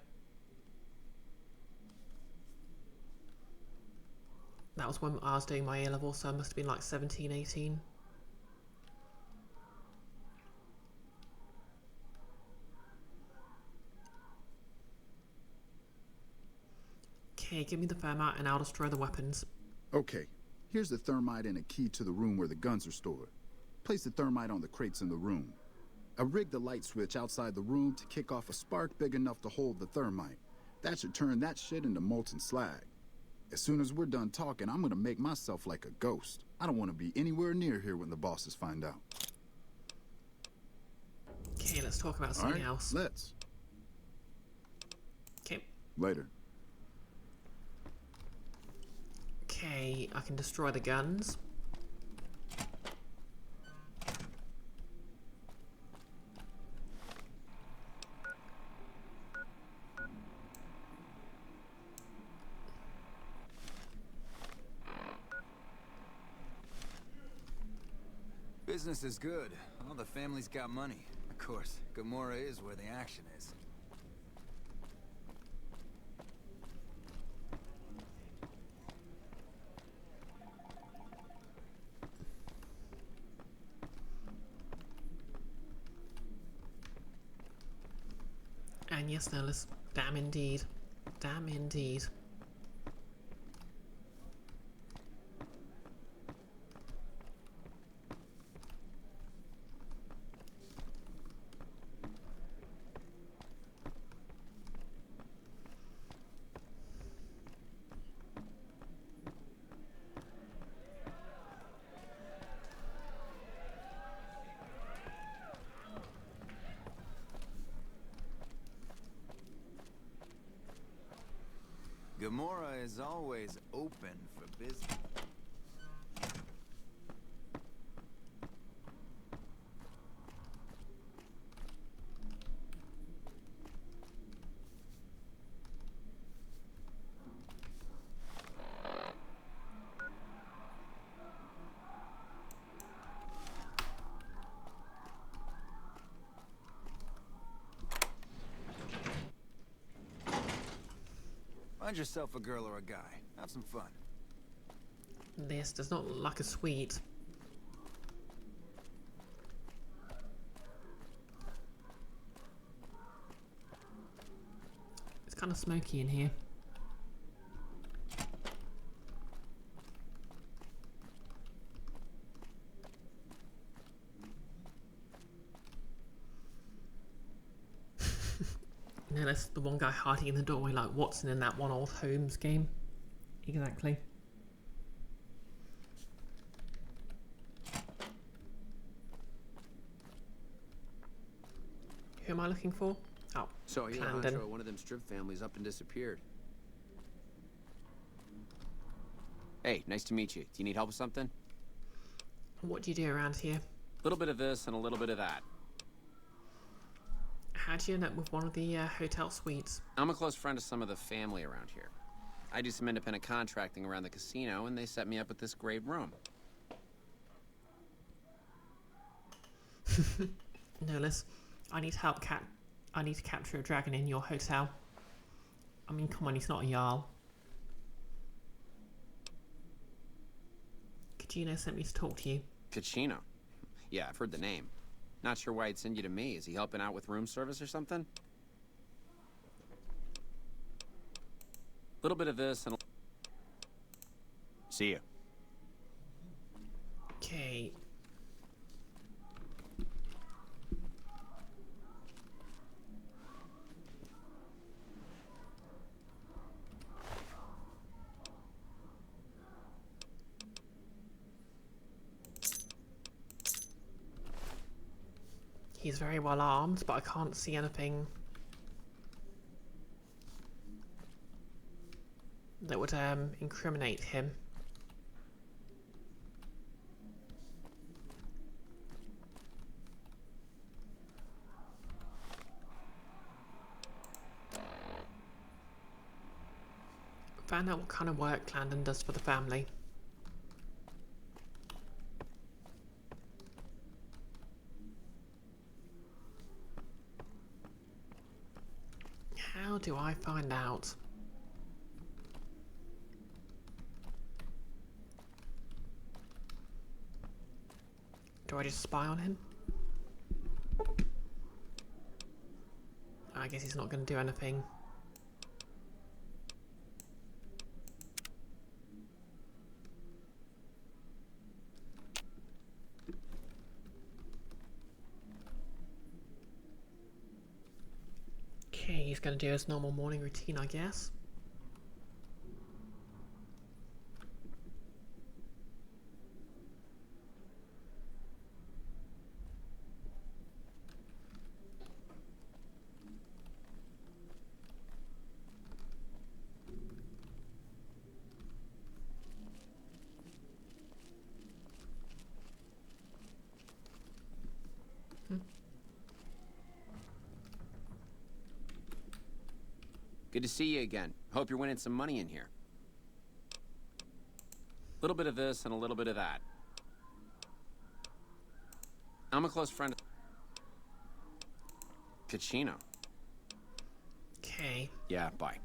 That was when I was doing my A-level, so I must have been like 17, 18. Okay, give me the thermite and I'll destroy the weapons. Okay, here's the thermite and a key to the room where the guns are stored. Place the thermite on the crates in the room. I rigged the light switch outside the room to kick off a spark big enough to hold the thermite. That should turn that shit into molten slag. As soon as we're done talking, I'm gonna make myself like a ghost. I don't want to be anywhere near here when the bosses find out. Okay, let's talk about something else. Let's. Okay. Later. Okay, I can destroy the guns. Business is good. All the family's got money. Of course, Gomorrah is where the action is. And yes, Nellis. Damn indeed. Damn indeed. Gomorrah is always open for business. Find yourself a girl or a guy. Have some fun. This does not look like a suite. It's kind of smoky in here. No, that's the one guy hiding in the doorway like Watson in that one old Holmes game. Exactly. Who am I looking for? Oh, So you're Clarendon. honcho, one of them strip families up and disappeared. Hey, nice to meet you. Do you need help with something? What do you do around here? A little bit of this and a little bit of that. How'd you end up with one of the hotel suites? I'm a close friend of some of the family around here. I do some independent contracting around the casino, and they set me up with this great room. Nolis, I need help, I need to capture a dragon in your hotel. I mean, come on, he's not a Jarl. Kajino sent me to talk to you. Kachino? Yeah, I've heard the name. Not sure why he'd send you to me. Is he helping out with room service or something? A little bit of this and... See you. Okay. He's very well armed, but I can't see anything that would incriminate him. Find out what kind of work Clarendon does for the family. How do I find out? Do I just spy on him? I guess he's not going to do anything. Okay, he's going to do his normal morning routine, I guess. Good to see you again. Hope you're winning some money in here. A little bit of this and a little bit of that. I'm a close friend of Kachino. Okay. Yeah, bye.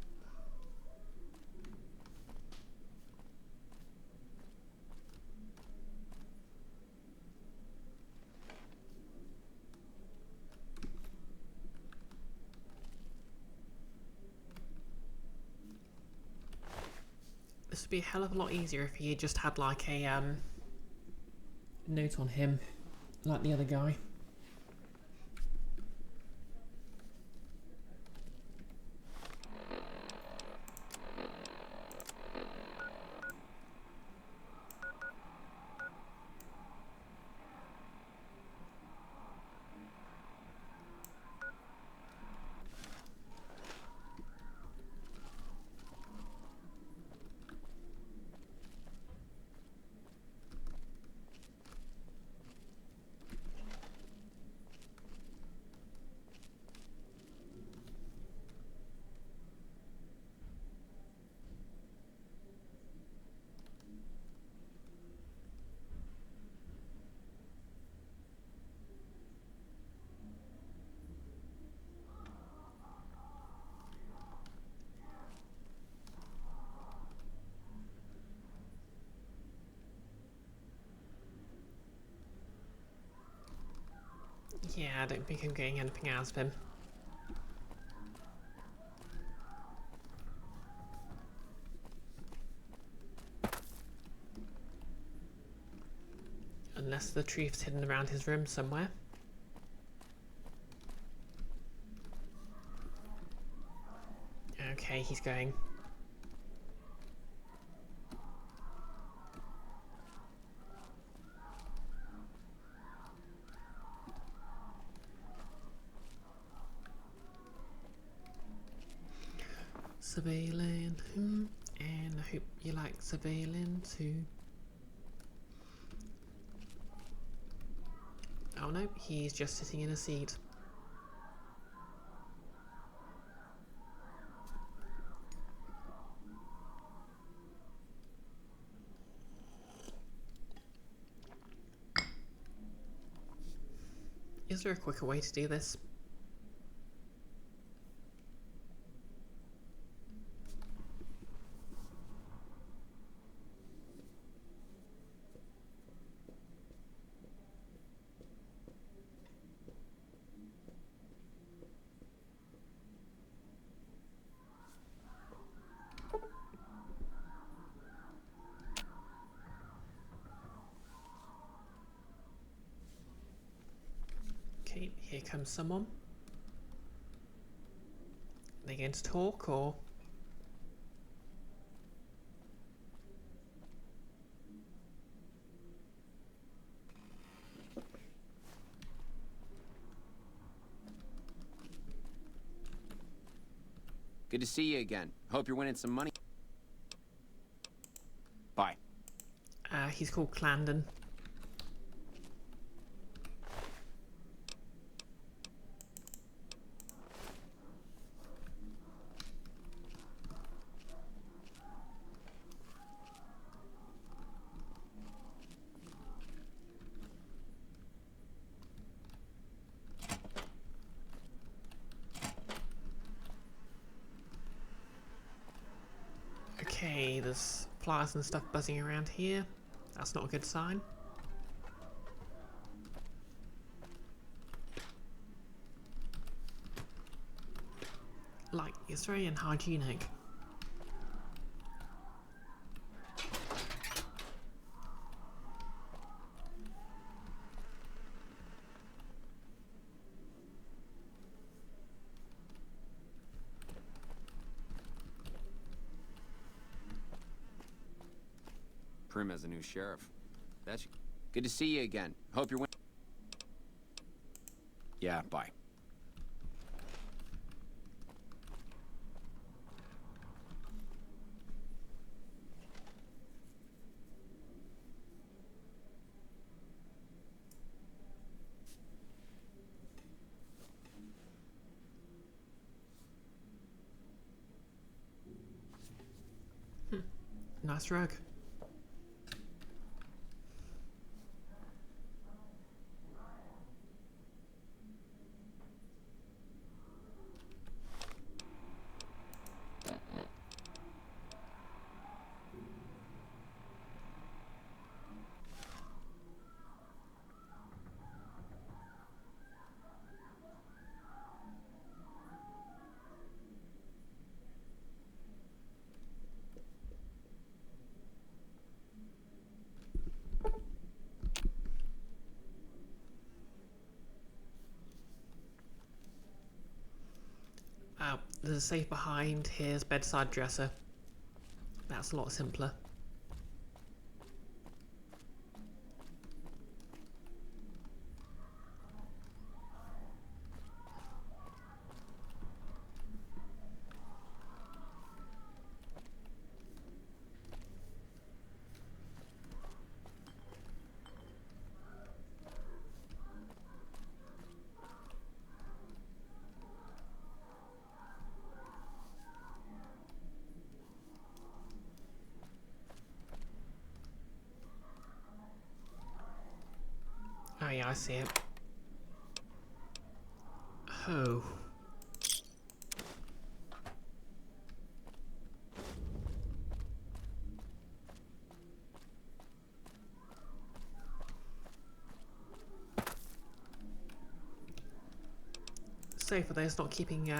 This would be a hell of a lot easier if he had just had like a note on him, like the other guy. Yeah, I don't think I'm getting anything out of him. Unless the truth's hidden around his room somewhere. Okay, he's going. Surveilling, and I hope you like surveilling too. Oh no, he's just sitting in a seat. Is there a quicker way to do this? Okay, here comes someone. Are they going to talk or? Good to see you again. Hope you're winning some money. Bye. He's called Clandon. there's flies and stuff buzzing around here. That's not a good sign. Like, it's very unhygienic. Prim as a new sheriff. That's good to see you again. Hope you're Yeah, bye. Nice rug. There's a safe behind his bedside dresser. That's a lot simpler. Oh yeah, I see it. Oh. So for those not keeping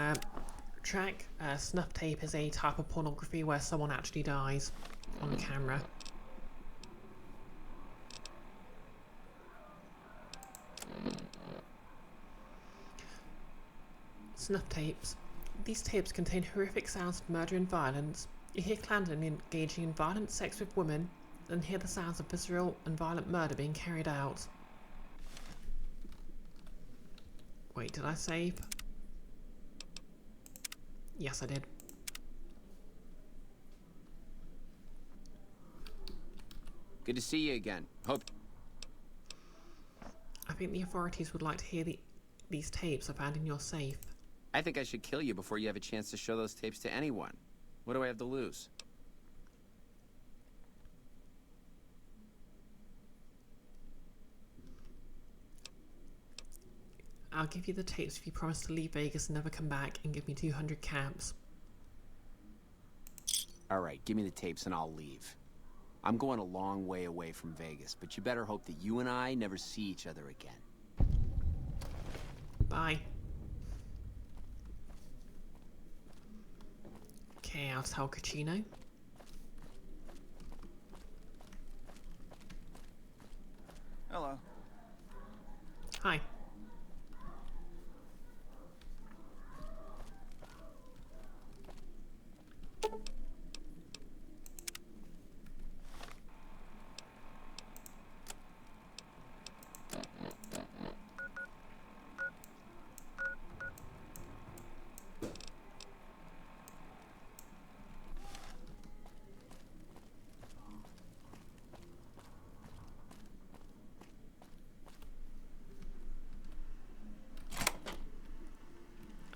track, snuff tape is a type of pornography where someone actually dies on camera. Snuff tapes. These tapes contain horrific sounds of murder and violence. You hear Clandon engaging in violent sex with women, then hear the sounds of visceral and violent murder being carried out. Wait, did I save? Yes, I did. Good to see you again. Hope. I think the authorities would like to hear these tapes I found in your safe. I think I should kill you before you have a chance to show those tapes to anyone. What do I have to lose? I'll give you the tapes if you promise to leave Vegas and never come back and give me 200 caps. All right, give me the tapes and I'll leave. I'm going a long way away from Vegas, but you better hope that you and I never see each other again. Bye. Okay, I'll tell Caccino. Hello. Hi.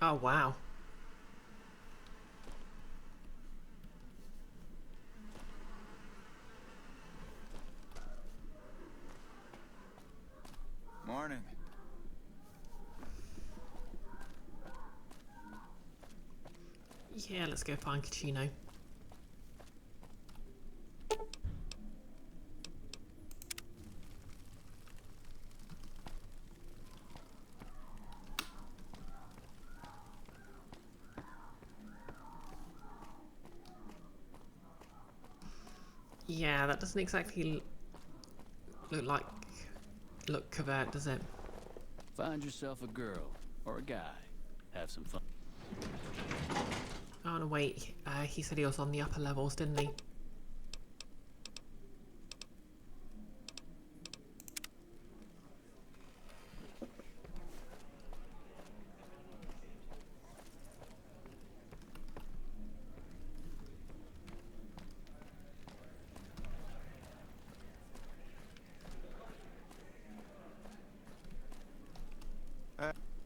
Oh, wow. Morning. Yeah, let's go find Caccino. Yeah, that doesn't exactly look covert, does it? Find yourself a girl or a guy. Have some fun. Oh no, wait. He said he was on the upper levels, didn't he?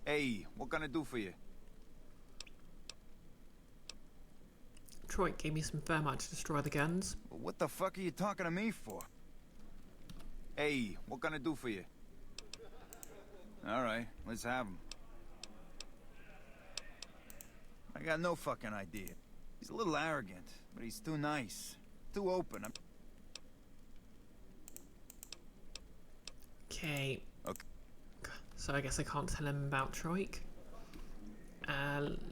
Hey, what can I do for you? Troy gave me some thermite to destroy the guns. What the fuck are you talking to me for? Hey, what can I do for you? Alright, let's have him. I got no fucking idea. He's a little arrogant, but he's too nice. Too open. Okay. So I guess I can't tell him about Troik.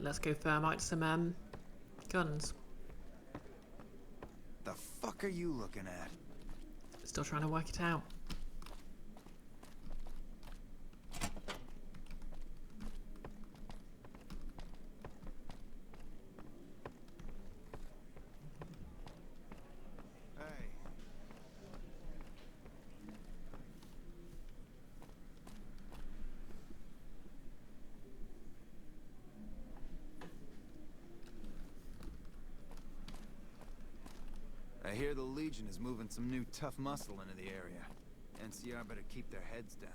Let's go thermite some guns. The fuck are you looking at? Still trying to work it out. I hear the Legion is moving some new tough muscle into the area. NCR better keep their heads down.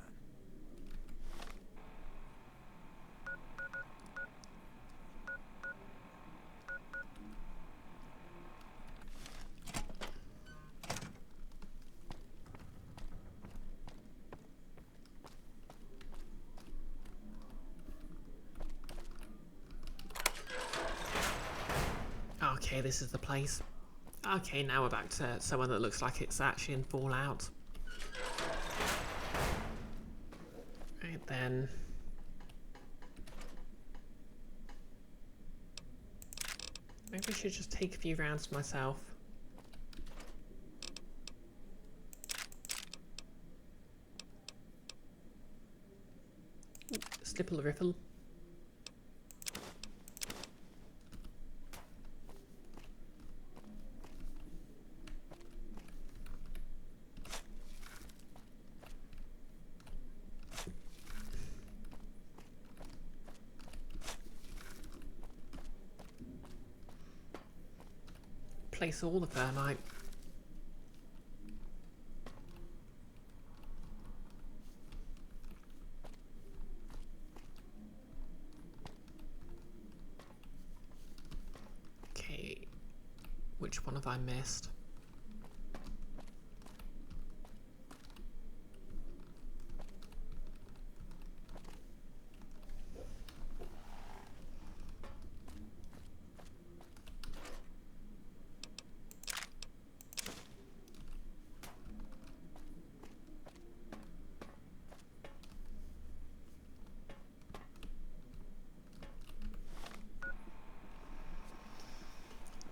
Okay, this is the place. Okay, now we're back to someone that looks like it's actually in Fallout. Right then. Maybe I should just take a few rounds myself. Stipple riffle. Place all the thermite. Okay, which one have I missed?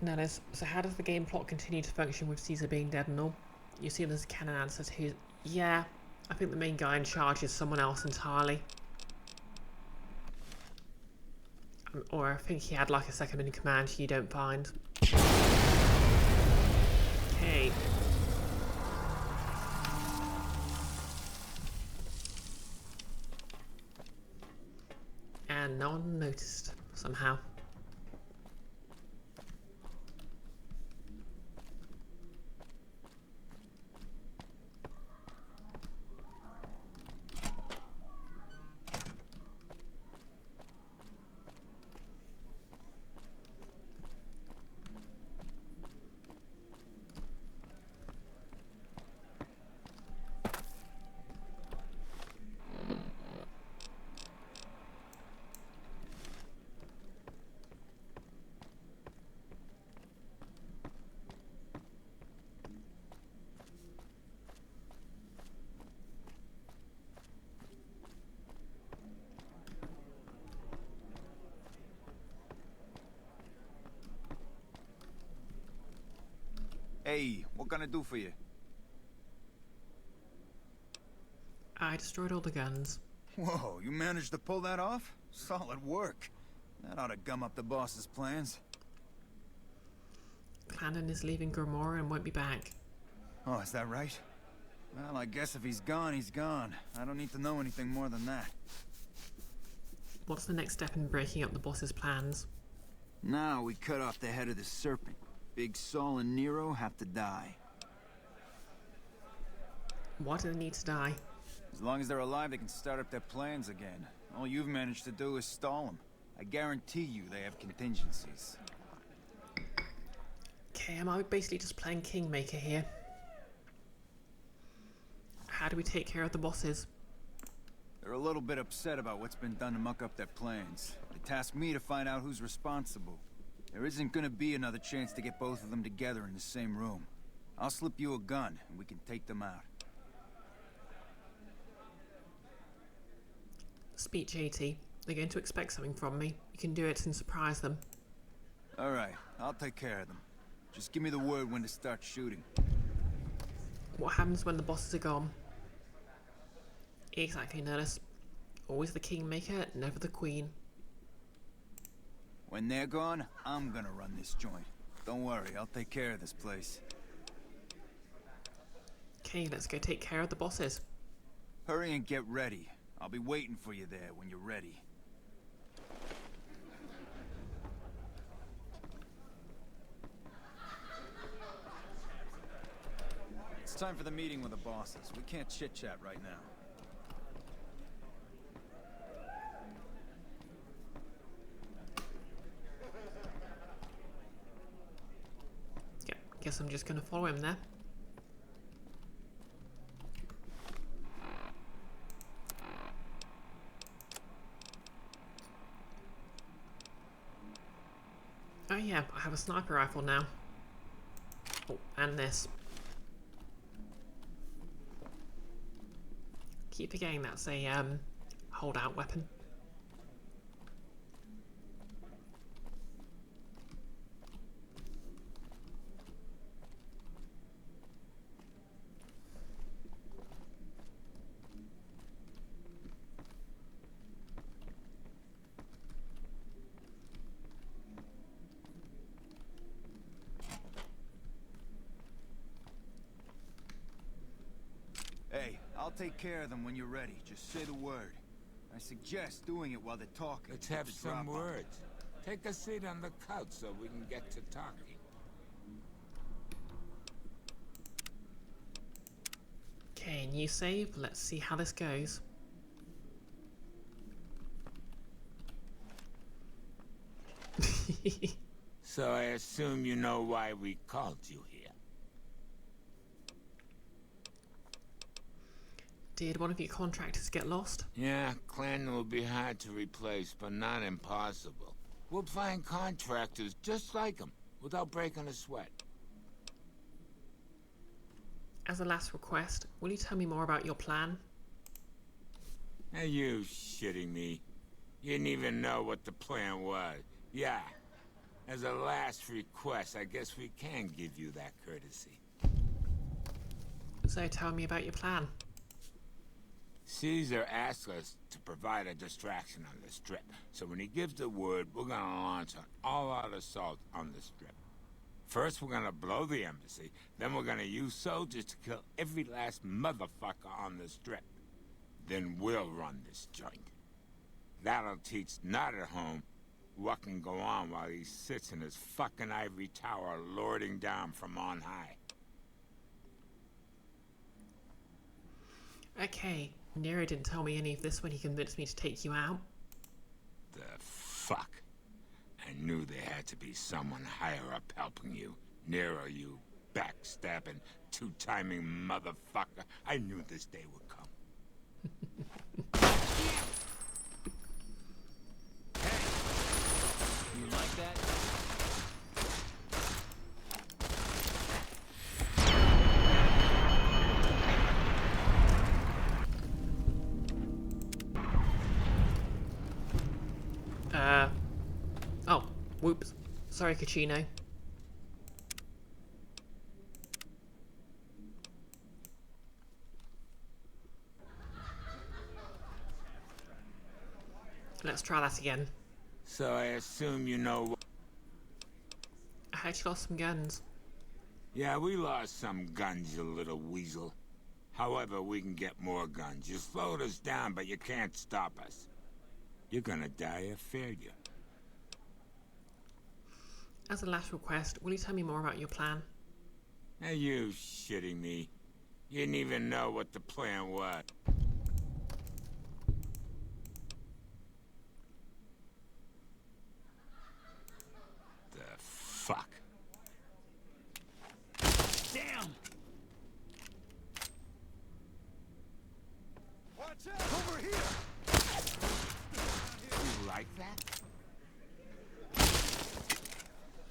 Nellis, so how does the game plot continue to function with Caesar being dead and all? You see there's a canon answer to who... Yeah, I think the main guy in charge is someone else entirely. Or I think he had like a second in command you don't find. Okay. And no one noticed, somehow. Hey, what What can I do for you? I destroyed all the guns. Whoa, you managed to pull that off? Solid work. That ought to gum up the boss's plans. Clandon is leaving Grimoire and won't be back. Oh, is that right? Well, I guess if he's gone, he's gone. I don't need to know anything more than that. What's the next step in breaking up the boss's plans? Now we cut off the head of the serpent. Big Saul and Nero have to die. Why do they need to die? As long as they're alive, they can start up their plans again. All you've managed to do is stall them. I guarantee you they have contingencies. Okay, am I basically just playing Kingmaker here? How do we take care of the bosses? They're a little bit upset about what's been done to muck up their plans. They tasked me to find out who's responsible. There isn't gonna be another chance to get both of them together in the same room. I'll slip you a gun, and we can take them out. Speech 80. They're going to expect something from me. You can do it and surprise them. Alright, I'll take care of them. Just give me the word when to start shooting. What happens when the bosses are gone? Exactly, Nerdist. Always the Kingmaker, never the Queen. When they're gone, I'm gonna run this joint. Don't worry, I'll take care of this place. Okay, let's go take care of the bosses. Hurry and get ready. I'll be waiting for you there when you're ready. It's time for the meeting with the bosses. We can't chit-chat right now. Yep, guess I'm just gonna follow him there. Oh yeah, I have a sniper rifle now. Oh, and this. Keep forgetting that's a holdout weapon. Hey, I'll take care of them when you're ready. Just say the word. I suggest doing it while they're talking. Let's have some words. Take a seat on the couch so we can get to talking. Okay, new save. Let's see how this goes. So I assume you know why we called you here. Did one of your contractors get lost? Yeah, Clan will be hard to replace, but not impossible. We'll find contractors just like him, without breaking a sweat. As a last request, will you tell me more about your plan? Are you shitting me? You didn't even know what the plan was. Yeah. As a last request, I guess we can give you that courtesy. So tell me about your plan. Caesar asked us to provide a distraction on the Strip, so when he gives the word, we're gonna launch an all-out assault on the Strip. First, we're gonna blow the embassy, then we're gonna use soldiers to kill every last motherfucker on the Strip. Then we'll run this joint. That'll teach Not at Home what can go on while he sits in his fucking ivory tower lording down from on high. Okay, Nero didn't tell me any of this when he convinced me to take you out. The fuck? I knew there had to be someone higher up helping you. Nero, you backstabbing, two-timing motherfucker. I knew this day would come. You like that? Oh, whoops. Sorry, Caccino. Let's try that again. So I assume you know. I actually lost some guns. Yeah, we lost some guns, you little weasel. However, we can get more guns. You slowed us down, but you can't stop us. You're gonna die of failure. As a last request, will you tell me more about your plan? Are you shitting me? You didn't even know what the plan was. The fuck? Damn! Watch out! Over here! You like that?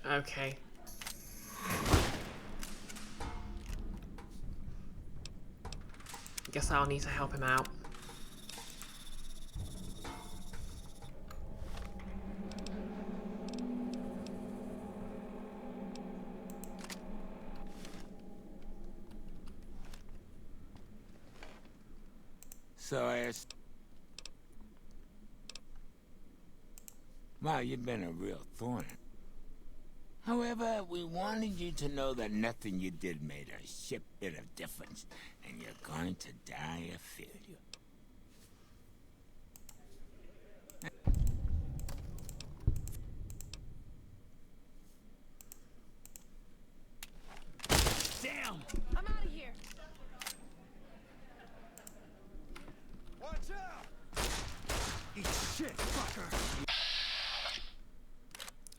Okay. Guess I'll need to help him out. So I asked... Wow, you've been a real thorn. However, we wanted you to know that nothing you did made a shit bit of difference, and you're going to die of failure. Damn! I'm out of here. Watch out! Eat shit, fucker!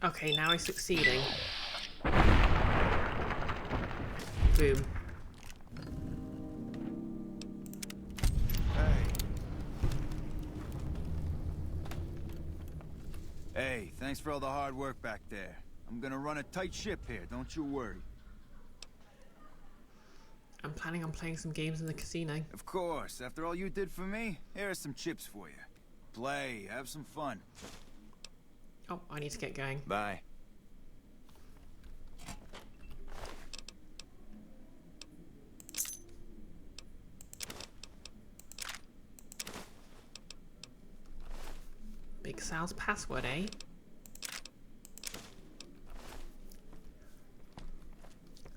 Okay, now he's succeeding. Boom. Hey, thanks for all the hard work back there. I'm gonna run a tight ship here, don't you worry. I'm planning on playing some games in the casino. Of course, after all you did for me, here are some chips for you. Play, have some fun. Oh, I need to get going. Bye. Big Sal's password, eh?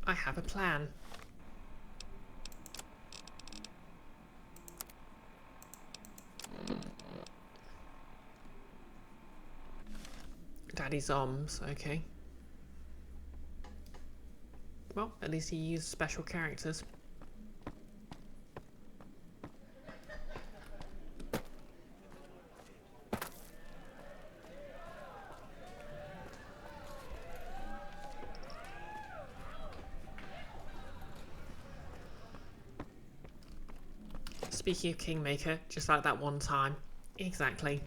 I have a plan. Daddy Zombs, okay. Well, at least he used special characters. Speaking of Kingmaker, just like that one time. Exactly.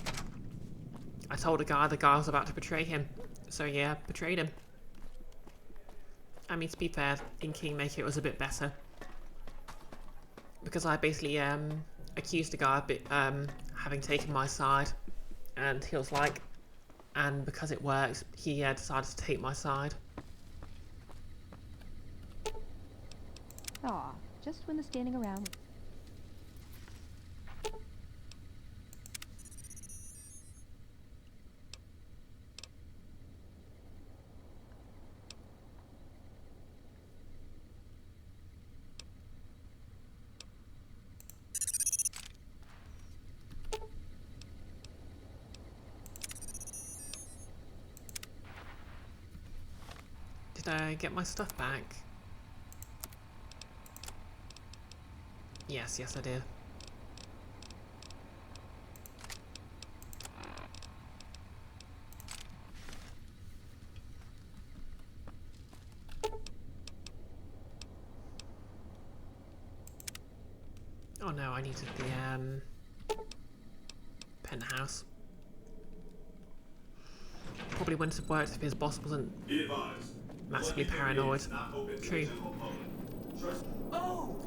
I told the guy was about to betray him. So yeah, betrayed him. I mean, to be fair, in Kingmaker it was a bit better. Because I basically accused the guy of having taken my side. And he was like... And because it worked, he decided to take my side. Aw, just when the standing around... Did I get my stuff back? Yes, I did. Oh no, I needed the penthouse. Probably wouldn't have worked if his boss wasn't massively paranoid. True.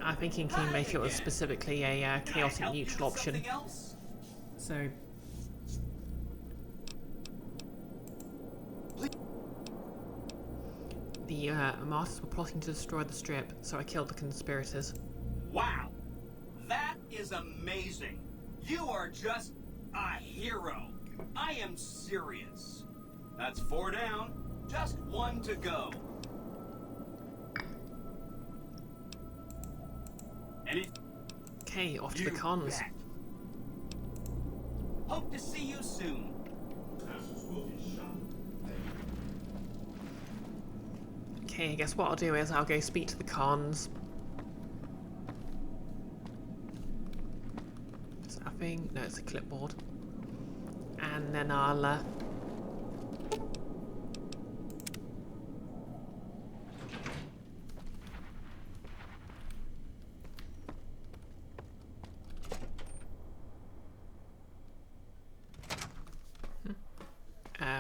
I think in Kingmaker it was specifically a chaotic neutral option. So... The martyrs were plotting to destroy the strip, so I killed the conspirators. Wow! That is amazing! You are just a hero! I am serious. That's 4 down. Just 1 to go. Okay, off to the cons. Bet. Hope to see you soon. Okay, I guess what I'll do is I'll go speak to the cons. Is that a thing? No, it's a clipboard. And then I'll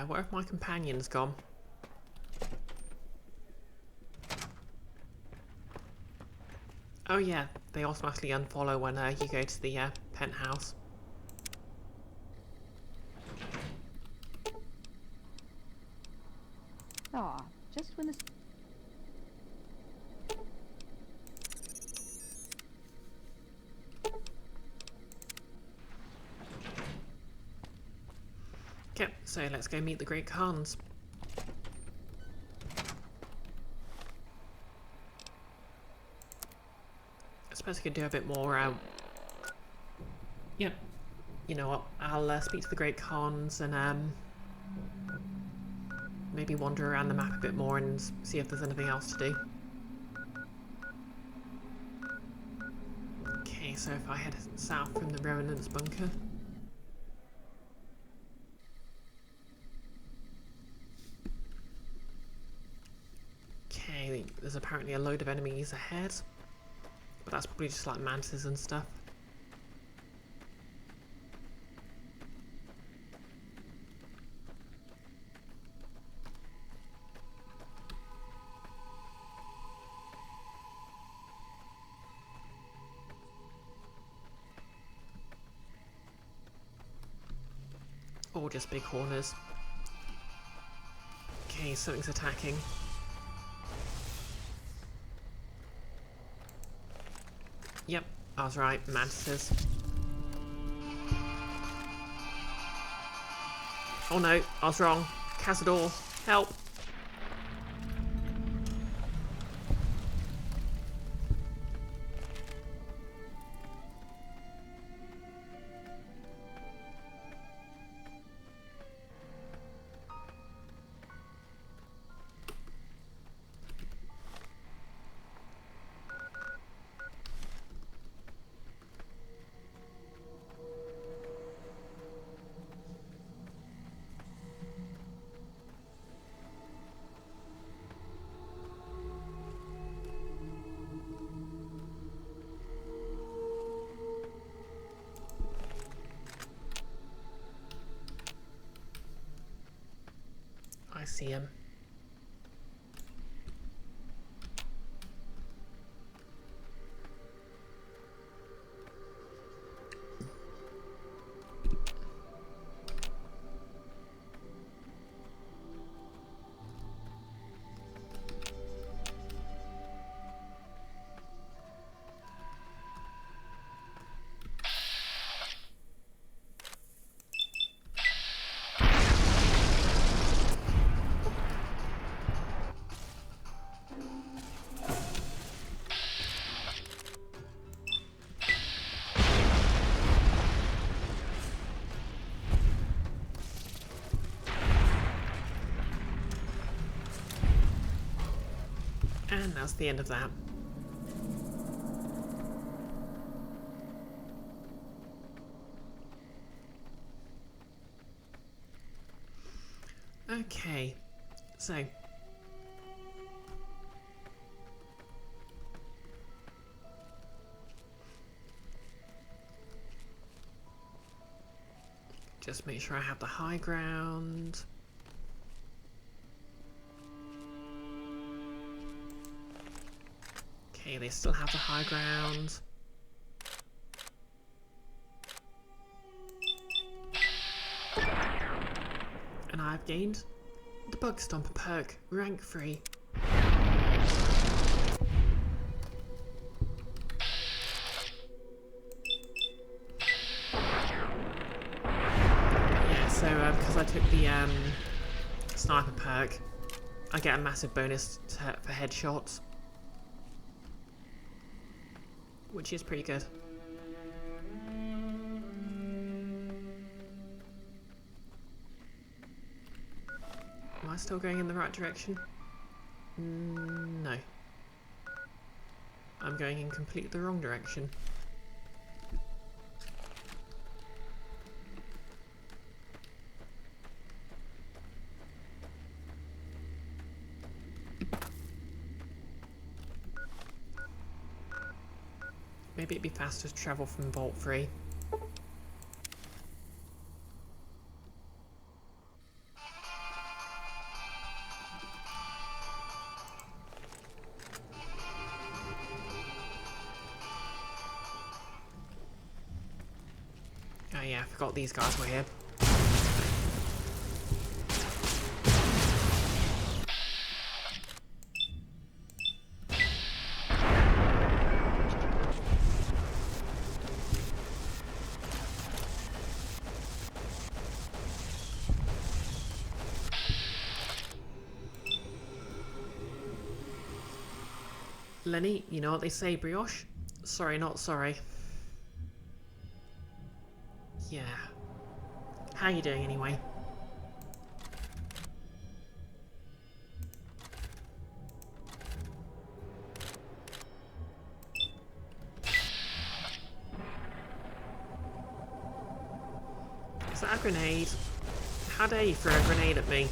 where have my companions gone? Oh yeah, they automatically unfollow when you go to the penthouse. Aw, just when the... Okay, so let's go meet the Great Khans. I suppose I could do a bit more, yeah. You know what, I'll speak to the Great Khans and, maybe wander around the map a bit more and see if there's anything else to do. Okay, so if I head south from the Revenant's bunker. Okay, there's apparently a load of enemies ahead. But that's probably just like mantises and stuff. Or just big corners. Okay, something's attacking. Yep, I was right, mantises. Oh no, I was wrong. Cazador, help! I see him. And that's the end of that. Okay, so just make sure I have the high ground. Okay, they still have the high ground. And I've gained the Bug Stomper perk, rank 3. Yeah, so because I took the sniper perk, I get a massive bonus for headshots, which is pretty good. Am I still going in the right direction? No. I'm going in completely the wrong direction. Maybe it'd be faster to travel from Vault 3. Oh yeah, I forgot these guys were here. Lenny, you know what they say, Brioche? Sorry, not sorry. Yeah. How you doing anyway? Is that a grenade? How dare you throw a grenade at me?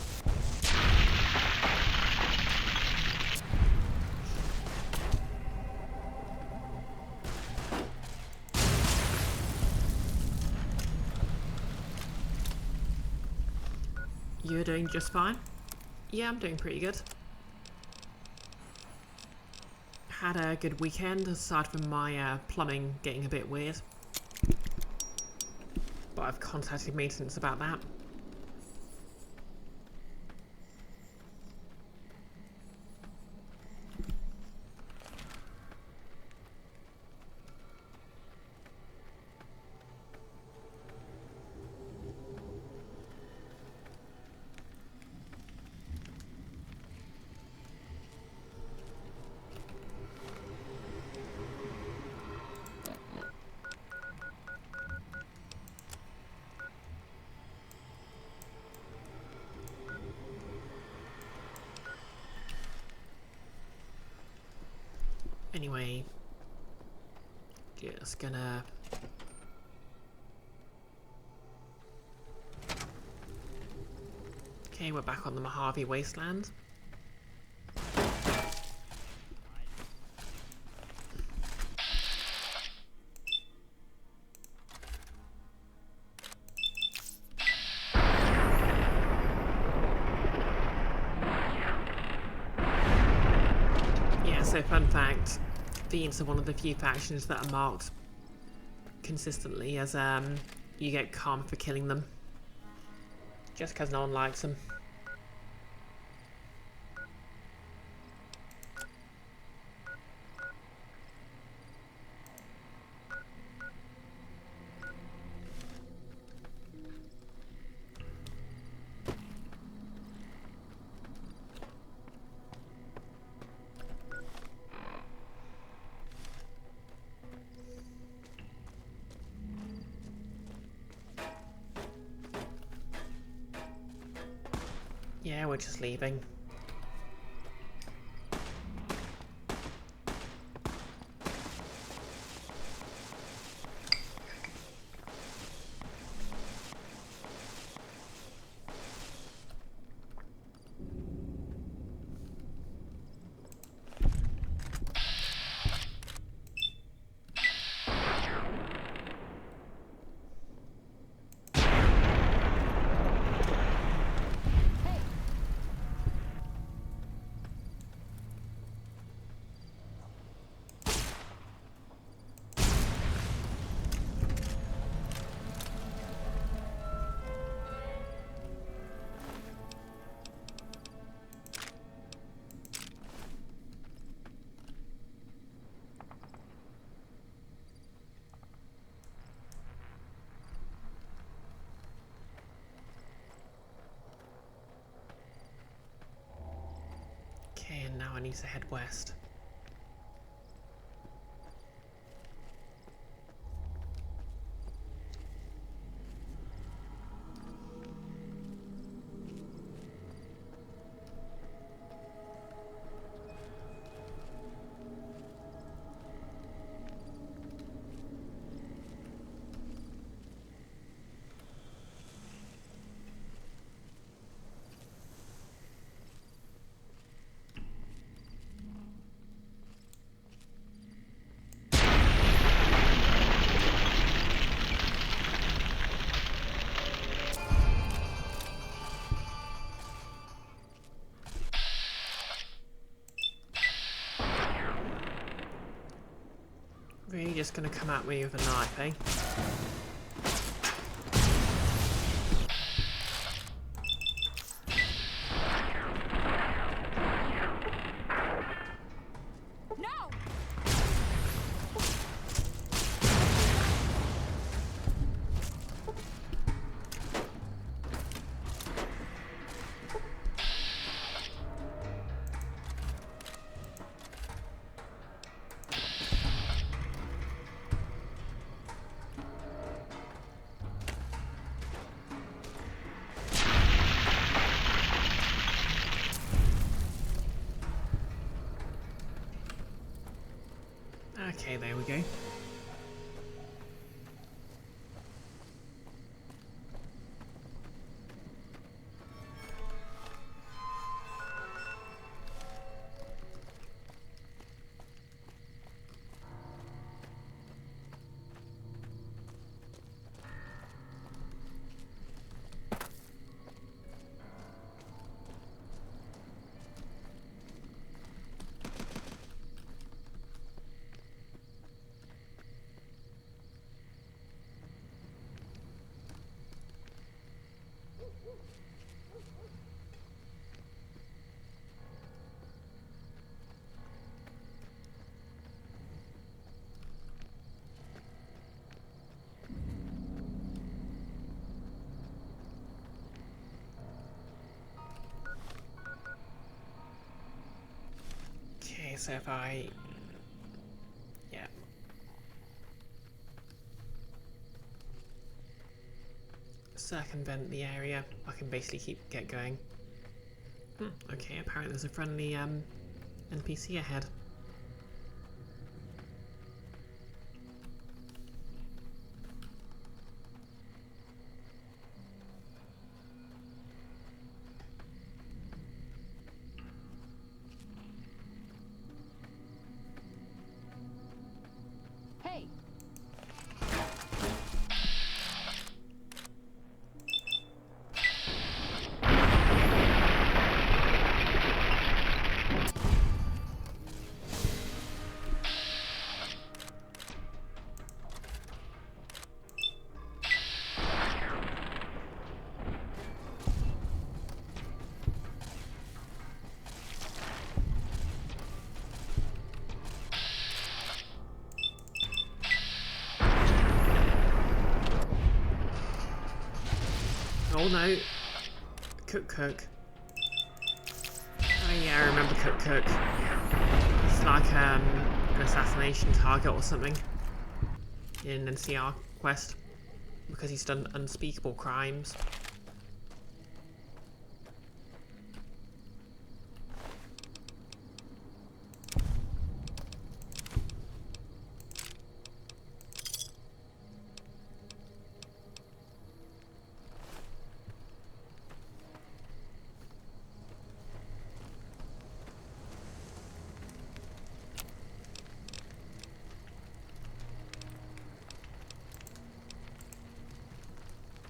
You're doing just fine? Yeah, I'm doing pretty good. Had a good weekend, aside from my plumbing getting a bit weird. But I've contacted maintenance about that. Anyway, just gonna... Okay, we're back on the Mojave Wasteland. Yeah, so fun fact. Thieves are one of the few factions that are marked consistently as you get karma for killing them, just because no one likes them. Yeah, we're just leaving. and now I need to head west. Really just gonna come at me with a knife, eh? Okay, there we go. Okay, so if I... yeah. Circumvent the area, I can basically get going. Okay, apparently there's a friendly NPC ahead. Hey! Oh no. Cook. Oh yeah, I remember Cook. It's like an assassination target or something in NCR quest because he's done unspeakable crimes.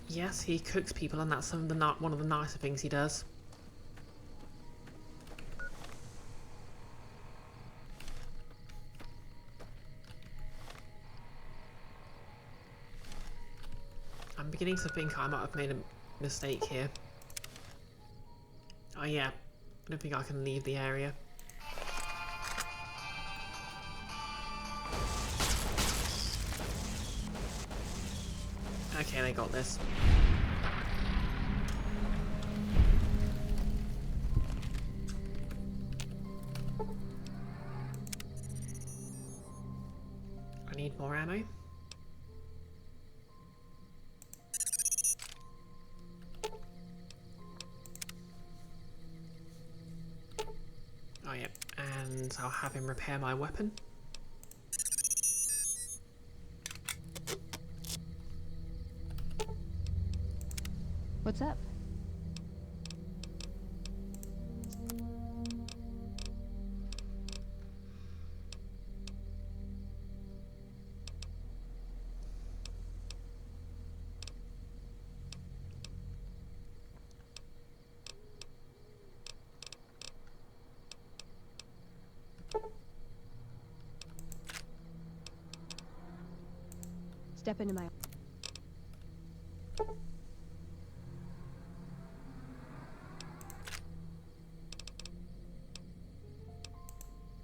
Yes, he cooks people, and that's one of the nicer things he does. I'm beginning to think I might have made a mistake here. Oh yeah, I don't think I can leave the area. Okay, they got this. And I'll have him repair my weapon. What's up? Step into my...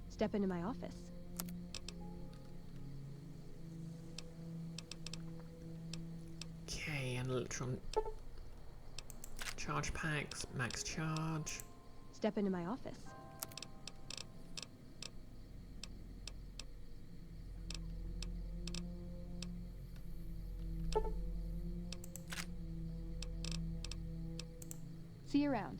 Step into my office. Okay, and electron charge packs, max charge. Step into my office. See you around.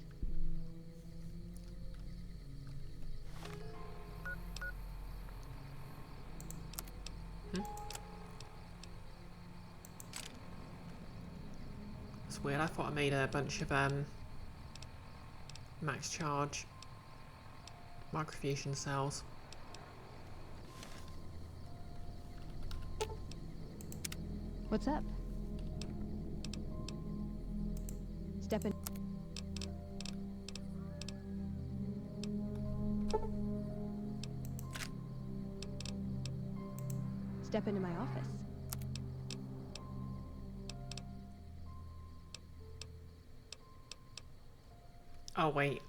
It's weird, I thought I made a bunch of max charge microfusion cells. What's up? Step in. Step into my office. Oh wait.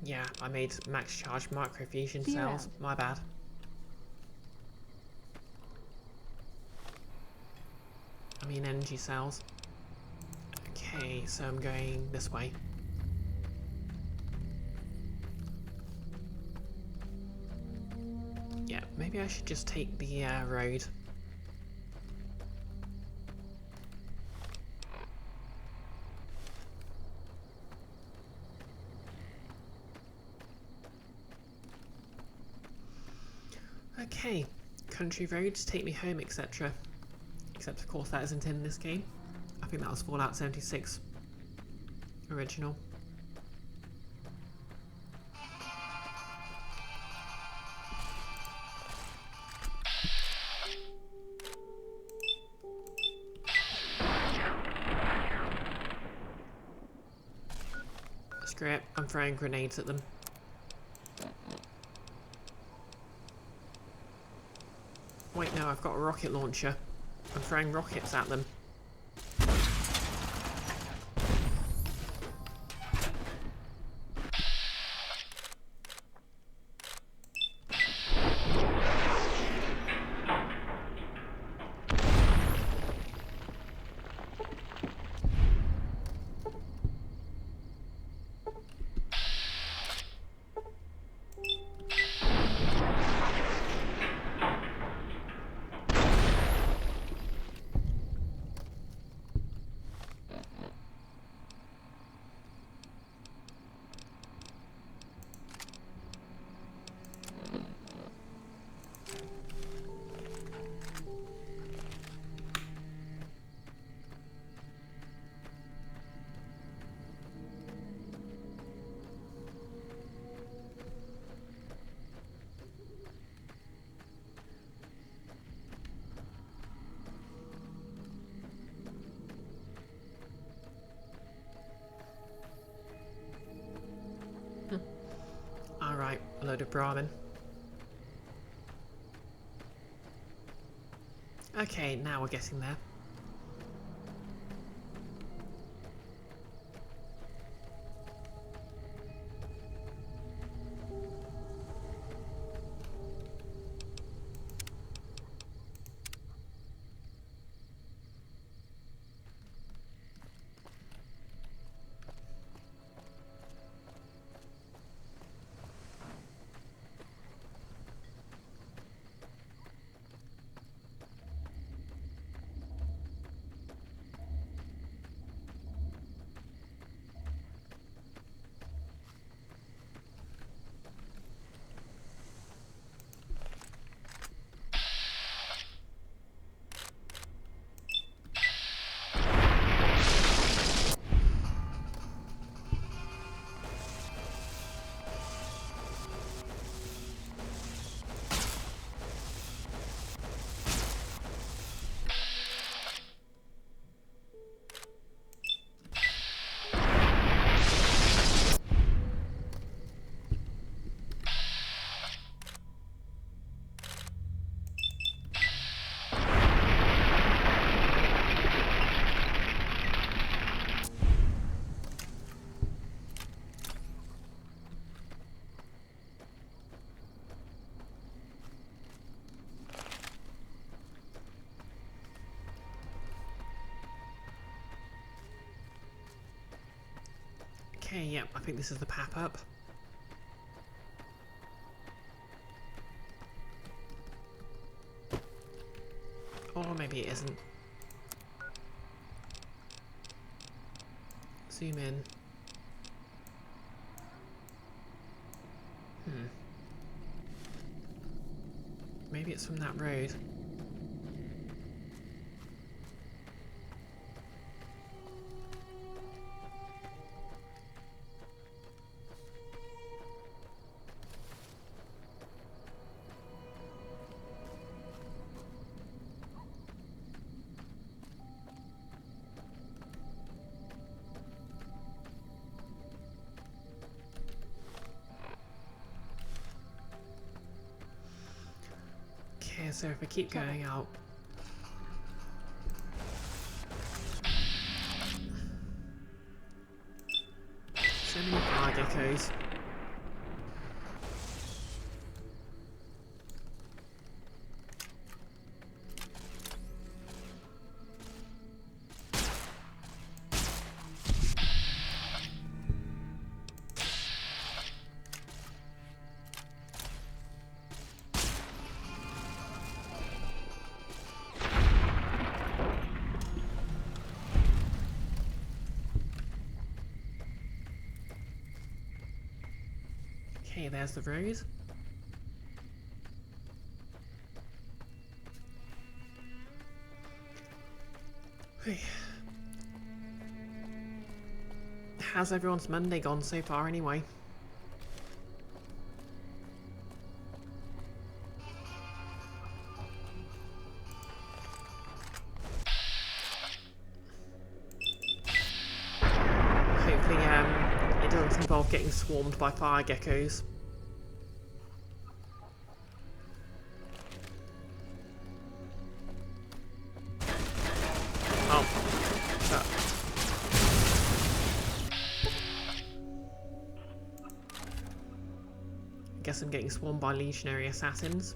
Yeah, I made max charge microfusion See you cells. around. My bad. I mean energy cells. Okay, so I'm going this way. Yeah, maybe I should just take the road. Okay, country roads take me home, etc. Except of course that isn't in this game. I think that was Fallout 76 original. Screw it, I'm throwing grenades at them. Wait, no, I've got a rocket launcher. I'm throwing rockets at them. Alright, a load of Brahmin. Okay, now we're getting there. Okay, yep, I think this is the pap up. Or maybe it isn't. Zoom in. Maybe it's from that road. Okay, so if I keep going out... So many fire geckos. Okay, there's the road. Hey. How's everyone's Monday gone so far anyway? Hopefully, it doesn't involve getting swarmed by fire geckos. Guess I'm getting swarmed by legionary assassins.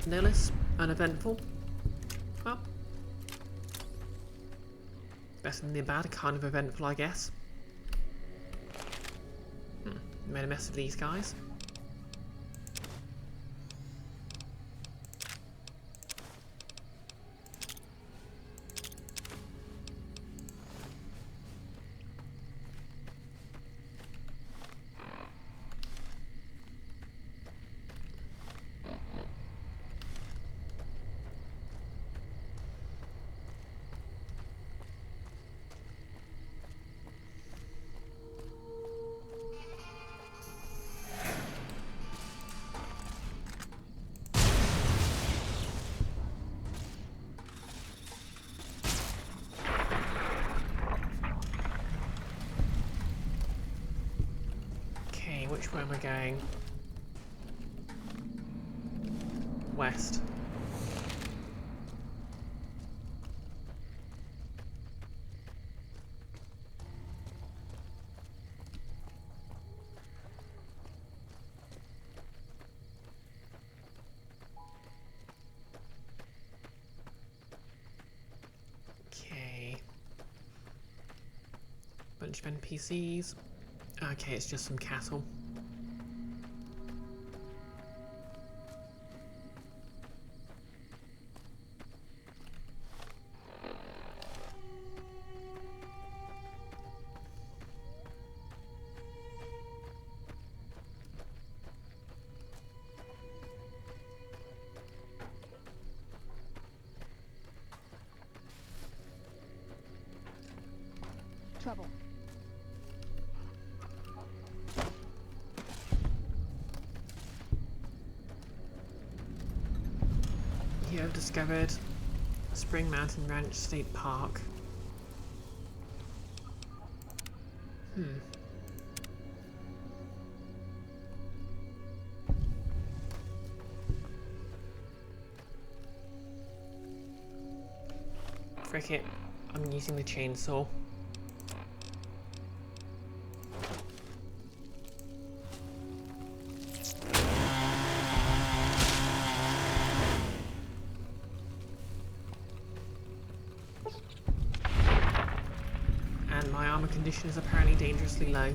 Nihilus, uneventful. Well, better than the bad, kind of eventful, I guess. Made a mess of these guys. Which way am I going? West. Okay. Bunch of NPCs. Okay, it's just some cattle. Trouble. You have discovered Spring Mountain Ranch State Park. Frick it. I'm using the chainsaw. And my armor condition is apparently dangerously low.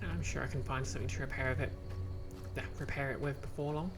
I'm sure I can find something to repair it with before long.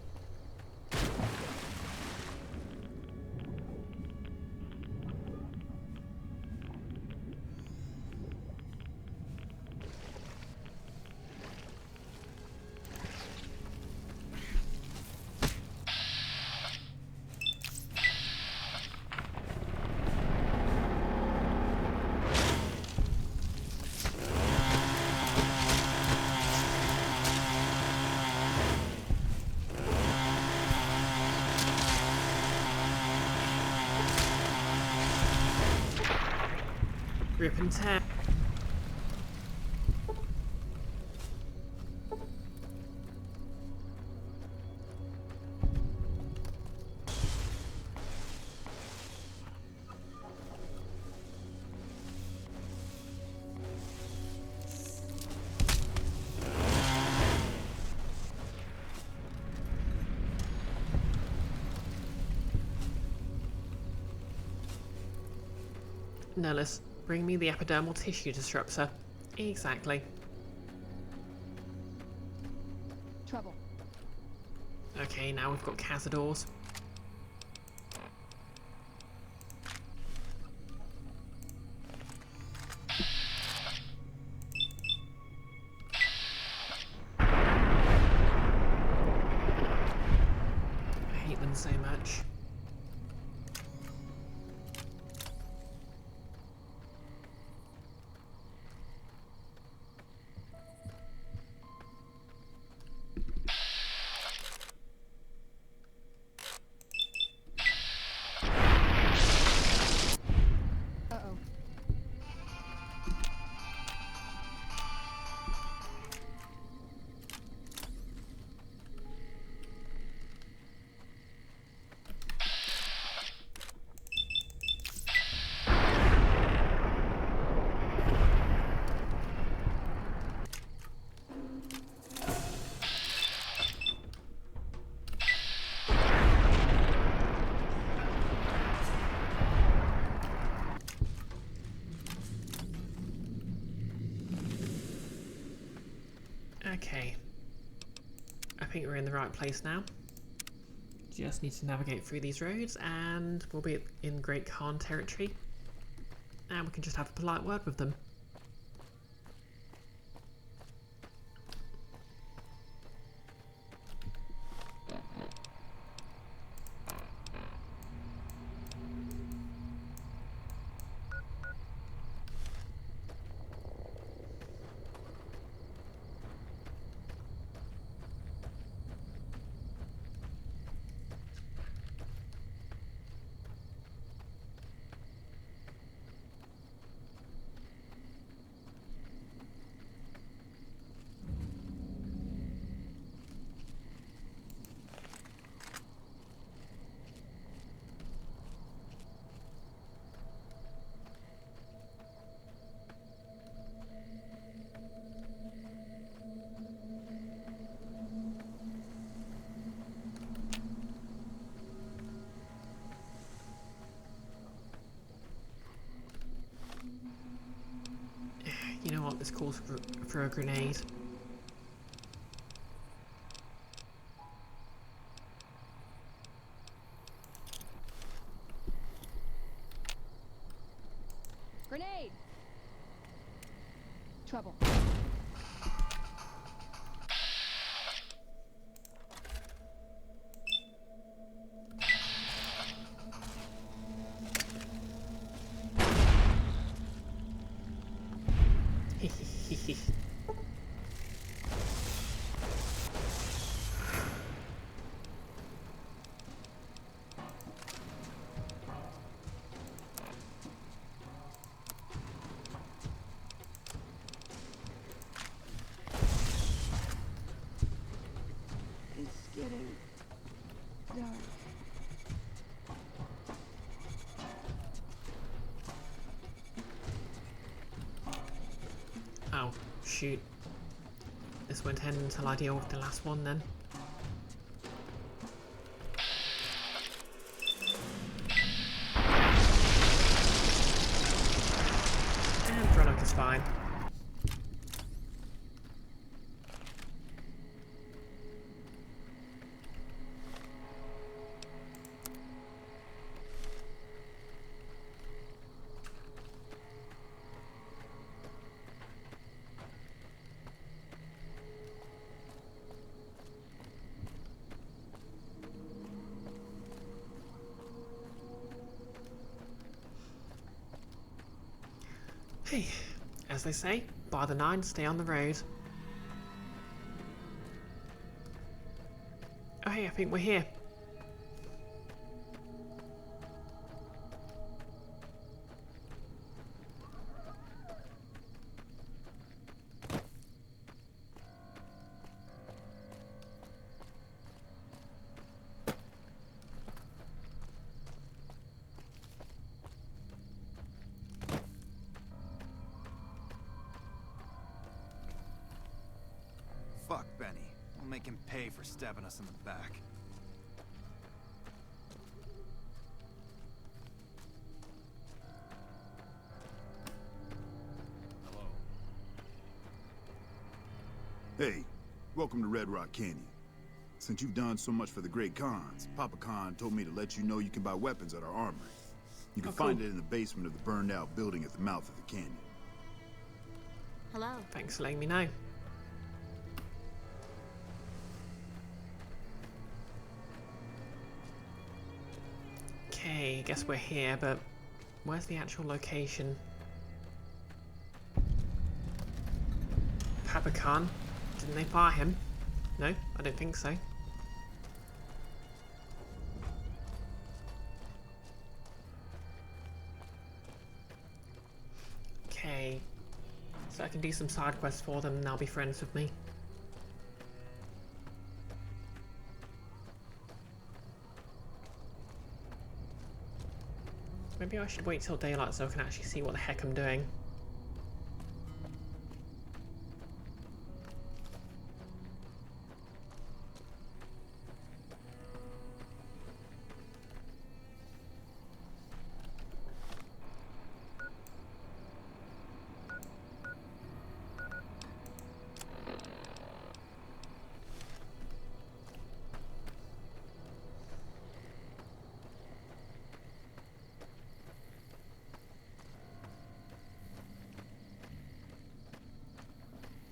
Rip and tear. Nellis, bring me the epidermal tissue disruptor. Exactly. Trouble. Okay, now we've got Cazadors. I hate them so much. Okay. I think we're in the right place now. Just need to navigate through these roads and we'll be in Great Khan territory. And we can just have a polite word with them. You know what? This calls for a grenade. Grenade! Trouble. dark. Oh, shoot. This won't end until I deal with the last one then. And Veronica is fine. Hey, as they say, by the 9, stay on the road. Oh hey, I think we're here. Fuck Benny. We'll make him pay for stabbing us in the back. Hey, welcome to Red Rock Canyon. Since you've done so much for the Great Khans, Papa Khan told me to let you know you can buy weapons at our armory. You can find it in the basement of the burned-out building at the mouth of the canyon. Hello. Thanks for letting me know. Okay, guess we're here, but where's the actual location? Papa Khan? Didn't they fire him? No, I don't think so. Okay, so I can do some side quests for them and they'll be friends with me. Maybe I should wait till daylight so I can actually see what the heck I'm doing.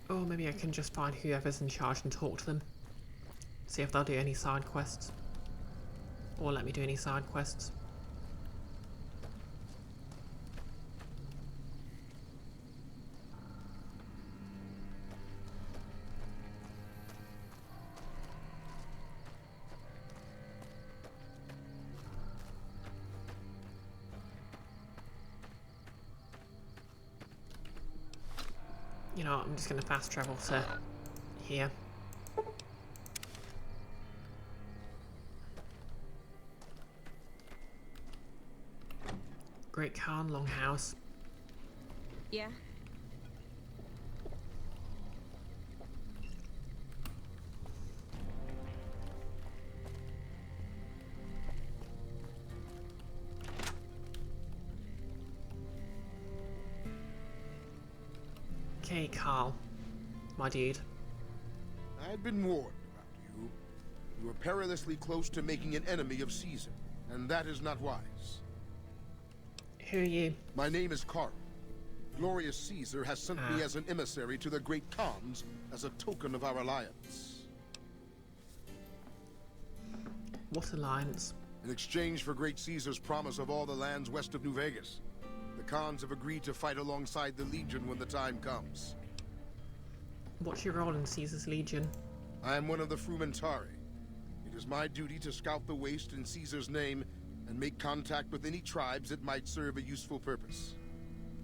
Or maybe I can just find whoever's in charge and talk to them. See if they'll do any side quests. Or let me do any side quests. You know what, I'm just going to fast travel to here. Great Khan Longhouse. Yeah? Okay, Carl. My dude. I'd been warned about you. You were perilously close to making an enemy of Caesar, and that is not wise. Who are you? My name is Carl. Glorious Caesar has sent me as an emissary to the Great Khans as a token of our alliance. What alliance? In exchange for Great Caesar's promise of all the lands west of New Vegas, the Khans have agreed to fight alongside the Legion when the time comes. What's your role in Caesar's Legion? I am one of the Frumentari. It is my duty to scout the waste in Caesar's name and make contact with any tribes that might serve a useful purpose.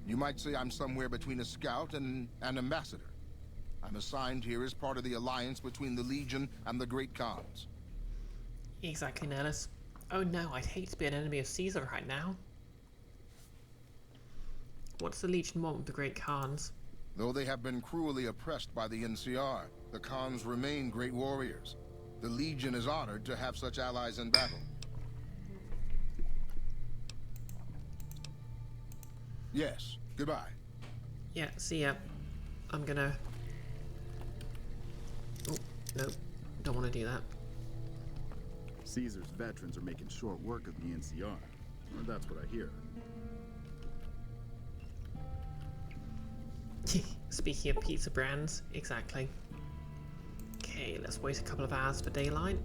You might say I'm somewhere between a scout and an ambassador. I'm assigned here as part of the alliance between the Legion and the Great Khans. Exactly, Nellis. Oh no, I'd hate to be an enemy of Caesar right now. What's the Legion want with the Great Khans? Though they have been cruelly oppressed by the NCR, the Khans remain great warriors. The Legion is honored to have such allies in battle. Yes, goodbye. Yeah, see ya. I'm gonna... Oh, no. Don't want to do that. Caesar's veterans are making short work of the NCR. Or that's what I hear. Speaking of pizza brands, exactly. Okay, let's wait a couple of hours for daylight.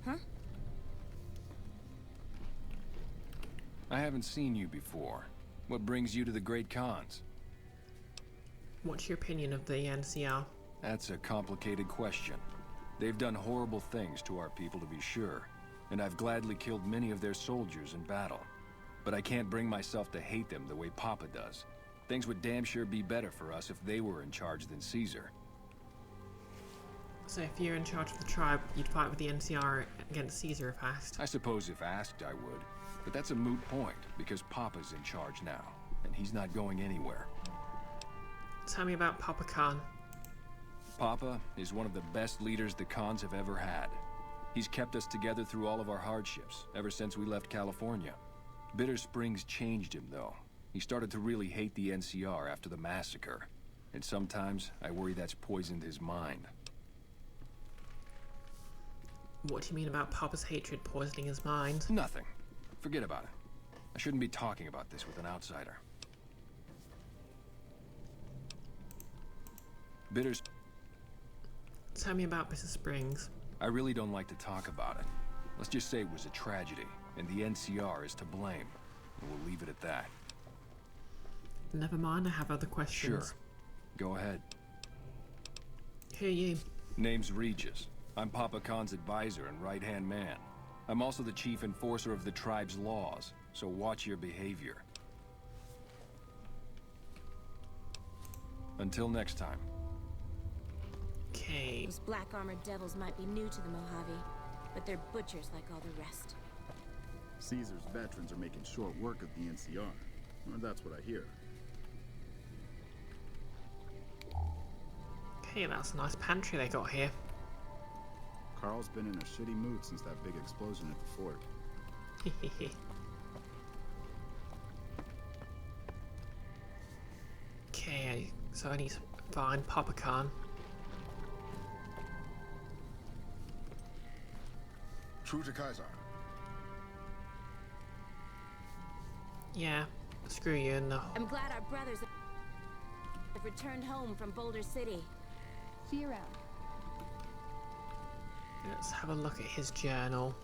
Huh? I haven't seen you before. What brings you to the Great Khans? What's your opinion of the NCR? That's a complicated question. They've done horrible things to our people, to be sure, and I've gladly killed many of their soldiers in battle. But I can't bring myself to hate them the way Papa does. Things would damn sure be better for us if they were in charge than Caesar. So if you're in charge of the tribe, you'd fight with the NCR against Caesar if asked? I suppose if asked, I would. But that's a moot point, because Papa's in charge now, and he's not going anywhere. Tell me about Papa Khan. Papa is one of the best leaders the Khans have ever had. He's kept us together through all of our hardships, ever since we left California. Bitter Springs changed him, though. He started to really hate the NCR after the massacre. And sometimes, I worry that's poisoned his mind. What do you mean about Papa's hatred poisoning his mind? Nothing. Forget about it. I shouldn't be talking about this with an outsider. Bitters... Tell me about Bitter Springs. I really don't like to talk about it. Let's just say it was a tragedy, and the NCR is to blame. And we'll leave it at that. Never mind, I have other questions. Sure. Go ahead. Who are you? Name's Regis. I'm Papa Khan's advisor and right-hand man. I'm also the chief enforcer of the tribe's laws, so watch your behavior. Until next time. Okay. Those black armored devils might be new to the Mojave, but they're butchers like all the rest. Caesar's veterans are making short work of the NCR. Or that's what I hear. Okay, that's a nice pantry they got here. Carl's been in a shitty mood since that big explosion at the fort. Okay, so I need to find Papa Khan. True to Kaiser. Yeah, screw you in the... I'm glad our brothers have returned home from Boulder City. See you around. Let's have a look at his journal.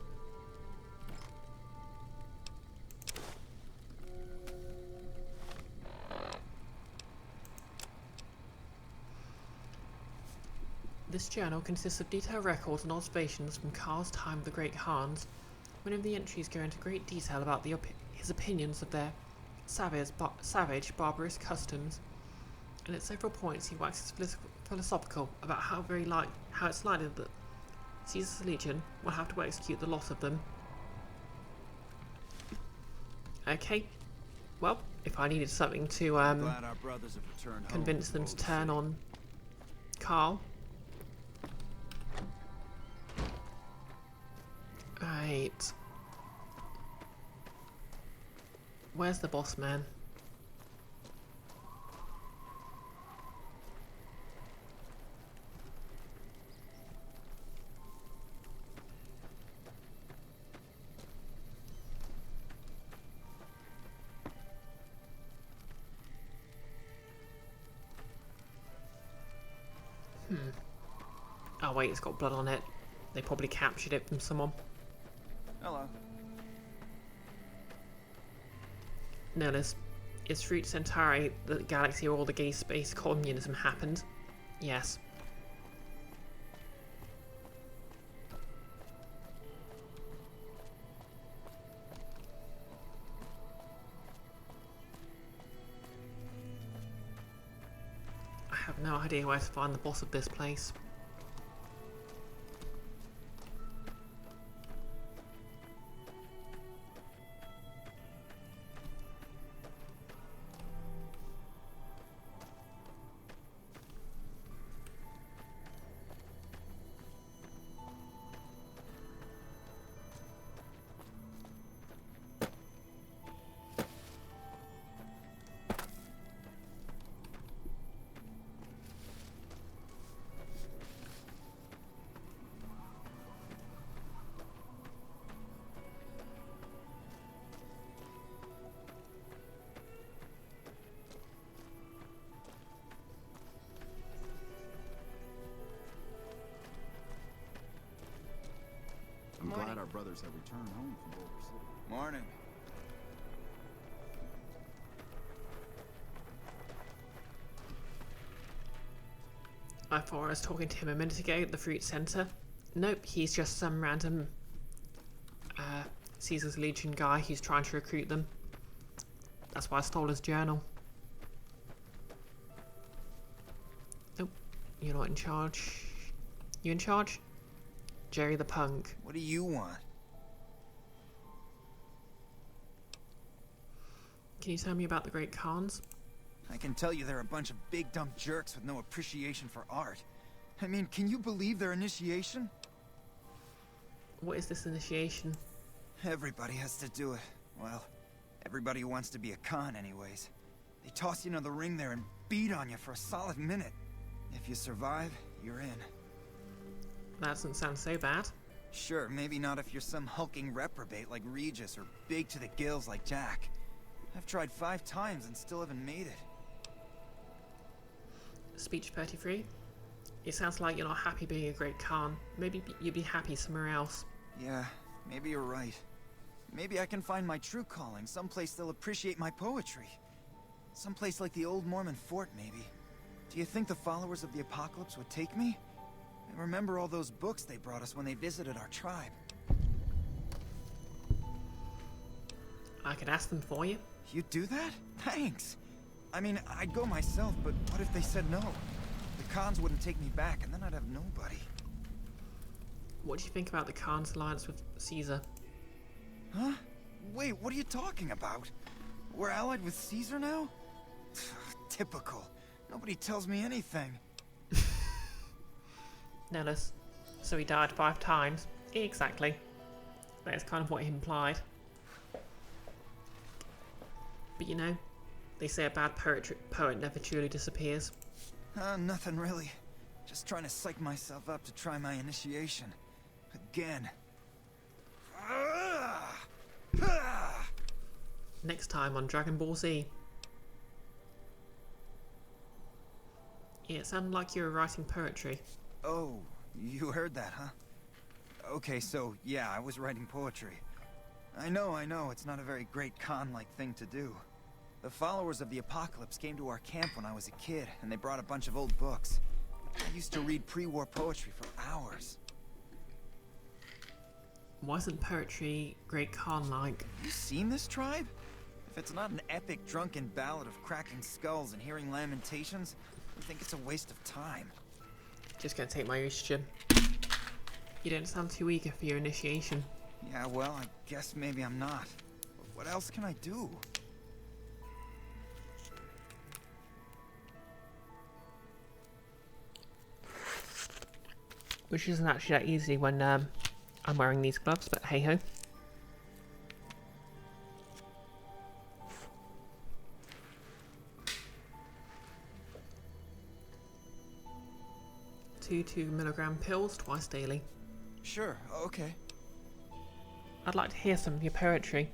This journal consists of detailed records and observations from Carl's time with the Great Khans. Many of the entries go into great detail about his opinions of their savage, barbarous customs, and at several points he waxes philosophical about how it's likely that Caesar's legion will have to execute the lot of them. Okay, well, if I needed something to Glad our brothers have returned convince home them to turn on Carl. Right. Where's the boss man? Oh wait, it's got blood on it. They probably captured it from someone. Hello. Nellis, is Fruit Centauri the galaxy where all the gay space communism happened? Yes. No idea where to find the boss of this place. I'm glad our brothers have returned home from Boulder City. Morning. I thought I was talking to him a minute ago at the fruit centre. Nope, he's just some random Caesar's Legion guy who's trying to recruit them. That's why I stole his journal. Nope, you're not in charge. You in charge? Jerry the Punk. What do you want? Can you tell me about the Great Khans? I can tell you they're a bunch of big dumb jerks with no appreciation for art. I mean, can you believe their initiation? What is this initiation? Everybody has to do it. Well, everybody who wants to be a Khan anyways. They toss you into the ring there and beat on you for a solid minute. If you survive, you're in. That doesn't sound so bad. Sure, maybe not if you're some hulking reprobate like Regis or big to the gills like Jack. I've tried 5 times and still haven't made it. Speech 33. It sounds like you're not happy being a Great Khan. Maybe you'd be happy somewhere else. Yeah, maybe you're right. Maybe I can find my true calling, someplace they'll appreciate my poetry. Someplace like the old Mormon fort, maybe. Do you think the followers of the apocalypse would take me? I remember all those books they brought us when they visited our tribe. I could ask them for you. You'd do that? Thanks. I mean, I'd go myself, but what if they said no? The Khans wouldn't take me back, and then I'd have nobody. What do you think about the Khan's alliance with Caesar? Huh? Wait, what are you talking about? We're allied with Caesar now? Typical. Nobody tells me anything. Nellis. So he died 5 times. Exactly. That's kind of what he implied. But you know, they say a bad poet never truly disappears. Nothing really. Just trying to psych myself up to try my initiation. Again. Next time on Dragon Ball Z. Yeah, it sounded like you were writing poetry. Oh, you heard that, huh? Okay, so, yeah, I was writing poetry. I know, it's not a very great Khan-like thing to do. The followers of the apocalypse came to our camp when I was a kid, and they brought a bunch of old books. I used to read pre-war poetry for hours. Why isn't poetry Great Khan-like? You seen this tribe? If it's not an epic drunken ballad of cracking skulls and hearing lamentations, I think it's a waste of time. Just gonna take my oestrogen. You don't sound too eager for your initiation. Yeah, well, I guess maybe I'm not. But what else can I do? Which isn't actually that easy when I'm wearing these gloves, but hey ho. Two 2-milligram pills twice daily. Sure, okay. I'd like to hear some of your poetry.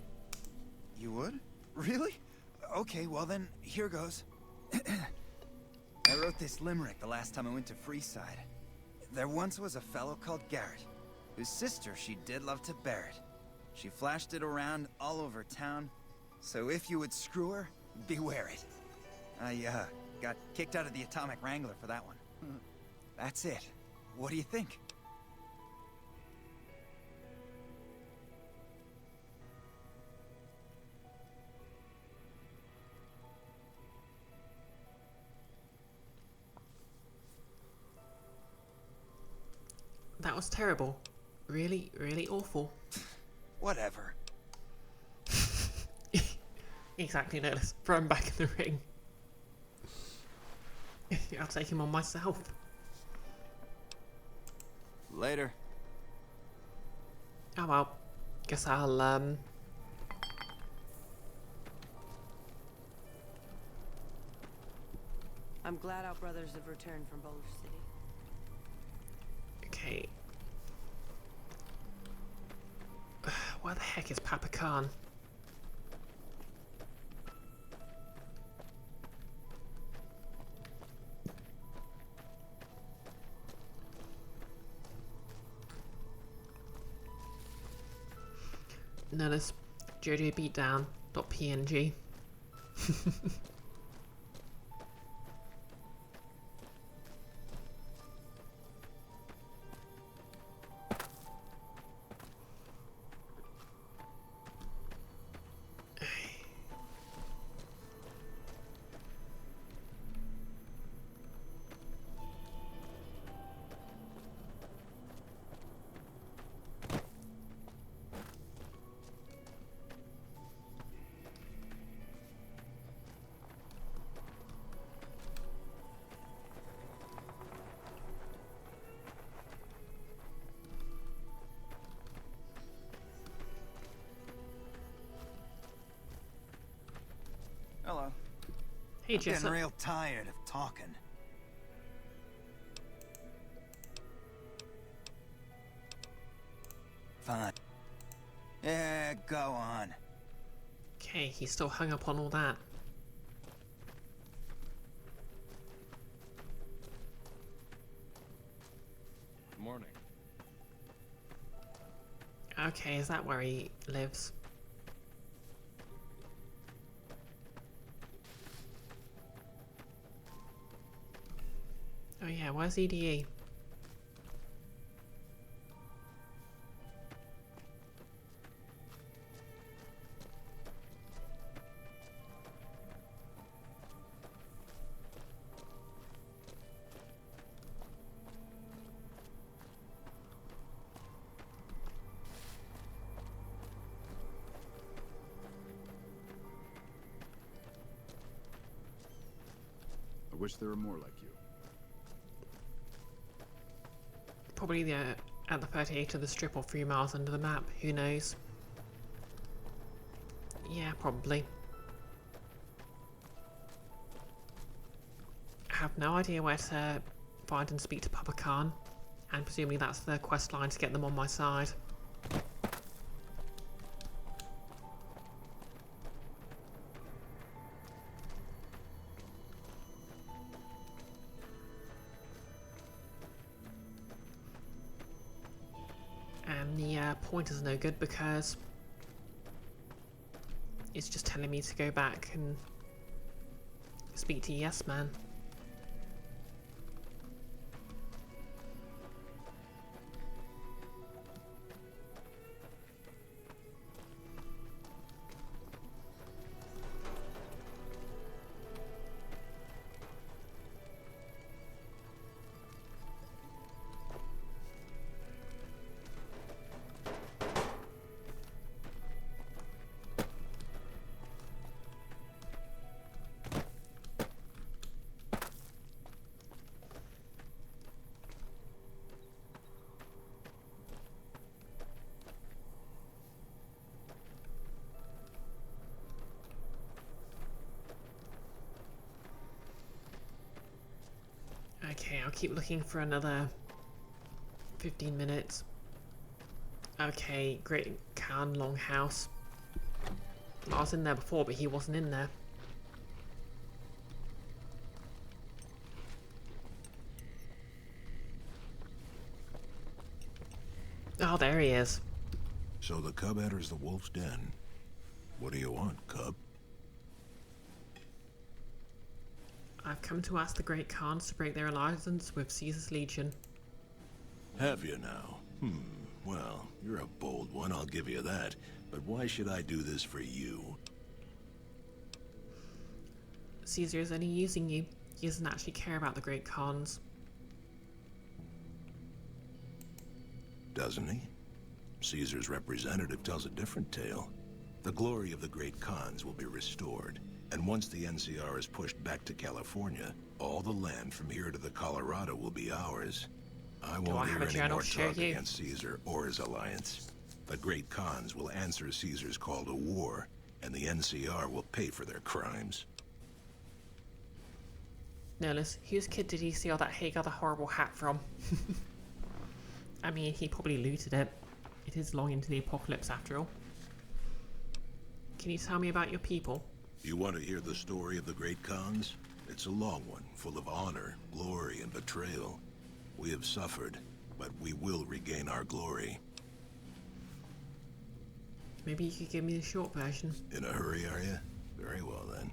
You would? Really? Okay, well then, here goes. I wrote this limerick the last time I went to Freeside. There once was a fellow called Garrett, whose sister she did love to bear it. She flashed it around all over town, so if you would screw her, beware it. I, got kicked out of the Atomic Wrangler for that one. That's it. What do you think? That was terrible. Really, really awful. Whatever. Exactly, no, let's throw him back in the ring. I'll take him on myself. Later. Oh well. Guess I'll, I'm glad our brothers have returned from Bulge City. Okay. Where the heck is Papa Khan? Notice JoJo beatdown.png. Hello. Hey, I'm Jessup. getting real tired of talking. Fine. Yeah, go on. Okay, he's still hung up on all that. Good morning. Okay, is that where he lives? Oh yeah, where's EDE? I wish there were more like you. Probably at the 38 of the strip or 3 miles under the map, who knows? Yeah, probably. I have no idea where to find and speak to Papa Khan, and presumably that's the quest line to get them on my side. And the pointer's no good because it's just telling me to go back and speak to Yes Man. Okay, I'll keep looking for another 15 minutes. Okay, Great Khan Longhouse. I was in there before, but he wasn't in there. Oh, there he is. So the cub enters the wolf's den. What do you want, cub? I've come to ask the Great Khans to break their alliance with Caesar's Legion. Have you now? Well, you're a bold one, I'll give you that. But why should I do this for you? Caesar is only using you. He doesn't actually care about the Great Khans. doesn't he? Caesar's representative tells a different tale. The glory of the great Khans will be restored, and once the NCR is pushed back to California, all the land from here to the Colorado will be ours. I won't hear any more talk against Caesar or his alliance. The great Khans will answer Caesar's call to war, and the NCR will pay for their crimes. Nihilus, whose kid did he steal that Hagar horrible hat from? I mean, he probably looted it. It is long into the apocalypse after all. Can you tell me about your people? You want to hear the story of the great Khans? It's a long one, full of honor, glory, and betrayal. We have suffered, but we will regain our glory. Maybe you could give me the short version. In a hurry, are you? Very well, then.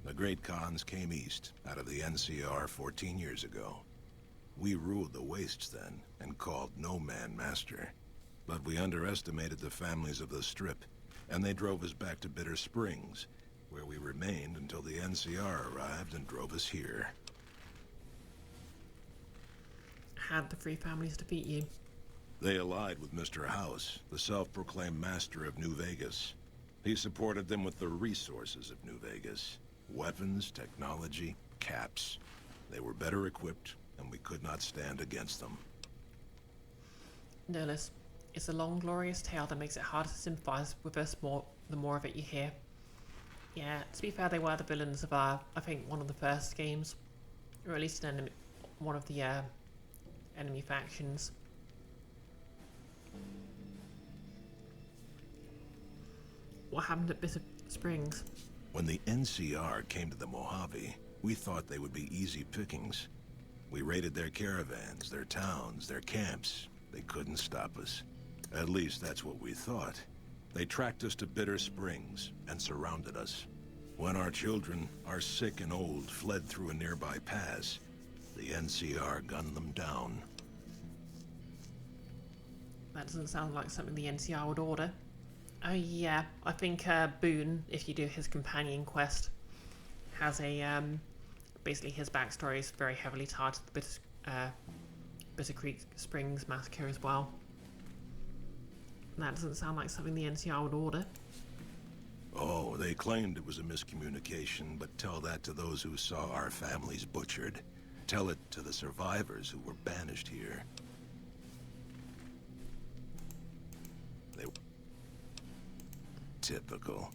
The great Khans came east, out of the NCR 14 years ago. We ruled the wastes then, and called no man master. But we underestimated the families of the Strip, and they drove us back to Bitter Springs, where we remained until the NCR arrived and drove us here. How'd the three families defeat you? They allied with Mr. House, the self-proclaimed master of New Vegas. He supported them with the resources of New Vegas. Weapons, technology, caps. They were better equipped, and we could not stand against them. Nihilus, it's a long, glorious tale that makes it harder to sympathize with us the more of it you hear. Yeah, to be fair, they were the villains of, I think, one of the first games. Or at least one of the enemy factions. What happened at Bitter Springs? When the NCR came to the Mojave, we thought they would be easy pickings. We raided their caravans, their towns, their camps. They couldn't stop us. At least that's what we thought. They tracked us to Bitter Springs and surrounded us. When our children, our sick and old, fled through a nearby pass, the NCR gunned them down. That doesn't sound like something the NCR would order. Oh yeah, I think Boone, if you do his companion quest, has a basically his backstory is very heavily tied to the Bitter Creek Springs massacre as well. That doesn't sound like something the NCR would order. Oh, they claimed it was a miscommunication, but tell that to those who saw our families butchered. Tell it to the survivors who were banished here. They were typical.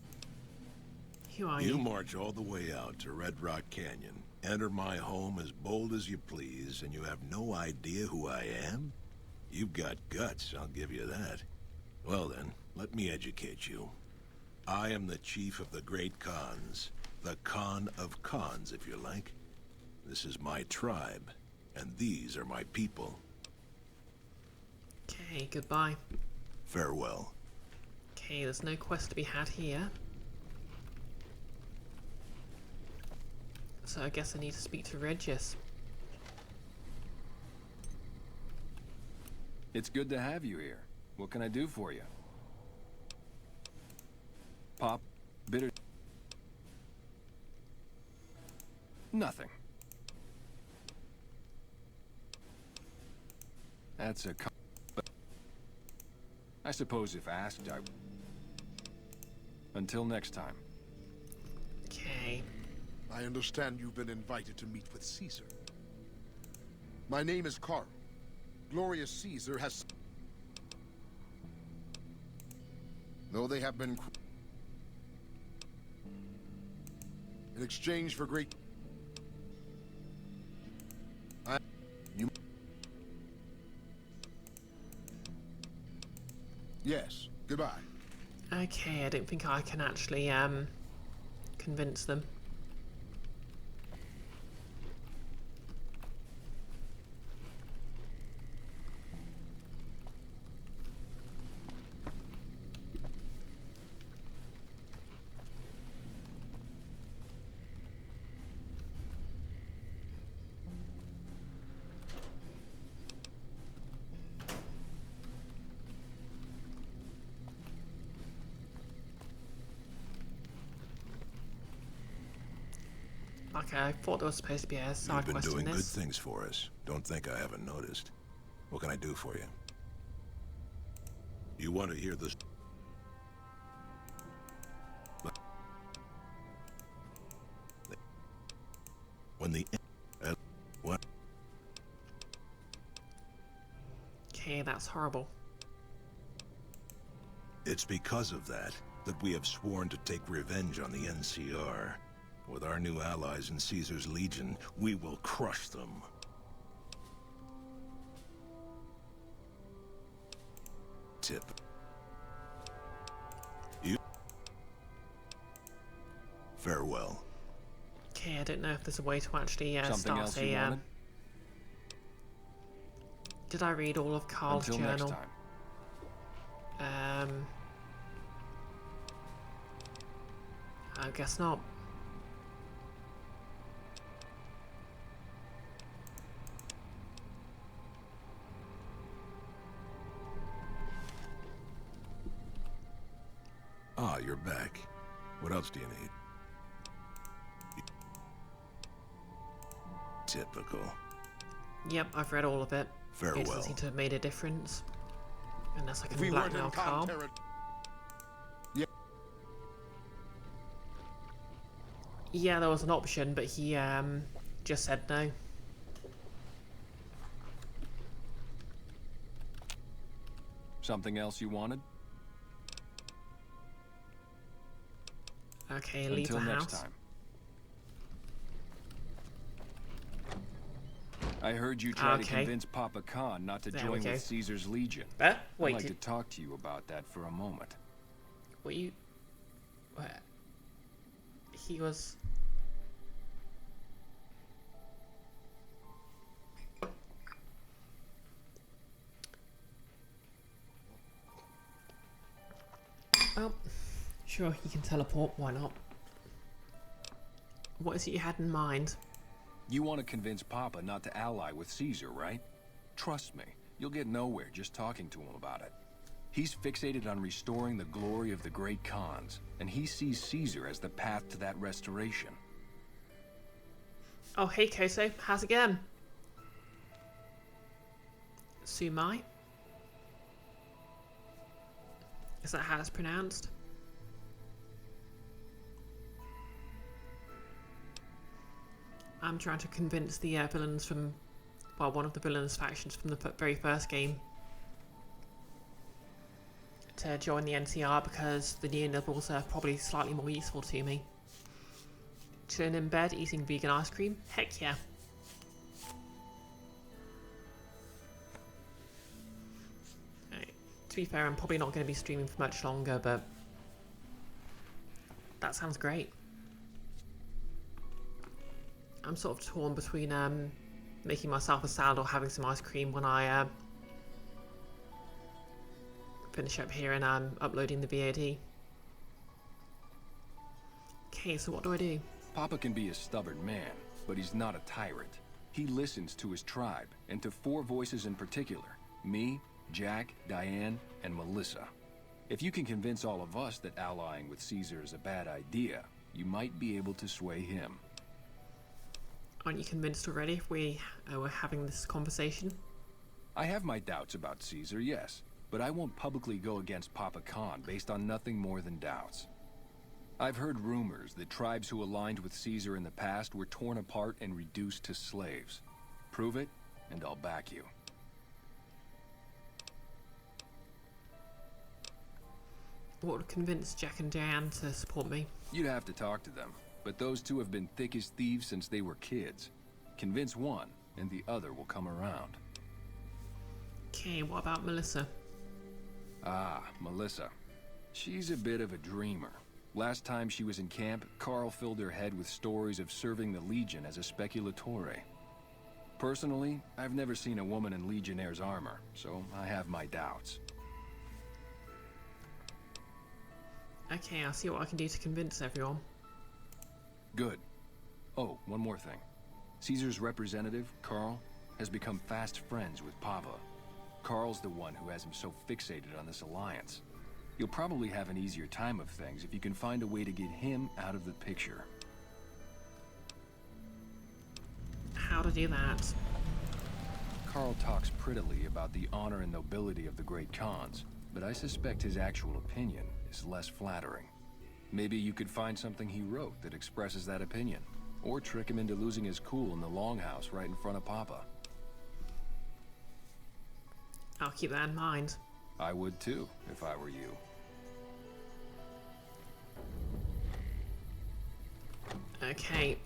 Who are you? You march all the way out to Red Rock Canyon, enter my home as bold as you please, and you have no idea who I am? You've got guts, I'll give you that. Well then, let me educate you. I am the chief of the great Khans. The Khan of Khans, if you like. This is my tribe, and these are my people. Okay, goodbye. Farewell. Okay, there's no quest to be had here. So I guess I need to speak to Regis. It's good to have you here. What can I do for you? Pop, bitter... Nothing. That's a... I suppose if asked, I... Until next time. Okay. I understand you've been invited to meet with Caesar. My name is Carl. Glorious Caesar has... Though they have been... In exchange for great... You... Yes, goodbye. Okay, I don't think I can actually convince them. Okay, I thought there was supposed to be a side quest in this. You've been doing good things for us. Don't think I haven't noticed. What can I do for you? You want to hear this? When the what? Okay, that's horrible. It's because of that we have sworn to take revenge on the NCR. With our new allies in Caesar's Legion, we will crush them. Tip. You. Farewell. Okay, I don't know if there's a way to actually Something start else you a. wanted? Did I read all of Carl's Until journal? next time. I guess not. Ah, you're back. What else do you need? Typical. Yep, I've read all of it. It Farewell. doesn't seem to have made a difference. Unless I If can we weren't blackmail in Carl. Yeah, there was an option, but he just said no. Something else you wanted? Okay, leave Until the next house. time. I heard you try to convince Papa Khan not to join with Caesar's Legion. Wait, I'd like to talk to you about that for a moment. What you... Where? He was... Well, sure, he can teleport, why not? What is it you had in mind? You want to convince Papa not to ally with Caesar, right? Trust me, you'll get nowhere just talking to him about it. He's fixated on restoring the glory of the great Khans, and he sees Caesar as the path to that restoration. Oh, hey Koso, how's it going? Sumai? Is that how it's pronounced? I'm trying to convince the villains from, well, one of the villains factions from the very first game to join the NCR because the neoliberals are probably slightly more useful to me. Chilling in bed, eating vegan ice cream? Heck yeah. Right. To be fair, I'm probably not going to be streaming for much longer, but that sounds great. I'm sort of torn between making myself a salad or having some ice cream when I finish up here and I'm uploading the VOD. Okay, so what do I do? Papa can be a stubborn man, but he's not a tyrant. He listens to his tribe, and to 4 voices in particular. Me, Jack, Diane, and Melissa. If you can convince all of us that allying with Caesar is a bad idea, you might be able to sway him. Aren't you convinced already if we were having this conversation? I have my doubts about Caesar, yes, but I won't publicly go against Papa Khan based on nothing more than doubts. I've heard rumors that tribes who aligned with Caesar in the past were torn apart and reduced to slaves. Prove it, and I'll back you. What would convince Jack and Diane to support me? You'd have to talk to them, but those two have been thick as thieves since they were kids. Convince one, and the other will come around. Okay, what about Melissa? Ah, Melissa. She's a bit of a dreamer. Last time she was in camp, Carl filled her head with stories of serving the Legion as a speculatore. Personally, I've never seen a woman in Legionnaire's armor, so I have my doubts. Okay, I'll see what I can do to convince everyone. Good. Oh, one more thing. Caesar's representative, Carl, has become fast friends with Papa. Carl's the one who has him so fixated on this alliance. You'll probably have an easier time of things if you can find a way to get him out of the picture. How to do that? Carl talks prettily about the honor and nobility of the great Khans, but I suspect his actual opinion is less flattering. Maybe you could find something he wrote that expresses that opinion, or trick him into losing his cool in the longhouse right in front of Papa. I'll keep that in mind. I would too, if I were you. Okay,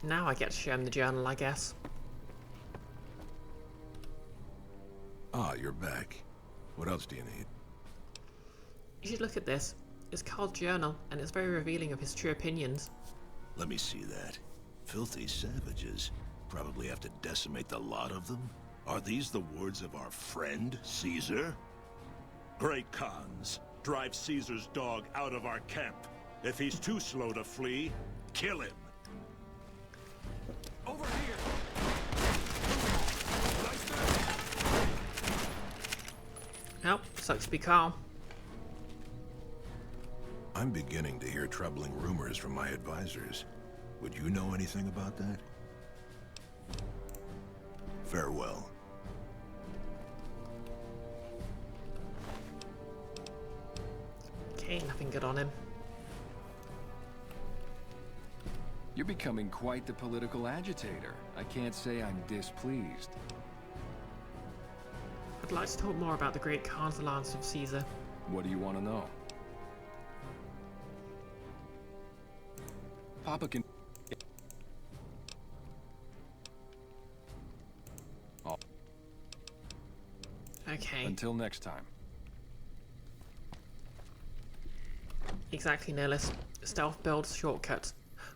now I get to show him the journal, I guess. Ah, you're back. What else do you need? You should look at this. It's Carl's journal, and it's very revealing of his true opinions. Let me see that. Filthy savages. Probably have to decimate the lot of them. Are these the words of our friend, Caesar? Great Khans, drive Caesar's dog out of our camp. If he's too slow to flee, kill him. Over here! Nope, sucks to be Carl. I'm beginning to hear troubling rumors from my advisors. Would you know anything about that? Farewell. Okay, nothing good on him. You're becoming quite the political agitator. I can't say I'm displeased. I'd like to talk more about the Great Khan's alliance with Caesar. What do you want to know? Papa can... Oh. Okay. Until next time. Exactly, Nihilist. Stealth builds shortcuts.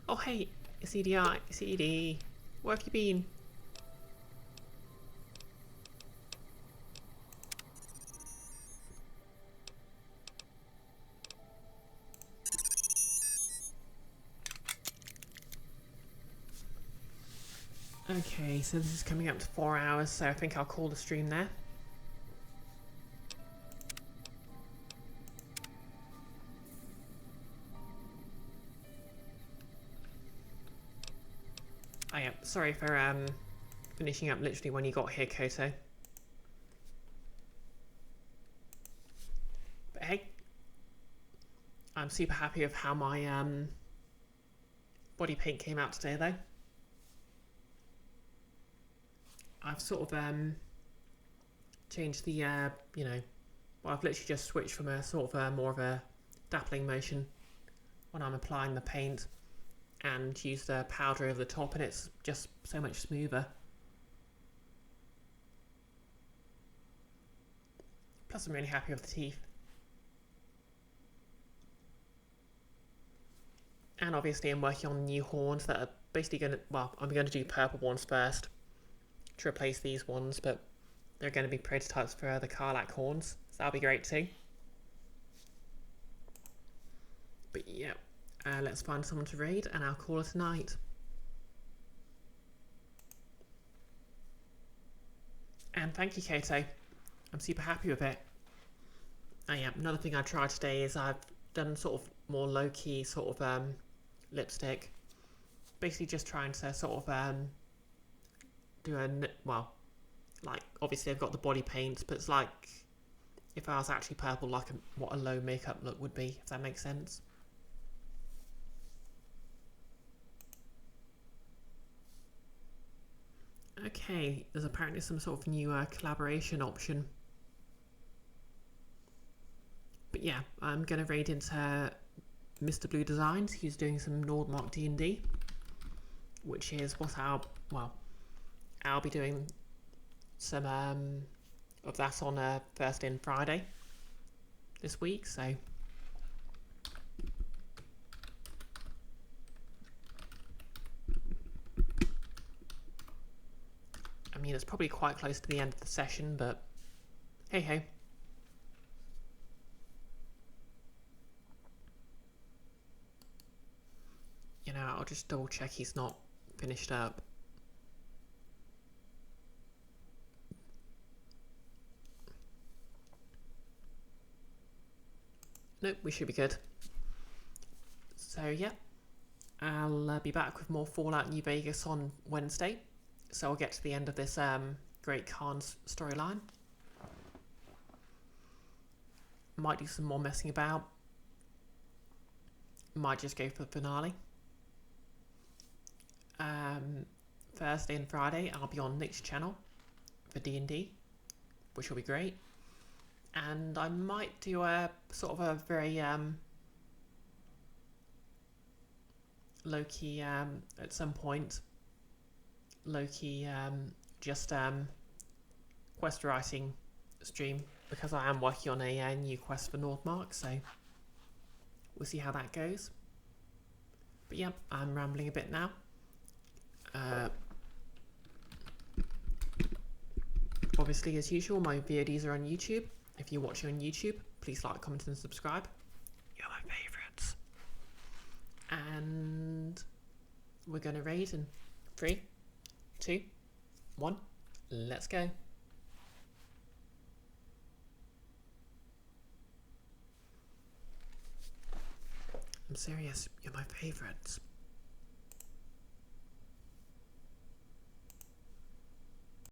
Oh hey, it's EDI, it's ED. Where have you been? Okay, so this is coming up to 4 hours, so I think I'll call the stream there. Oh yeah, sorry for finishing up literally when you got here, Koto. But hey, I'm super happy with how my body paint came out today though. I've sort of changed the you know, well, I've literally just switched from a sort of more of a dappling motion when I'm applying the paint and use the powder over the top, and it's just so much smoother. Plus I'm really happy with the teeth. And obviously I'm working on new horns that are basically going to, well, I'm going to do purple ones first to replace these ones, but they're going to be prototypes for the Karlak horns, so that'll be great too. But yeah, let's find someone to raid and I'll call it a night. And thank you, Kato. I'm super happy with it. Oh yeah, another thing I tried today is I've done sort of more low-key sort of lipstick. Basically just trying to sort of do a, well, like obviously I've got the body paint, but it's like if I was actually purple, like what a low makeup look would be, if that makes sense. Okay, there's apparently some sort of new collaboration option. But yeah, I'm going to raid into Mr. Blue Designs. He's doing some Nordmark D&D, which is what I'll be doing some of that on Thursday and Friday this week, so I mean it's probably quite close to the end of the session, but hey ho. You know, I'll just double check he's not finished up. Nope, we should be good. So yeah, I'll be back with more Fallout New Vegas on Wednesday. So I'll get to the end of this Great Khan's storyline. Might do some more messing about. Might just go for the finale. Thursday and Friday I'll be on Nick's channel for D&D, which will be great. And I might do a sort of a very low-key at some point, low-key just quest writing stream, because I am working on a new quest for Nordmark, so we'll see how that goes. But yeah, I'm rambling a bit now. Obviously, as usual, my VODs are on YouTube. If you're watching on YouTube, please like, comment and subscribe. You're my favourites. And we're going to raid in 3, 2, 1, let's go. I'm serious, you're my favourites.